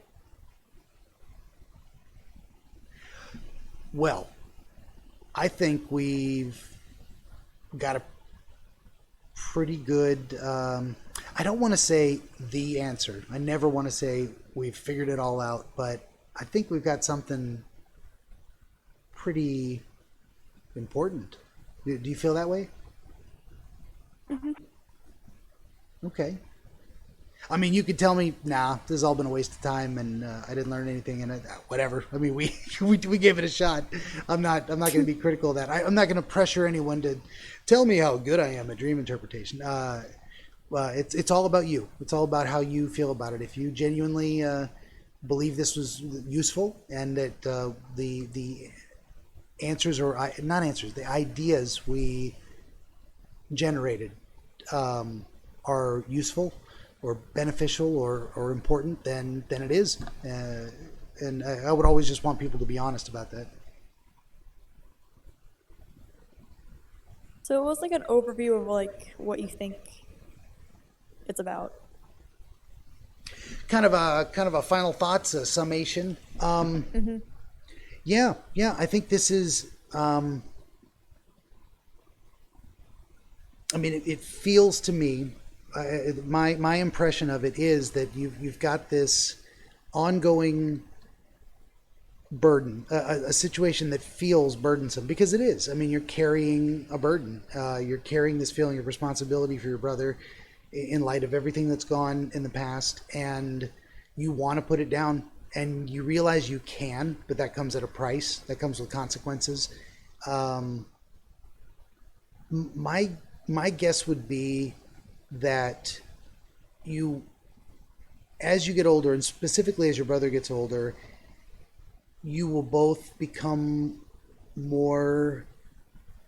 Well, I think we've got a pretty good, I don't want to say the answer. I never want to say we've figured it all out, but I think we've got something pretty important. Do you feel that way? Okay. I mean, you could tell me, nah, this has all been a waste of time, and I didn't learn anything, and whatever. I mean, we gave it a shot. I'm not going to be critical of that. I'm not going to pressure anyone to tell me how good I am at dream interpretation. It's all about you. It's all about how you feel about it. If you genuinely believe this was useful, and that the answers or not answers, the ideas we generated are useful or beneficial or important, then it is. And I would always just want people to be honest about that. So it was like an overview of like what you think it's about. Kind of a final thoughts, a summation. Yeah, I think this is. I mean, it feels to me. My impression of it is that you've got this ongoing burden, a situation that feels burdensome, because it is. I mean, you're carrying a burden. You're carrying this feeling of responsibility for your brother in light of everything that's gone in the past, and you want to put it down, and you realize you can, but that comes at a price. That comes with consequences. My guess would be that you, as you get older, and specifically as your brother gets older, you will both become more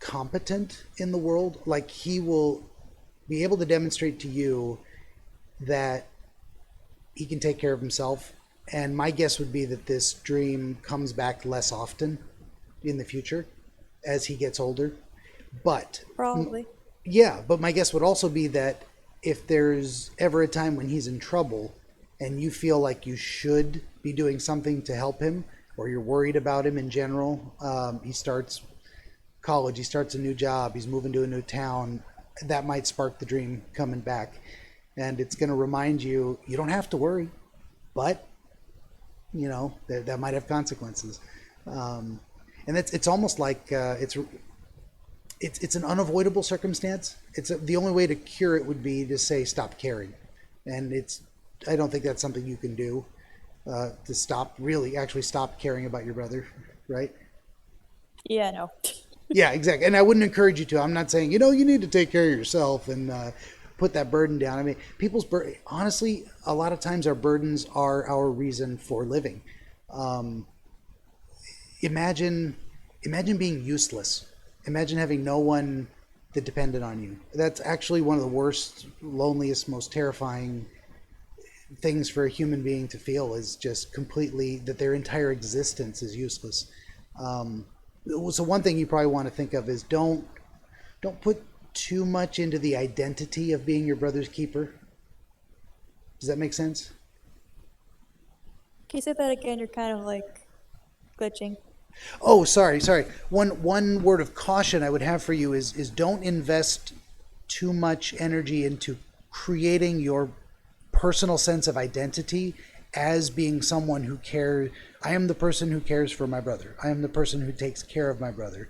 competent in the world. Like, he will be able to demonstrate to you that he can take care of himself. And my guess would be that this dream comes back less often in the future as he gets older. But Probably. yeah, but my guess would also be that if there's ever a time when he's in trouble and you feel like you should be doing something to help him, or you're worried about him in general, he starts college, he starts a new job, he's moving to a new town, that might spark the dream coming back. And it's going to remind you, you don't have to worry, but you know, that might have consequences. And it's almost like it's an unavoidable circumstance. It's the only way to cure it would be to say stop caring, and I don't think that's something you can do to actually stop caring about your brother, right? Yeah, no. Yeah, exactly. And I wouldn't encourage you to. I'm not saying, you need to take care of yourself and put that burden down. I mean, honestly, a lot of times our burdens are our reason for living. Imagine being useless. Imagine having no one that depended on you. That's actually one of the worst, loneliest, most terrifying things for a human being to feel, is just completely that their entire existence is useless. So one thing you probably want to think of is don't put too much into the identity of being your brother's keeper. Does that make sense? Can you say that again? You're kind of like glitching. Oh, sorry. One word of caution I would have for you is don't invest too much energy into creating your personal sense of identity as being someone who cares. I am the person who cares for my brother. I am the person who takes care of my brother.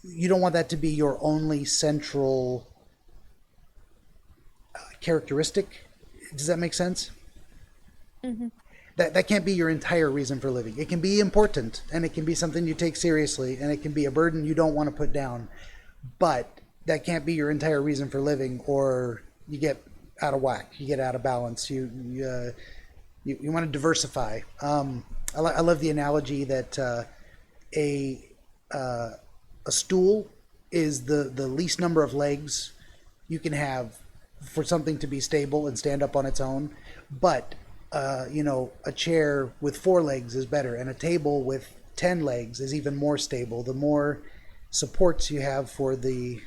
You don't want that to be your only central characteristic. Does that make sense? Mm-hmm. That can't be your entire reason for living. It can be important, and it can be something you take seriously, and it can be a burden you don't want to put down. But that can't be your entire reason for living, or you get out of whack, you get out of balance. You want to diversify. I love the analogy that a stool is the least number of legs you can have for something to be stable and stand up on its own, but a chair with 4 legs is better, and a table with 10 legs is even more stable. The more supports you have for the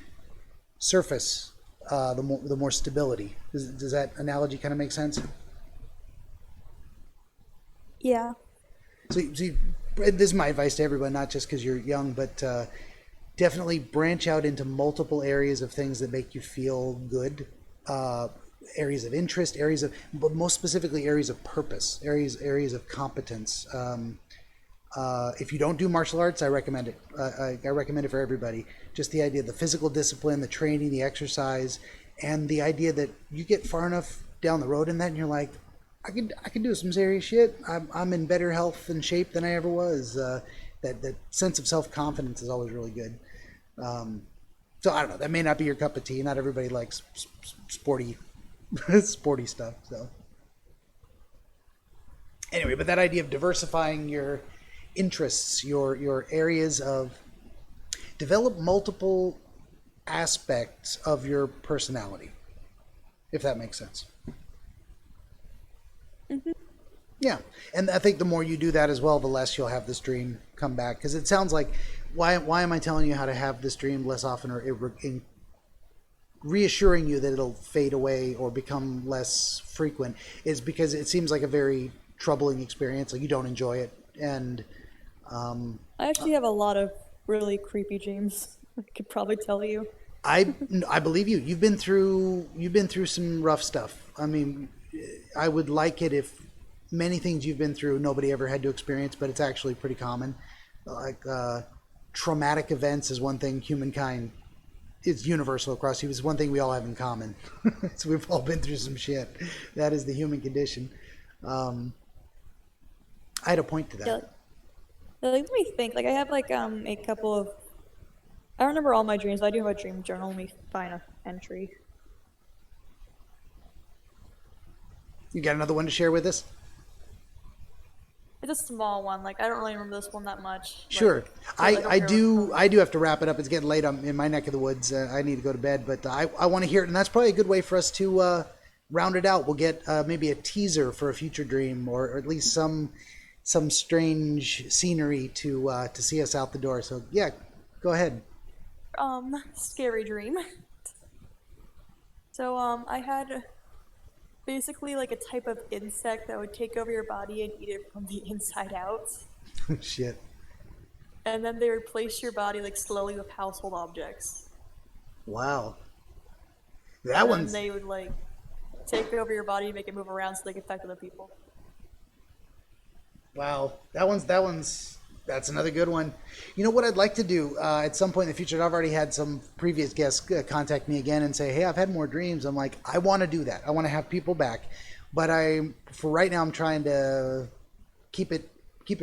surface, the more stability. Does that analogy kind of make sense? Yeah. So this is my advice to everyone, not just because you're young, but definitely branch out into multiple areas of things that make you feel good. Areas of interest, but most specifically areas of purpose, areas of competence. If you don't do martial arts, I recommend it. I recommend it for everybody. Just the idea of the physical discipline, the training, the exercise, and the idea that you get far enough down the road in that, and you're like, I can do some serious shit. I'm in better health and shape than I ever was. That sense of self-confidence is always really good. So I don't know. That may not be your cup of tea. Not everybody likes sporty stuff. So anyway, but that idea of diversifying your interests, your areas of develop multiple aspects of your personality, if that makes sense. Mm-hmm. Yeah, and I think the more you do that as well, the less you'll have this dream come back. Because it sounds like, why am I telling you how to have this dream less often, or reassuring you that it'll fade away or become less frequent, is because it seems like a very troubling experience. Like you don't enjoy it, and I actually have a lot of really creepy dreams. I could probably tell you. I believe you. You've been through some rough stuff. I mean, I would like it if many things you've been through nobody ever had to experience, but it's actually pretty common. Like traumatic events is one thing humankind, it's universal across. It's one thing we all have in common. So we've all been through some shit. That is the human condition. I had a point to that. Yeah, let me think. Like I have like a couple of. I don't remember all my dreams, but I do have a dream journal. Let me find an entry. You got another one to share with us? It's a small one. Like I don't really remember this one that much. Sure. Like, I do have to wrap it up. It's getting late in my neck of the woods. I need to go to bed, but I want to hear it, and that's probably a good way for us to round it out. We'll get maybe a teaser for a future dream, or at least some strange scenery to see us out the door. So yeah, go ahead. Scary dream. So I had basically like a type of insect that would take over your body and eat it from the inside out. Shit. And then they replace your body like slowly with household objects. Wow. And they would like take over your body and make it move around so they could affect other people. Wow. That's another good one. You know what I'd like to do at some point in the future? I've already had some previous guests contact me again and say, hey, I've had more dreams. I'm like, I want to do that. I want to have people back. But for right now, I'm trying to keep it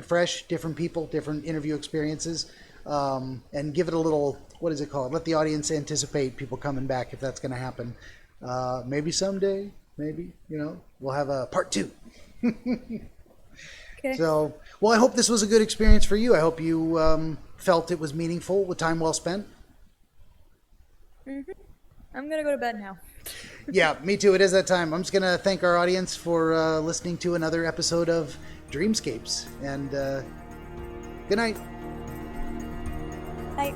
fresh, different people, different interview experiences, and give it a little, what is it called? Let the audience anticipate people coming back if that's going to happen. Maybe someday, we'll have a part 2. Okay. So, well, I hope this was a good experience for you. I hope you felt it was meaningful, with time well spent. Mm-hmm. I'm going to go to bed now. Yeah, me too. It is that time. I'm just going to thank our audience for listening to another episode of Dreamscapes. And good night. Bye.